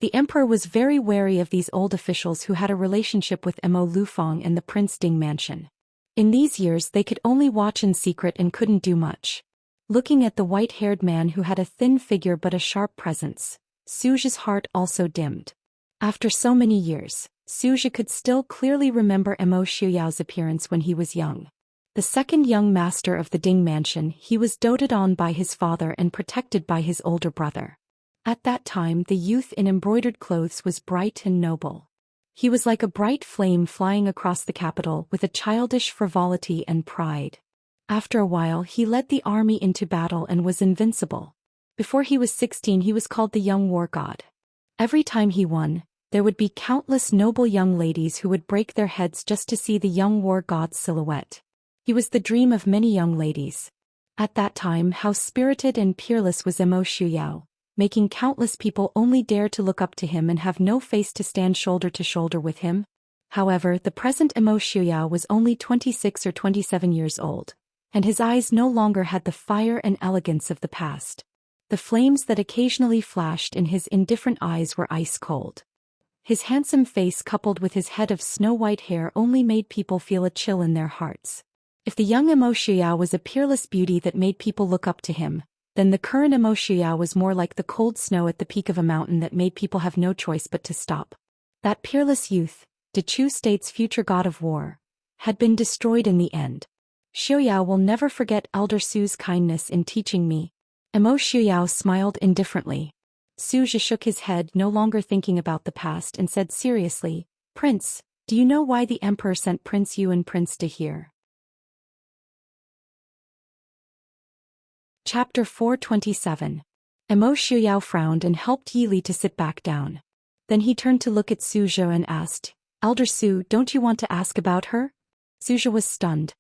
The emperor was very wary of these old officials who had a relationship with Mo Lufang and the Prince Ding mansion. In these years they could only watch in secret and couldn't do much. Looking at the white-haired man who had a thin figure but a sharp presence, Suja's heart also dimmed. After so many years, Suja could still clearly remember Emo Xiuyao's appearance when he was young. The second young master of the Ding mansion, he was doted on by his father and protected by his older brother. At that time the youth in embroidered clothes was bright and noble. He was like a bright flame flying across the capital with a childish frivolity and pride. After a while he led the army into battle and was invincible. Before he was 16 he was called the young war god. Every time he won, there would be countless noble young ladies who would break their heads just to see the young war god's silhouette. He was the dream of many young ladies. At that time how spirited and peerless was Emo Xiuyao, making countless people only dare to look up to him and have no face to stand shoulder to shoulder with him. However, the present Emo Xiuyao was only 26 or 27 years old, and his eyes no longer had the fire and elegance of the past. The flames that occasionally flashed in his indifferent eyes were ice cold. His handsome face coupled with his head of snow-white hair only made people feel a chill in their hearts. If the young Emo Xiuyao was a peerless beauty that made people look up to him, then the current Emo Xiuyao was more like the cold snow at the peak of a mountain that made people have no choice but to stop. That peerless youth, Dechu State's future god of war, had been destroyed in the end. Xiuyao will never forget Elder Su's kindness in teaching me. Emo Xiuyao smiled indifferently. Suja shook his head, no longer thinking about the past, and said seriously, "Prince, do you know why the Emperor sent Prince Yu and Prince De here?" Chapter 427. Emo Xiuyao frowned and helped Yili to sit back down. Then he turned to look at Suja and asked, "Elder Su, don't you want to ask about her?" Suja was stunned.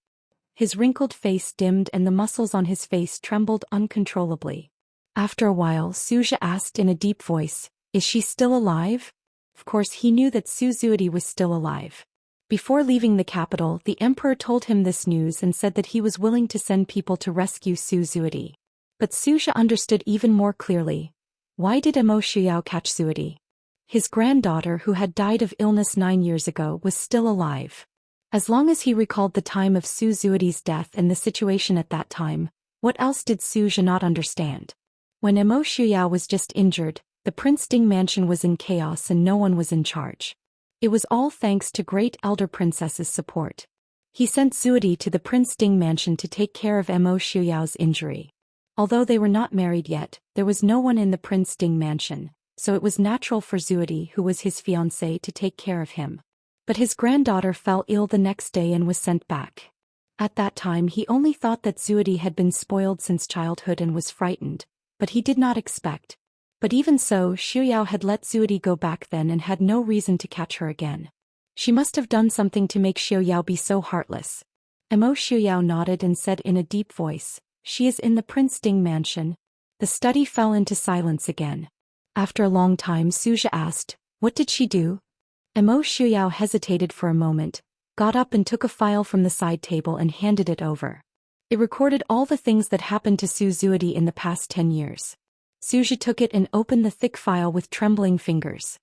His wrinkled face dimmed and the muscles on his face trembled uncontrollably. After a while Suja asked in a deep voice, "Is she still alive?" Of course he knew that Su Zuidi was still alive. Before leaving the capital, the emperor told him this news and said that he was willing to send people to rescue Su Zuidi. But Suja understood even more clearly. Why did Emo Xiuyao catch Zuidi? His granddaughter, who had died of illness 9 years ago, was still alive. As long as he recalled the time of Su Zuidi's death and the situation at that time, what else did Suja not understand? When Emo Xiuyao was just injured, the Prince Ding mansion was in chaos and no one was in charge. It was all thanks to Great Elder Princess's support. He sent Zuidi to the Prince Ding mansion to take care of Emo Xiuyao's injury. Although they were not married yet, there was no one in the Prince Ding mansion, so it was natural for Zuidi, who was his fiancée, to take care of him. But his granddaughter fell ill the next day and was sent back. At that time he only thought that Zuidi had been spoiled since childhood and was frightened, but he did not expect. But even so, Xiuyao had let Zuidi go back then and had no reason to catch her again. She must have done something to make Xiuyao be so heartless. Emo Xiuyao nodded and said in a deep voice, "She is in the Prince Ding mansion." The study fell into silence again. After a long time Suja asked, "What did she do?" Emo Xiuyao hesitated for a moment, got up and took a file from the side table and handed it over. It recorded all the things that happened to Su Zuidi in the past 10 years. Suja took it and opened the thick file with trembling fingers.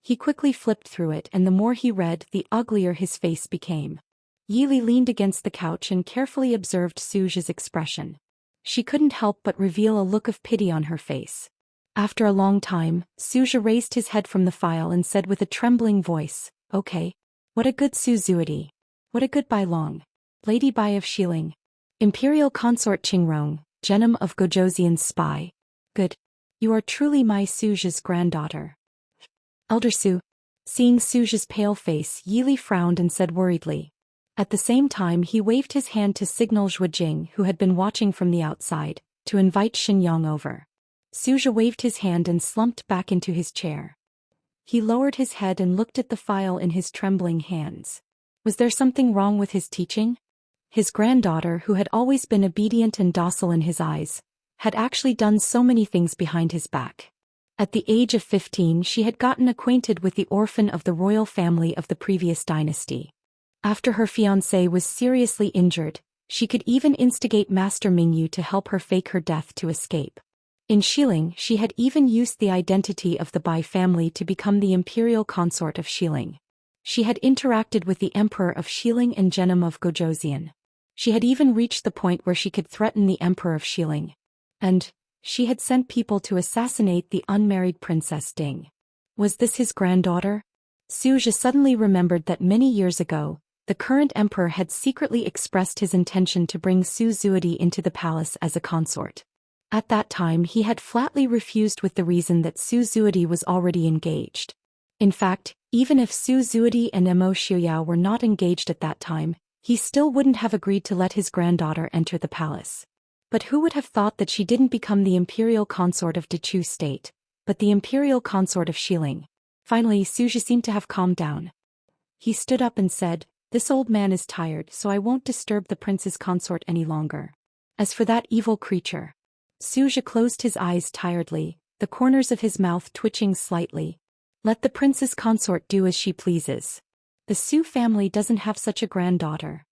He quickly flipped through it, and the more he read, the uglier his face became. Yili leaned against the couch and carefully observed Suja's expression. She couldn't help but reveal a look of pity on her face. After a long time, Suja raised his head from the file and said with a trembling voice, "Okay. What a good Su Zuidi. What a good Bai Long. Lady Bai of Xiling. Imperial Consort Qingrong, Genom of Gojoseon's spy. Good. You are truly my Suja's granddaughter." Elder Su. Seeing Suja's pale face, Yili frowned and said worriedly. At the same time he waved his hand to signal Zhuojing, who had been watching from the outside, to invite Xinyang over. Suja waved his hand and slumped back into his chair. He lowered his head and looked at the file in his trembling hands. Was there something wrong with his teaching? His granddaughter, who had always been obedient and docile in his eyes, had actually done so many things behind his back. At the age of 15 she had gotten acquainted with the orphan of the royal family of the previous dynasty. After her fiancé was seriously injured, she could even instigate Master Mingyu to help her fake her death to escape. In Xiling she had even used the identity of the Bai family to become the imperial consort of Xiling. She had interacted with the emperor of Xiling and Genom of Gojoseon. She had even reached the point where she could threaten the emperor of Xiling. And she had sent people to assassinate the unmarried Princess Ding. Was this his granddaughter? Suja suddenly remembered that many years ago, the current emperor had secretly expressed his intention to bring Su Zuidi into the palace as a consort. At that time he had flatly refused with the reason that Su Zuidi was already engaged. In fact, even if Su Zuidi and Emo Xiuyao were not engaged at that time, he still wouldn't have agreed to let his granddaughter enter the palace. But who would have thought that she didn't become the imperial consort of Dechu state, but the imperial consort of Xiling? Finally Suja seemed to have calmed down. He stood up and said, "This old man is tired, so I won't disturb the prince's consort any longer. As for that evil creature..." Suja closed his eyes tiredly, the corners of his mouth twitching slightly. "Let the prince's consort do as she pleases. The Su family doesn't have such a granddaughter."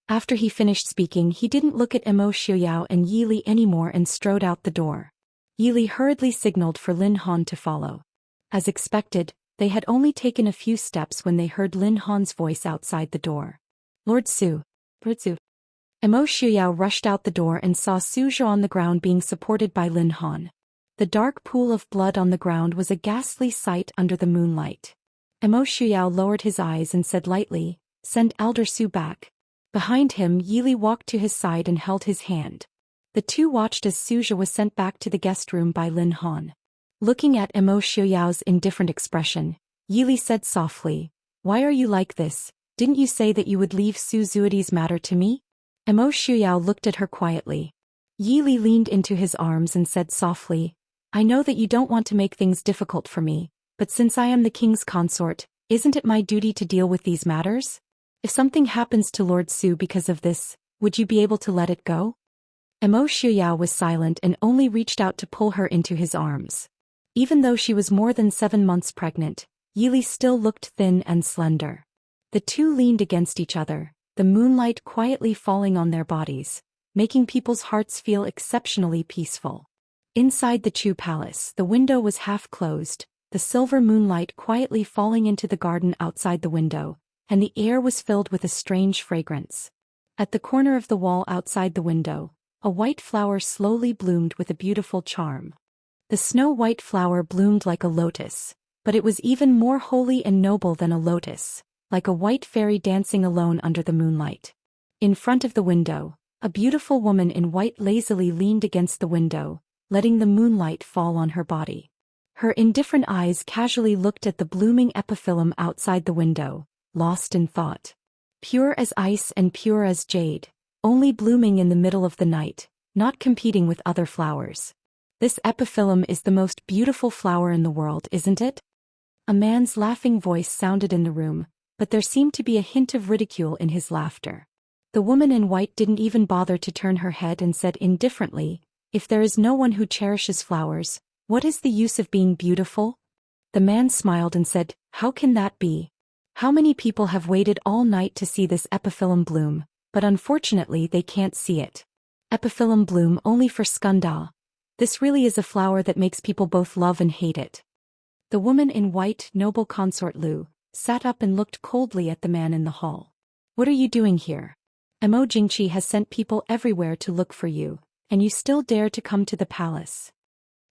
After he finished speaking he didn't look at Emo Xiuyao and Yi Li anymore and strode out the door. Yi Li hurriedly signaled for Lin Han to follow. As expected, they had only taken a few steps when they heard Lin Han's voice outside the door. "Lord Su." "Lord Su." Emo Xiuyao rushed out the door and saw Suja on the ground being supported by Lin Han. The dark pool of blood on the ground was a ghastly sight under the moonlight. Emo Xiuyao lowered his eyes and said lightly, "Send Elder Su back." Behind him Yi Li walked to his side and held his hand. The two watched as Suja was sent back to the guest room by Lin Han. Looking at Emo Xiuyao's indifferent expression, Yi Li said softly, "Why are you like this? Didn't you say that you would leave Su Zuidi's matter to me?" Emo Xiuyao looked at her quietly. Yi Li leaned into his arms and said softly, "I know that you don't want to make things difficult for me, but since I am the king's consort, isn't it my duty to deal with these matters? If something happens to Lord Su because of this, would you be able to let it go?" Emo Xiuyao was silent and only reached out to pull her into his arms. Even though she was more than 7 months pregnant, Yi Li still looked thin and slender. The two leaned against each other, the moonlight quietly falling on their bodies, making people's hearts feel exceptionally peaceful. Inside the Chu palace, the window was half closed, the silver moonlight quietly falling into the garden outside the window, and the air was filled with a strange fragrance. At the corner of the wall outside the window, a white flower slowly bloomed with a beautiful charm. The snow-white flower bloomed like a lotus, but it was even more holy and noble than a lotus, like a white fairy dancing alone under the moonlight. In front of the window, a beautiful woman in white lazily leaned against the window, letting the moonlight fall on her body. Her indifferent eyes casually looked at the blooming epiphyllum outside the window, lost in thought. Pure as ice and pure as jade, only blooming in the middle of the night, not competing with other flowers. "This epiphyllum is the most beautiful flower in the world, isn't it?" A man's laughing voice sounded in the room, but there seemed to be a hint of ridicule in his laughter. The woman in white didn't even bother to turn her head and said indifferently, "If there is no one who cherishes flowers, what is the use of being beautiful?" The man smiled and said, "How can that be? How many people have waited all night to see this epiphyllum bloom, but unfortunately they can't see it. Epiphyllum bloom only for Skunda. This really is a flower that makes people both love and hate it." The woman in white, noble consort Lu, sat up and looked coldly at the man in the hall. "What are you doing here? Emo Jingqi has sent people everywhere to look for you, and you still dare to come to the palace."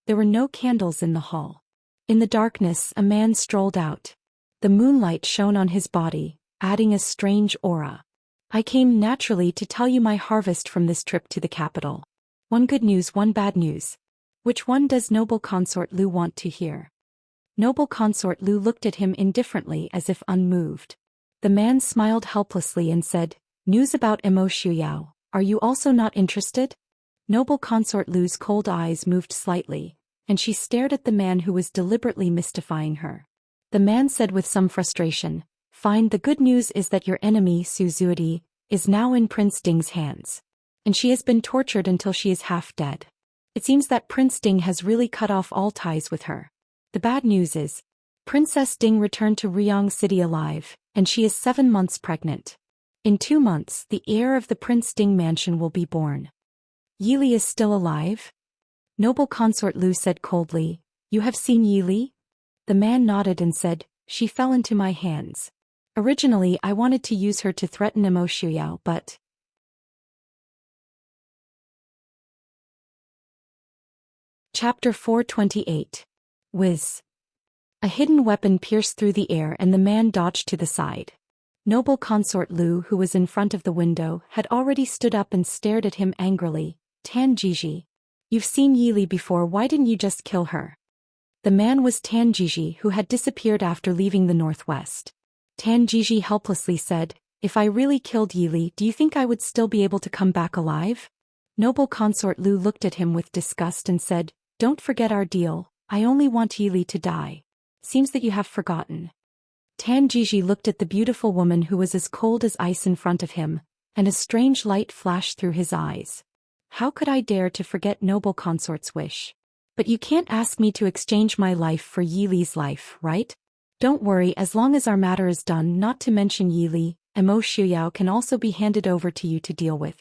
There were no candles in the hall. In the darkness a man strolled out. The moonlight shone on his body, adding a strange aura. "I came naturally to tell you my harvest from this trip to the capital. One good news, one bad news. Which one does noble consort Lu want to hear?" Noble consort Lu looked at him indifferently as if unmoved. The man smiled helplessly and said, "News about Emo Xiuyao, are you also not interested?" Noble consort Lu's cold eyes moved slightly, and she stared at the man who was deliberately mystifying her. The man said with some frustration, "Fine, the good news is that your enemy, Su Zuidi, is now in Prince Ding's hands. And she has been tortured until she is half dead. It seems that Prince Ding has really cut off all ties with her. The bad news is, Princess Ding returned to Ryong City alive, and she is 7 months pregnant. In 2 months, the heir of the Prince Ding mansion will be born." "Yi Li is still alive?" Noble consort Lu said coldly, "You have seen Yi Li?" The man nodded and said, "She fell into my hands. Originally I wanted to use her to threaten Emo Xiuyao, but..." Chapter 428. Wiz. A hidden weapon pierced through the air and the man dodged to the side. Noble consort Lu, who was in front of the window, had already stood up and stared at him angrily. Tan Jiji. You've seen Yili before, why didn't you just kill her? The man was Tan Jiji, who had disappeared after leaving the northwest. Tan Jiji helplessly said, if I really killed Yili, do you think I would still be able to come back alive? Noble consort Lu looked at him with disgust and said, don't forget our deal, I only want Yili to die. Seems that you have forgotten. Tan Jiji looked at the beautiful woman who was as cold as ice in front of him, and a strange light flashed through his eyes. How could I dare to forget noble consort's wish? But you can't ask me to exchange my life for Yili's life, right? Don't worry, as long as our matter is done, not to mention Yili, Emo Shuyao can also be handed over to you to deal with.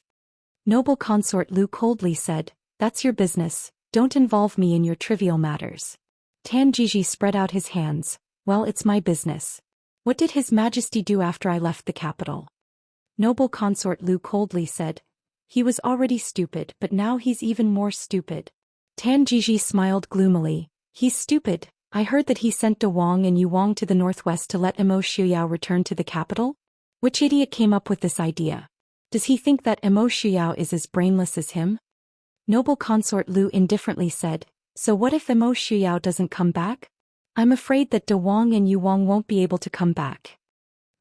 Noble consort Lu coldly said, that's your business, don't involve me in your trivial matters. Tan Jiji spread out his hands, well, it's my business. What did His Majesty do after I left the capital? Noble consort Lu coldly said, he was already stupid, but now he's even more stupid. Tan Jiji smiled gloomily, he's stupid. I heard that he sent De Wong and Yu Wang to the northwest to let Emo Shuyao return to the capital? Which idiot came up with this idea? Does he think that Emo Shuyao is as brainless as him? Noble consort Lu indifferently said, so what if Emo Shuyao doesn't come back? I'm afraid that De Wong and Yu Wang won't be able to come back.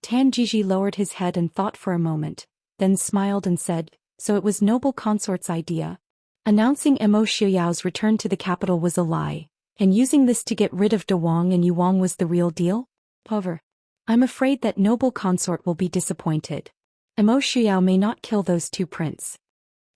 Tan Jiji lowered his head and thought for a moment, then smiled and said, so it was noble consort's idea. Announcing Emo Shuyao's return to the capital was a lie, and using this to get rid of De Wong and Yu Wang was the real deal? However, I'm afraid that noble consort will be disappointed. Emo Shuyao may not kill those two princes.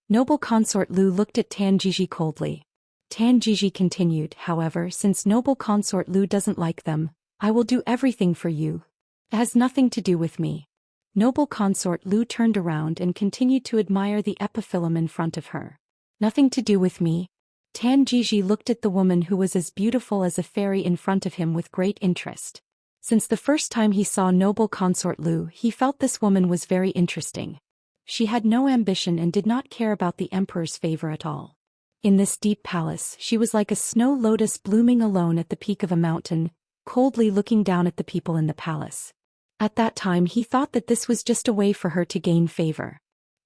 Noble consort Lu looked at Tan Jiji coldly. Tan Jiji continued, however, since noble consort Lu doesn't like them, I will do everything for you. It has nothing to do with me. Noble consort Lu turned around and continued to admire the epiphyllum in front of her. Nothing to do with me? Tan Jiji looked at the woman who was as beautiful as a fairy in front of him with great interest. Since the first time he saw noble consort Lu, he felt this woman was very interesting. She had no ambition and did not care about the emperor's favor at all. In this deep palace, she was like a snow lotus blooming alone at the peak of a mountain, coldly looking down at the people in the palace. At that time he thought that this was just a way for her to gain favor.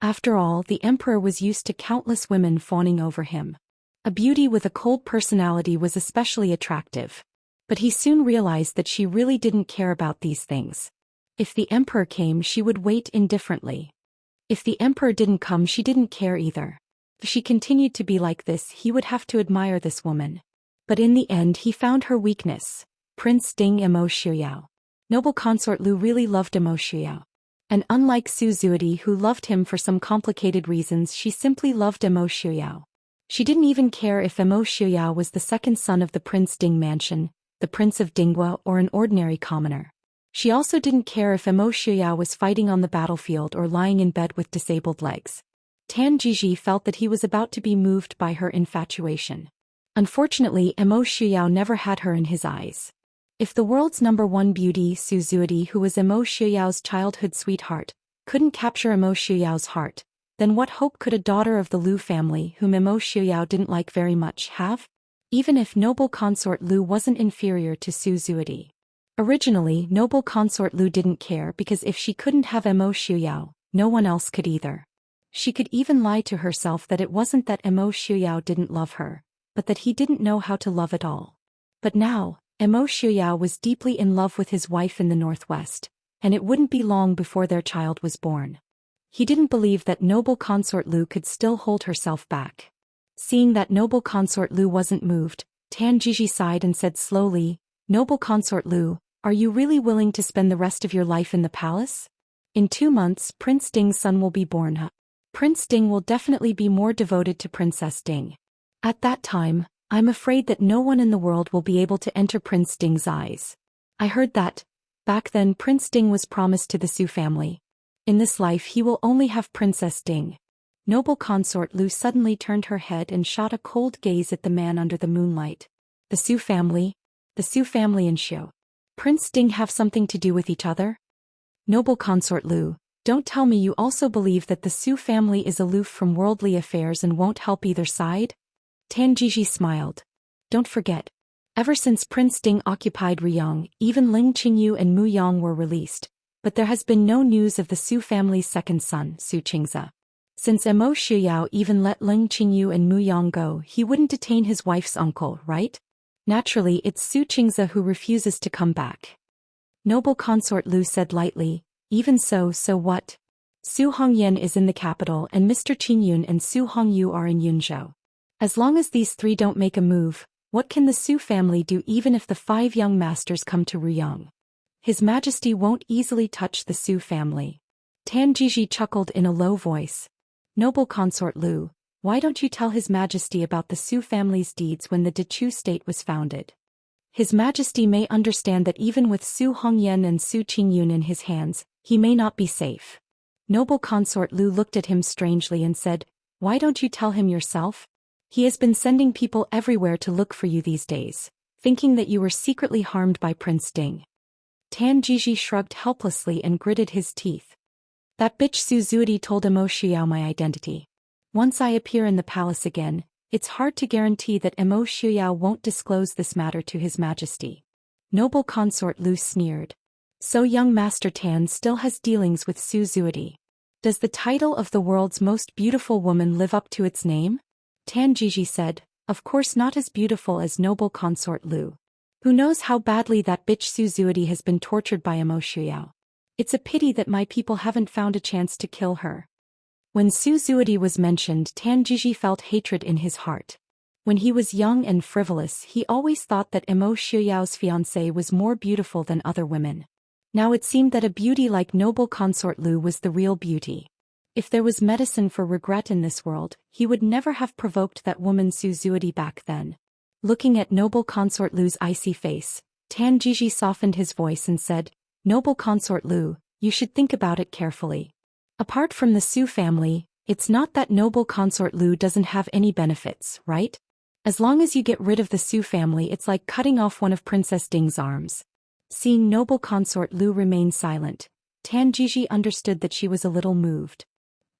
After all, the emperor was used to countless women fawning over him. A beauty with a cold personality was especially attractive. But he soon realized that she really didn't care about these things. If the emperor came, she would wait indifferently. If the emperor didn't come, she didn't care either. If she continued to be like this, he would have to admire this woman. But in the end he found her weakness. Prince Ding Emo Shuyao. Noble consort Lu really loved Emo Shuyao. And unlike Su Zuidi, who loved him for some complicated reasons, she simply loved Emo Shuyao. She didn't even care if Emo Shuyao was the second son of the Prince Ding mansion, the Prince of Dingwa, or an ordinary commoner. She also didn't care if Emo Shuyao was fighting on the battlefield or lying in bed with disabled legs. Tan Jiji felt that he was about to be moved by her infatuation. Unfortunately, Emo Shuyao never had her in his eyes. If the world's #1 beauty, Su Zuidi, who was Emo Shuyao's childhood sweetheart, couldn't capture Emo Shuyao's heart, then what hope could a daughter of the Lu family, whom Emo Shuyao didn't like very much, have? Even if noble consort Lu wasn't inferior to Su Zuidi. Originally, noble consort Lu didn't care because if she couldn't have Emo Shuyao, no one else could either. She could even lie to herself that it wasn't that Emo Shuyao didn't love her, but that he didn't know how to love at all. But now, Emo Shuyao was deeply in love with his wife in the northwest, and it wouldn't be long before their child was born. He didn't believe that noble consort Lu could still hold herself back. Seeing that noble consort Lu wasn't moved, Tan Jiji sighed and said slowly, Noble consort Lu, are you really willing to spend the rest of your life in the palace? In 2 months, Prince Ding's son will be born. Prince Ding will definitely be more devoted to Princess Ding. At that time, I'm afraid that no one in the world will be able to enter Prince Ding's eyes. I heard that, back then Prince Ding was promised to the Su family. In this life he will only have Princess Ding. Noble consort Lu suddenly turned her head and shot a cold gaze at the man under the moonlight. The Su family? The Su family and Xiu. Prince Ding have something to do with each other? Noble consort Lu, don't tell me you also believe that the Su family is aloof from worldly affairs and won't help either side? Tan Jiji smiled. Don't forget. Ever since Prince Ding occupied Ruyang, even Ling Qingyu and Mu Yang were released, but there has been no news of the Su family's second son, Su Qingze. Since Mo Shuyao even let Ling Qingyu and Mu Yang go, he wouldn't detain his wife's uncle, right? Naturally, it's Su Qingze who refuses to come back. Noble consort Lu said lightly, even so what? Su Hongyan is in the capital and Mr. Qingyun and Su Hongyu are in Yunzhou. As long as these three don't make a move, what can the Su family do even if the 5 young masters come to Ruyang? His Majesty won't easily touch the Su family. Tan Jiji chuckled in a low voice. Noble consort Lu, why don't you tell His Majesty about the Su family's deeds when the Dechu state was founded? His Majesty may understand that even with Su Hongyan and Su Qingyun in his hands, he may not be safe. Noble consort Lu looked at him strangely and said, why don't you tell him yourself? He has been sending people everywhere to look for you these days, thinking that you were secretly harmed by Prince Ding. Tan Jiji shrugged helplessly and gritted his teeth. That bitch Su Zuidi told Mo Shuyao my identity. Once I appear in the palace again, it's hard to guarantee that Mo Shuyao won't disclose this matter to His Majesty. Noble consort Lu sneered. So young Master Tan still has dealings with Su Zuidi. Does the title of the world's most beautiful woman live up to its name? Tan Jiji said, of course not as beautiful as noble consort Lu. Who knows how badly that bitch Su Zuidi has been tortured by Mo Shuyao. It's a pity that my people haven't found a chance to kill her. When Su Zuidi was mentioned, Tan Jiji felt hatred in his heart. When he was young and frivolous, he always thought that Mo Shuyao's fiancée was more beautiful than other women. Now it seemed that a beauty like noble consort Lu was the real beauty. If there was medicine for regret in this world, he would never have provoked that woman Su Zuidi back then. Looking at noble consort Lu's icy face, Tan Jiji softened his voice and said, Noble consort Lu, you should think about it carefully. Apart from the Su family, it's not that noble consort Lu doesn't have any benefits, right? As long as you get rid of the Su family, it's like cutting off one of Princess Ding's arms. Seeing noble consort Lu remain silent, Tan Jiji understood that she was a little moved.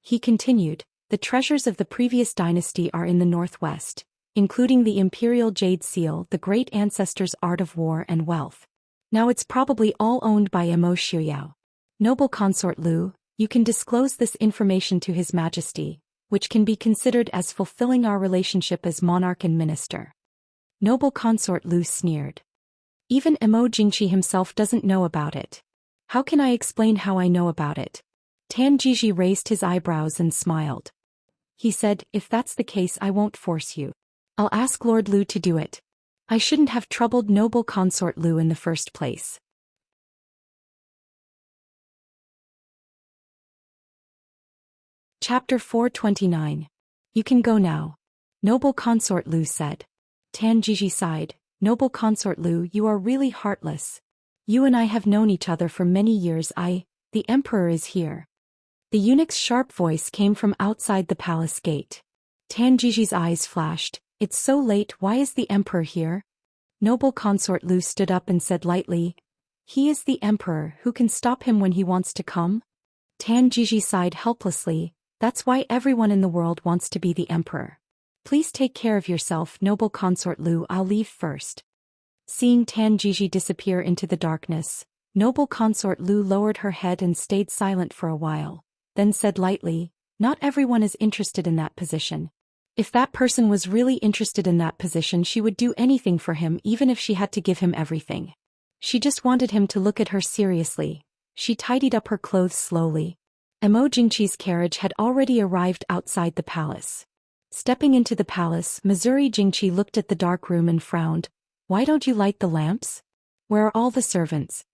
He continued, the treasures of the previous dynasty are in the northwest, including the imperial jade seal, the great ancestors' art of war and wealth. Now it's probably all owned by Mo Shuyao. Noble consort Lu, you can disclose this information to His Majesty, which can be considered as fulfilling our relationship as monarch and minister. Noble consort Lu sneered. Even Mo Jingqi himself doesn't know about it. How can I explain how I know about it? Tan Jiji raised his eyebrows and smiled. He said, if that's the case, I won't force you. I'll ask Lord Lu to do it. I shouldn't have troubled noble consort Lu in the first place. Chapter 429. You can go now. Noble consort Lu said. Tan Jiji sighed. Noble consort Lu, you are really heartless. You and I have known each other for many years. The emperor is here. The eunuch's sharp voice came from outside the palace gate. Tan Jiji's eyes flashed. It's so late, why is the emperor here? Noble consort Lu stood up and said lightly, he is the emperor, who can stop him when he wants to come? Tan Jiji sighed helplessly, that's why everyone in the world wants to be the emperor. Please take care of yourself, noble consort Lu, I'll leave first. Seeing Tan Jiji disappear into the darkness, noble consort Lu lowered her head and stayed silent for a while, then said lightly, not everyone is interested in that position. If that person was really interested in that position, she would do anything for him, even if she had to give him everything. She just wanted him to look at her seriously. She tidied up her clothes slowly. Mo Jingqi's carriage had already arrived outside the palace. Stepping into the palace, Missouri Jingqi looked at the dark room and frowned. Why don't you light the lamps? Where are all the servants?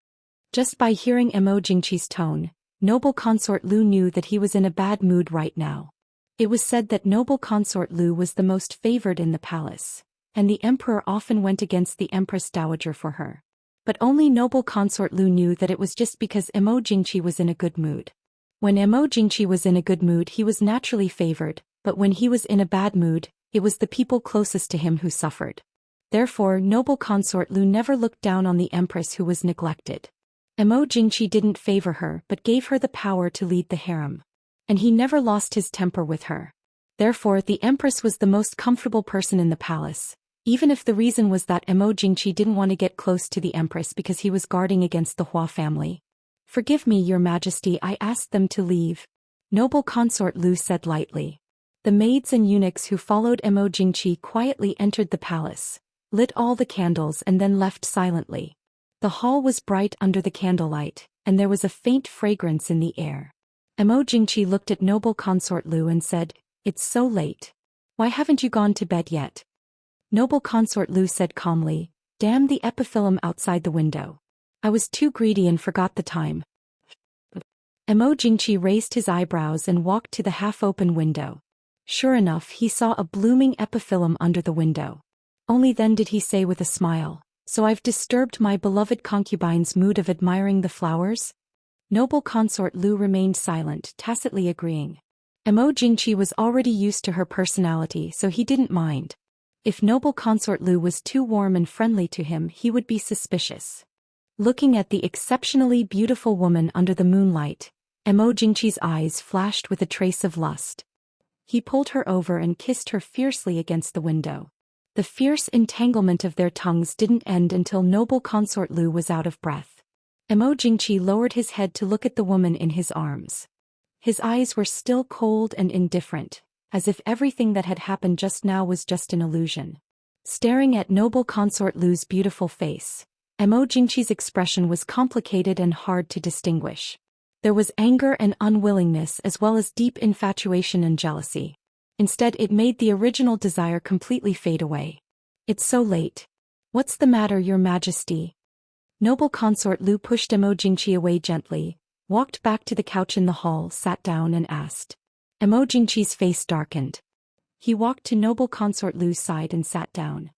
Just by hearing Mo Jingqi's tone, noble consort Lu knew that he was in a bad mood right now. It was said that noble consort Lu was the most favored in the palace, and the emperor often went against the empress dowager for her. But only noble consort Lu knew that it was just because Mo Jingqi was in a good mood. When Mo Jingqi was in a good mood, he was naturally favored, but when he was in a bad mood, it was the people closest to him who suffered. Therefore, noble consort Lu never looked down on the empress who was neglected. Mo Jingqi didn't favor her but gave her the power to lead the harem. And he never lost his temper with her. Therefore, the empress was the most comfortable person in the palace, Even if the reason was that Jingqi didn't want to get close to the empress because he was guarding against the Hua family. "Forgive me, your majesty, I asked them to leave," noble consort Lu said lightly. The maids and eunuchs who followed Jingqi quietly entered the palace, lit all the candles and then left silently. The hall was bright under the candlelight, and there was a faint fragrance in the air. Jingqi looked at noble consort Lu and said, "It's so late. Why haven't you gone to bed yet?" Noble consort Lu said calmly, "Damn the epiphyllum outside the window. I was too greedy and forgot the time." Jingqi raised his eyebrows and walked to the half-open window. Sure enough, he saw a blooming epiphyllum under the window. Only then did he say with a smile, "So I've disturbed my beloved concubine's mood of admiring the flowers?" Noble consort Lu remained silent, tacitly agreeing. Jingqi was already used to her personality, so he didn't mind. If noble consort Lu was too warm and friendly to him, he would be suspicious. Looking at the exceptionally beautiful woman under the moonlight, Jingqi's eyes flashed with a trace of lust. He pulled her over and kissed her fiercely against the window. The fierce entanglement of their tongues didn't end until noble consort Lu was out of breath. Jingqi lowered his head to look at the woman in his arms. His eyes were still cold and indifferent, as if everything that had happened just now was just an illusion. Staring at noble consort Lu's beautiful face, Jingqi's expression was complicated and hard to distinguish. There was anger and unwillingness as well as deep infatuation and jealousy. Instead, it made the original desire completely fade away. "It's so late. What's the matter, your majesty?" Noble consort Lu pushed Jingqi away gently, walked back to the couch in the hall, sat down and asked. Jingqi's face darkened. He walked to noble consort Lu's side and sat down.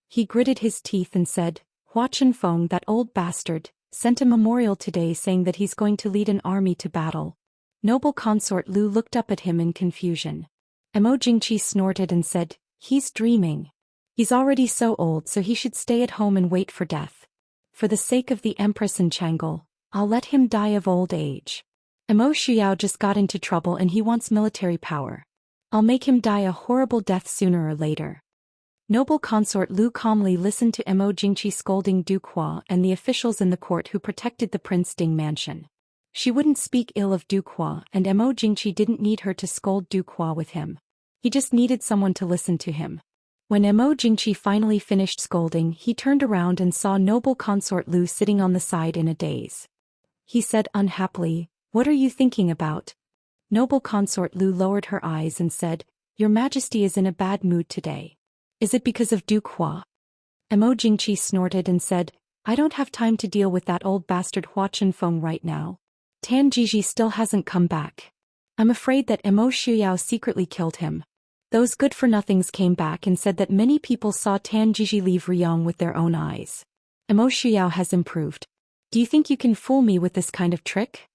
He gritted his teeth and said, "Hua Chenfeng, that old bastard, sent a memorial today saying that he's going to lead an army to battle." Noble consort Lu looked up at him in confusion. Jingqi snorted and said, "He's dreaming. He's already so old, so he should stay at home and wait for death. For the sake of the Empress and Chang'e, I'll let him die of old age. Shuyao just got into trouble and he wants military power. I'll make him die a horrible death sooner or later." Noble consort Lu calmly listened to Jingqi scolding Duke Hua and the officials in the court who protected the Prince Ding mansion. She wouldn't speak ill of Duke Hua, and Jingqi didn't need her to scold Duke Hua with him. He just needed someone to listen to him. When Jingqi finally finished scolding, he turned around and saw noble consort Lu sitting on the side in a daze. He said unhappily, "What are you thinking about?" Noble consort Lu lowered her eyes and said, "Your Majesty is in a bad mood today. Is it because of Duke Hua?" Jingqi snorted and said, "I don't have time to deal with that old bastard Hua Chenfeng right now. Tan Jiji still hasn't come back. I'm afraid that Shuyao secretly killed him. Those good-for-nothings came back and said that many people saw Tan Jiji leave Ryong with their own eyes. Shuyao has improved. Do you think you can fool me with this kind of trick?"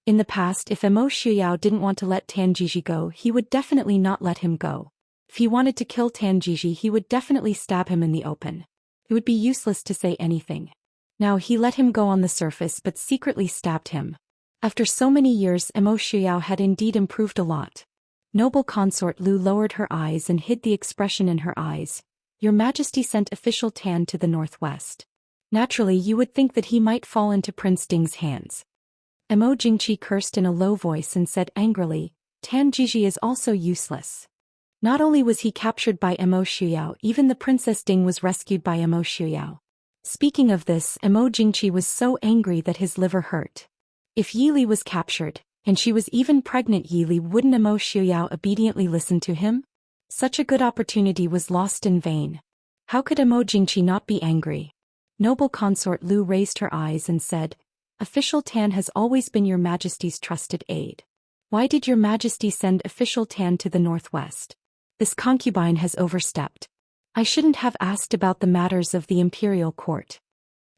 In the past, if Shuyao didn't want to let Tan Jiji go, he would definitely not let him go. If he wanted to kill Tan Jiji, he would definitely stab him in the open. It would be useless to say anything. Now he let him go on the surface but secretly stabbed him. After so many years, Shuyao had indeed improved a lot. Noble consort Lu lowered her eyes and hid the expression in her eyes. "Your Majesty sent official Tan to the northwest. Naturally, you would think that he might fall into Prince Ding's hands." Jingqi cursed in a low voice and said angrily, "Tan Jiji is also useless. Not only was he captured by Shuyao, even the Princess Ding was rescued by Shuyao." Speaking of this, Jingqi was so angry that his liver hurt. If Yili was captured, and she was even pregnant, Yili, wouldn't Shuyao obediently listen to him? Such a good opportunity was lost in vain. How could Jingqi not be angry? Noble consort Lu raised her eyes and said, "Official Tan has always been your Majesty's trusted aide. Why did your Majesty send official Tan to the northwest? This concubine has overstepped. I shouldn't have asked about the matters of the imperial court."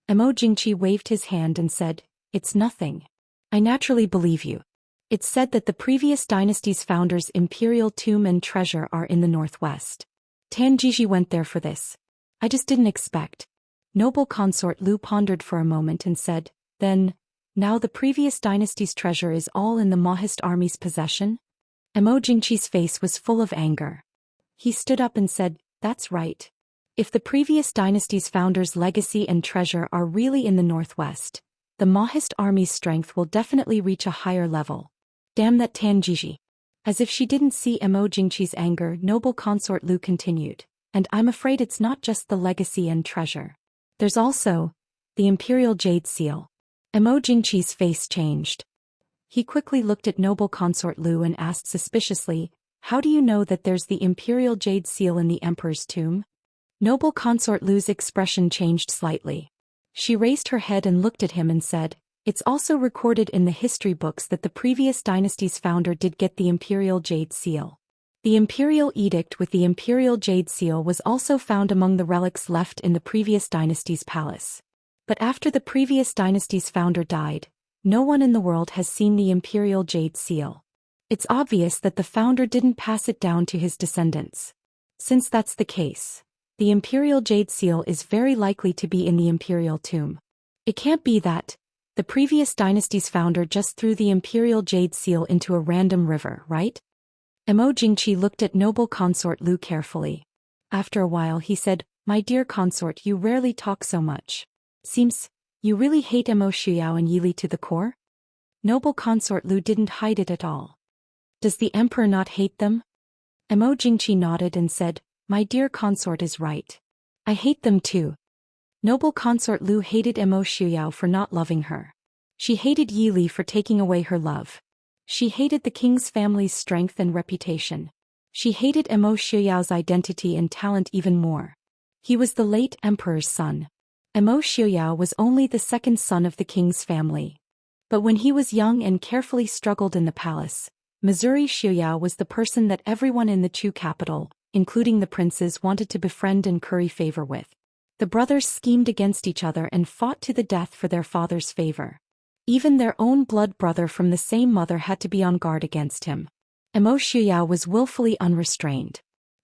Jingqi waved his hand and said, "It's nothing. I naturally believe you. It's said that the previous dynasty's founder's imperial tomb and treasure are in the northwest. Tan Jiji went there for this. I just didn't expect." Noble consort Lu pondered for a moment and said, "Then, now the previous dynasty's treasure is all in the Mahist army's possession?" Jingqi's face was full of anger. He stood up and said, "That's right. If the previous dynasty's founder's legacy and treasure are really in the northwest, the Mahist army's strength will definitely reach a higher level. Damn that Tanjiji. As if she didn't see Emo Jingqi's anger, noble consort Lu continued. And I'm afraid it's not just the legacy and treasure. There's also the Imperial Jade Seal. Emo Jingqi's face changed. He quickly looked at noble consort Lu and asked suspiciously, how do you know that there's the Imperial Jade Seal in the Emperor's tomb? Noble consort Lu's expression changed slightly. She raised her head and looked at him and said, it's also recorded in the history books that the previous dynasty's founder did get the Imperial Jade Seal. The Imperial Edict with the Imperial Jade Seal was also found among the relics left in the previous dynasty's palace. But after the previous dynasty's founder died, no one in the world has seen the Imperial Jade Seal. It's obvious that the founder didn't pass it down to his descendants. Since that's the case, the Imperial Jade Seal is very likely to be in the Imperial tomb. It can't be that the previous dynasty's founder just threw the Imperial Jade Seal into a random river, right? Emo Jingqi looked at noble consort Lu carefully. After a while he said, my dear consort, you rarely talk so much. Seems you really hate Emo Shuyao and Yili to the core? Noble consort Lu didn't hide it at all. Does the emperor not hate them? Emo Jingqi nodded and said, my dear consort is right. I hate them too. Noble consort Lu hated Emo Shuyao for not loving her. She hated Yili for taking away her love. She hated the king's family's strength and reputation. She hated Emo Xuyao's identity and talent even more. He was the late emperor's son. Emo Xuyao was only the second son of the king's family. But when he was young and carefully struggled in the palace, Missouri Xuyao was the person that everyone in the Chu capital, including the princes, wanted to befriend and curry favor with. The brothers schemed against each other and fought to the death for their father's favor. Even their own blood brother from the same mother had to be on guard against him. Emo Shuyao was willfully unrestrained.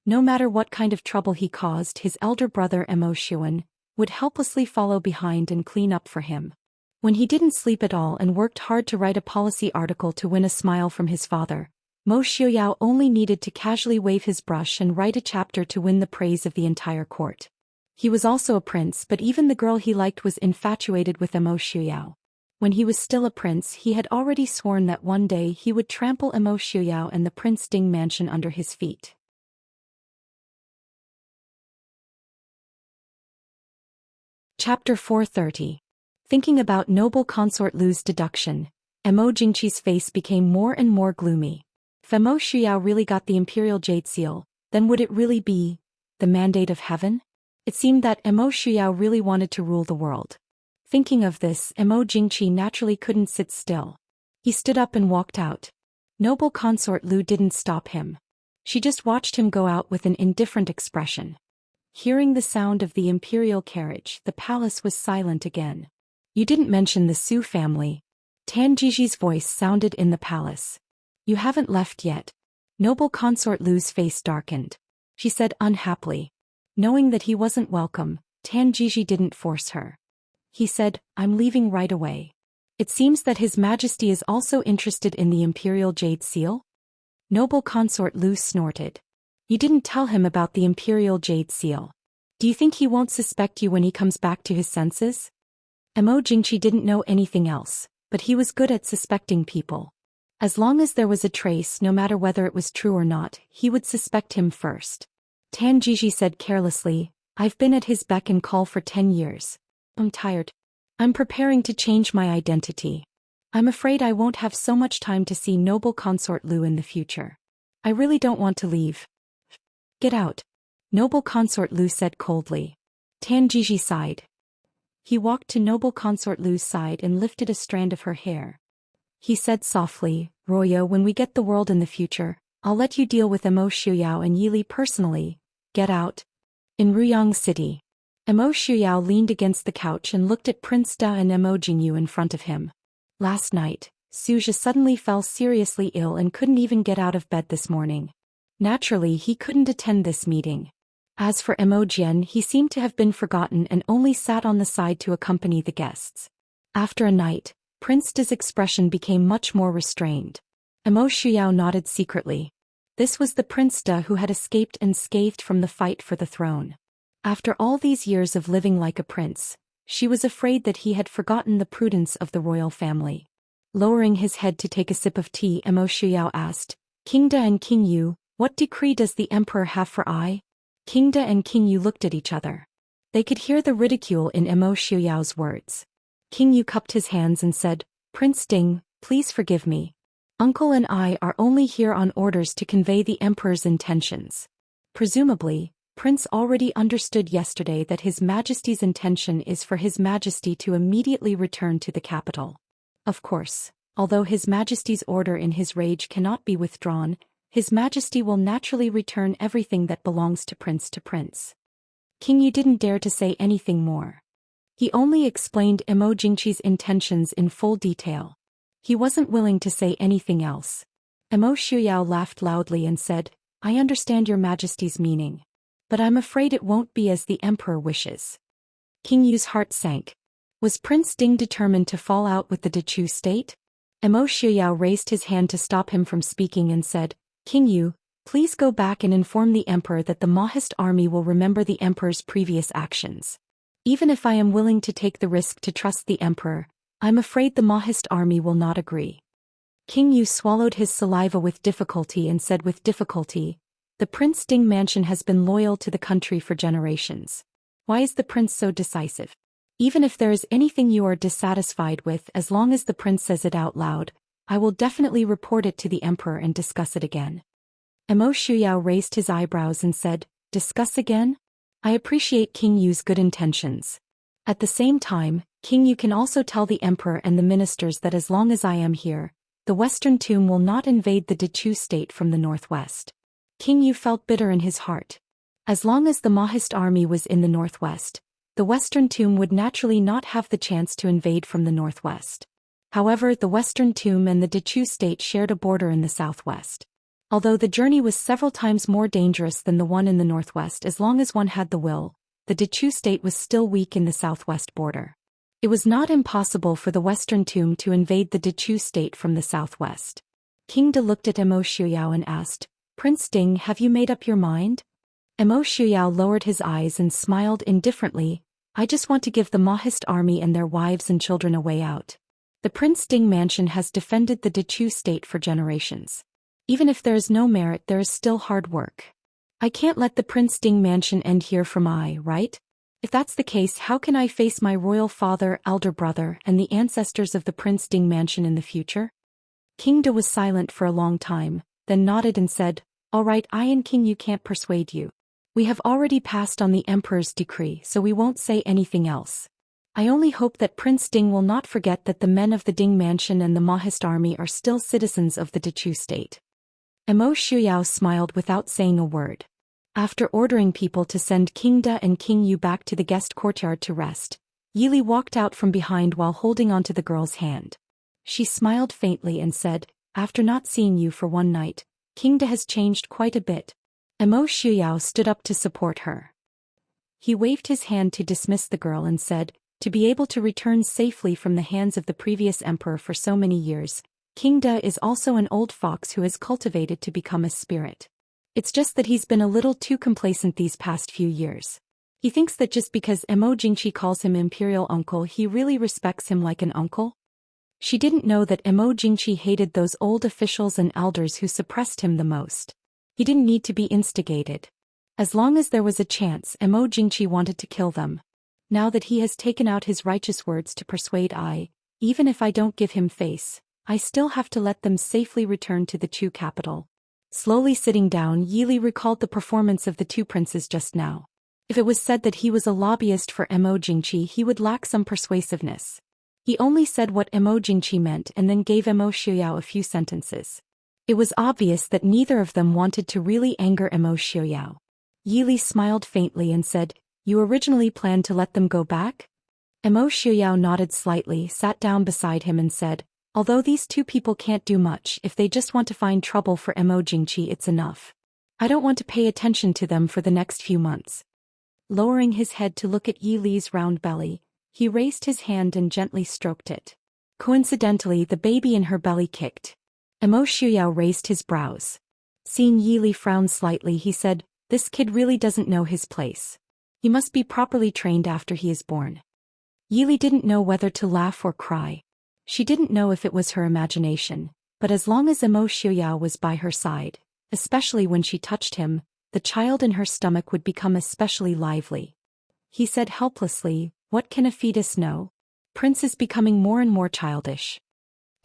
No matter what kind of trouble he caused, his elder brother Emo Xuan would helplessly follow behind and clean up for him. When he didn't sleep at all and worked hard to write a policy article to win a smile from his father, Mo Shuyao only needed to casually wave his brush and write a chapter to win the praise of the entire court. He was also a prince, but even the girl he liked was infatuated with Emo Shuyao. When he was still a prince, he had already sworn that one day he would trample Emo Shuyao and the Prince Ding mansion under his feet. Chapter 430. Thinking about noble consort Lu's deduction, Emo Jingqi's face became more and more gloomy. If Emo Shuyao really got the Imperial Jade Seal, then would it really be the mandate of heaven? It seemed that Emo Shuyao really wanted to rule the world. Thinking of this, Emo Jingqi naturally couldn't sit still. He stood up and walked out. Noble consort Lu didn't stop him. She just watched him go out with an indifferent expression. Hearing the sound of the imperial carriage, the palace was silent again. You didn't mention the Su family. Tanjiji's voice sounded in the palace. You haven't left yet. Noble consort Lu's face darkened. She said unhappily. Knowing that he wasn't welcome, Tanjiji didn't force her. He said, I'm leaving right away. It seems that His Majesty is also interested in the Imperial Jade Seal? Noble consort Lu snorted. You didn't tell him about the Imperial Jade Seal. Do you think he won't suspect you when he comes back to his senses? Emo Jingqi didn't know anything else, but he was good at suspecting people. As long as there was a trace, no matter whether it was true or not, he would suspect him first. Tanjiji said carelessly, I've been at his beck and call for 10 years. I'm tired. I'm preparing to change my identity. I'm afraid I won't have so much time to see noble consort Lu in the future. I really don't want to leave. Get out. Noble consort Lu said coldly. Tanjiji sighed. He walked to noble consort Lu's side and lifted a strand of her hair. He said softly, Royo, when we get the world in the future, I'll let you deal with Emo Shuyao and Yili personally. Get out. In Ruyang City. Emo Shuyao leaned against the couch and looked at Prince Da and Emo Jingyu in front of him. Last night, Suja suddenly fell seriously ill and couldn't even get out of bed this morning. Naturally, he couldn't attend this meeting. As for Emo Jian, he seemed to have been forgotten and only sat on the side to accompany the guests. After a night, Prince Da's expression became much more restrained. Emo Shuyao nodded secretly. This was the Prince Da who had escaped unscathed from the fight for the throne. After all these years of living like a prince, she was afraid that he had forgotten the prudence of the royal family. Lowering his head to take a sip of tea, Emo Shuyao asked, King Da and King Yu, what decree does the emperor have for I? King Da and King Yu looked at each other. They could hear the ridicule in Emo Shuyao's words. King Yu cupped his hands and said, Prince Ding, please forgive me. Uncle and I are only here on orders to convey the emperor's intentions. Presumably, Prince already understood yesterday that His Majesty's intention is for His Majesty to immediately return to the capital. Of course, although His Majesty's order in his rage cannot be withdrawn, His Majesty will naturally return everything that belongs to Prince. King Yu didn't dare to say anything more. He only explained Emo Jingqi's intentions in full detail. He wasn't willing to say anything else. Emo Shuyao laughed loudly and said, I understand your Majesty's meaning. But I'm afraid it won't be as the Emperor wishes. King Yu's heart sank. Was Prince Ding determined to fall out with the Dechu state? Emo Shuyao raised his hand to stop him from speaking and said, King Yu, please go back and inform the Emperor that the Mahist army will remember the Emperor's previous actions. Even if I am willing to take the risk to trust the Emperor, I'm afraid the Mahist army will not agree. King Yu swallowed his saliva with difficulty and said with difficulty, The Prince Ding mansion has been loyal to the country for generations. Why is the prince so decisive? Even if there is anything you are dissatisfied with, as long as the prince says it out loud, I will definitely report it to the Emperor and discuss it again. Emo Shuyao raised his eyebrows and said, Discuss again? I appreciate King Yu's good intentions. At the same time, King Yu can also tell the Emperor and the ministers that as long as I am here, the Western Tomb will not invade the Dechu state from the northwest. King Yu felt bitter in his heart. As long as the Mahist army was in the northwest, the Western Tomb would naturally not have the chance to invade from the northwest. However, the Western Tomb and the Dechu state shared a border in the southwest. Although the journey was several times more dangerous than the one in the northwest, as long as one had the will, the Dechu state was still weak in the southwest border. It was not impossible for the Western Tomb to invade the Dechu state from the southwest. King Da looked at Emo Shuyao and asked, Prince Ding, have you made up your mind? Emo Shuyao lowered his eyes and smiled indifferently. I just want to give the Mahist army and their wives and children a way out. The Prince Ding mansion has defended the Dechu state for generations. Even if there is no merit, there is still hard work. I can't let the Prince Ding mansion end here for my, right? If that's the case, how can I face my royal father, elder brother, and the ancestors of the Prince Ding mansion in the future? King Da was silent for a long time, then nodded and said, All right, I and King Yu can't persuade you. We have already passed on the Emperor's decree, so we won't say anything else. I only hope that Prince Ding will not forget that the men of the Ding mansion and the Mahist army are still citizens of the Dechu state. Emo Shuyao smiled without saying a word. After ordering people to send King Da and King Yu back to the guest courtyard to rest, Yili walked out from behind while holding onto the girl's hand. She smiled faintly and said, After not seeing you for one night, King Da has changed quite a bit. Emo Shuyao stood up to support her. He waved his hand to dismiss the girl and said, To be able to return safely from the hands of the previous emperor for so many years, King Da is also an old fox who has cultivated to become a spirit. It's just that he's been a little too complacent these past few years. He thinks that just because Emo Jingqi calls him imperial uncle, he really respects him like an uncle. She didn't know that Emo Jingqi hated those old officials and elders who suppressed him the most. He didn't need to be instigated. As long as there was a chance, Emo Jingqi wanted to kill them. Now that he has taken out his righteous words to persuade even if I don't give him face, I still have to let them safely return to the Chu capital. Slowly sitting down, Yili recalled the performance of the two princes just now. If it was said that he was a lobbyist for Emo Jingqi, he would lack some persuasiveness. He only said what Emo Jingqi meant and then gave Emo Shuyao a few sentences. It was obvious that neither of them wanted to really anger Emo Shuyao. Yili smiled faintly and said, You originally planned to let them go back? Emo Shuyao nodded slightly, sat down beside him and said, Although these two people can't do much, if they just want to find trouble for Emo Jingqi, it's enough. I don't want to pay attention to them for the next few months. Lowering his head to look at Yi Li's round belly, he raised his hand and gently stroked it. Coincidentally, the baby in her belly kicked. Emo Shuyao raised his brows. Seeing Yi Li frown slightly, he said, This kid really doesn't know his place. He must be properly trained after he is born. Yili didn't know whether to laugh or cry. She didn't know if it was her imagination, but as long as Emo Xiuyao was by her side, especially when she touched him, the child in her stomach would become especially lively. He said helplessly, "What can a fetus know? Prince is becoming more and more childish."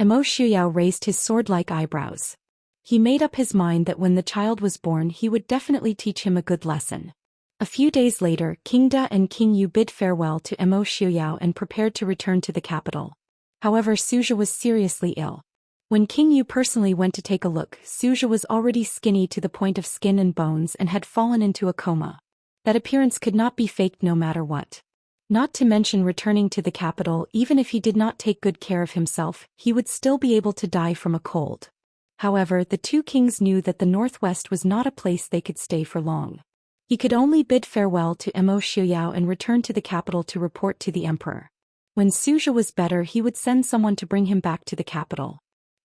Emo Xiuyao raised his sword-like eyebrows. He made up his mind that when the child was born he would definitely teach him a good lesson. A few days later, King Da and King Yu bid farewell to Emo Xiuyao and prepared to return to the capital. However, Suja was seriously ill. When King Yu personally went to take a look, Suja was already skinny to the point of skin and bones and had fallen into a coma. That appearance could not be faked no matter what. Not to mention returning to the capital, even if he did not take good care of himself, he would still be able to die from a cold. However, the two kings knew that the northwest was not a place they could stay for long. He could only bid farewell to Emo Xiuyao and return to the capital to report to the emperor. When Suja was better, he would send someone to bring him back to the capital.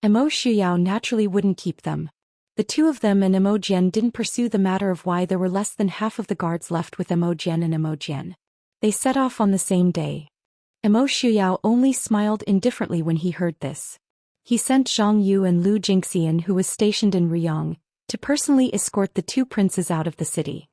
Emo Xiuyao naturally wouldn't keep them. The two of them and Emo Jian didn't pursue the matter of why there were less than half of the guards left with Emo Jian and Emo Jian. They set off on the same day. Emo Xiuyao only smiled indifferently when he heard this. He sent Zhang Yu and Lu Jingxian, who was stationed in Riyang, to personally escort the two princes out of the city.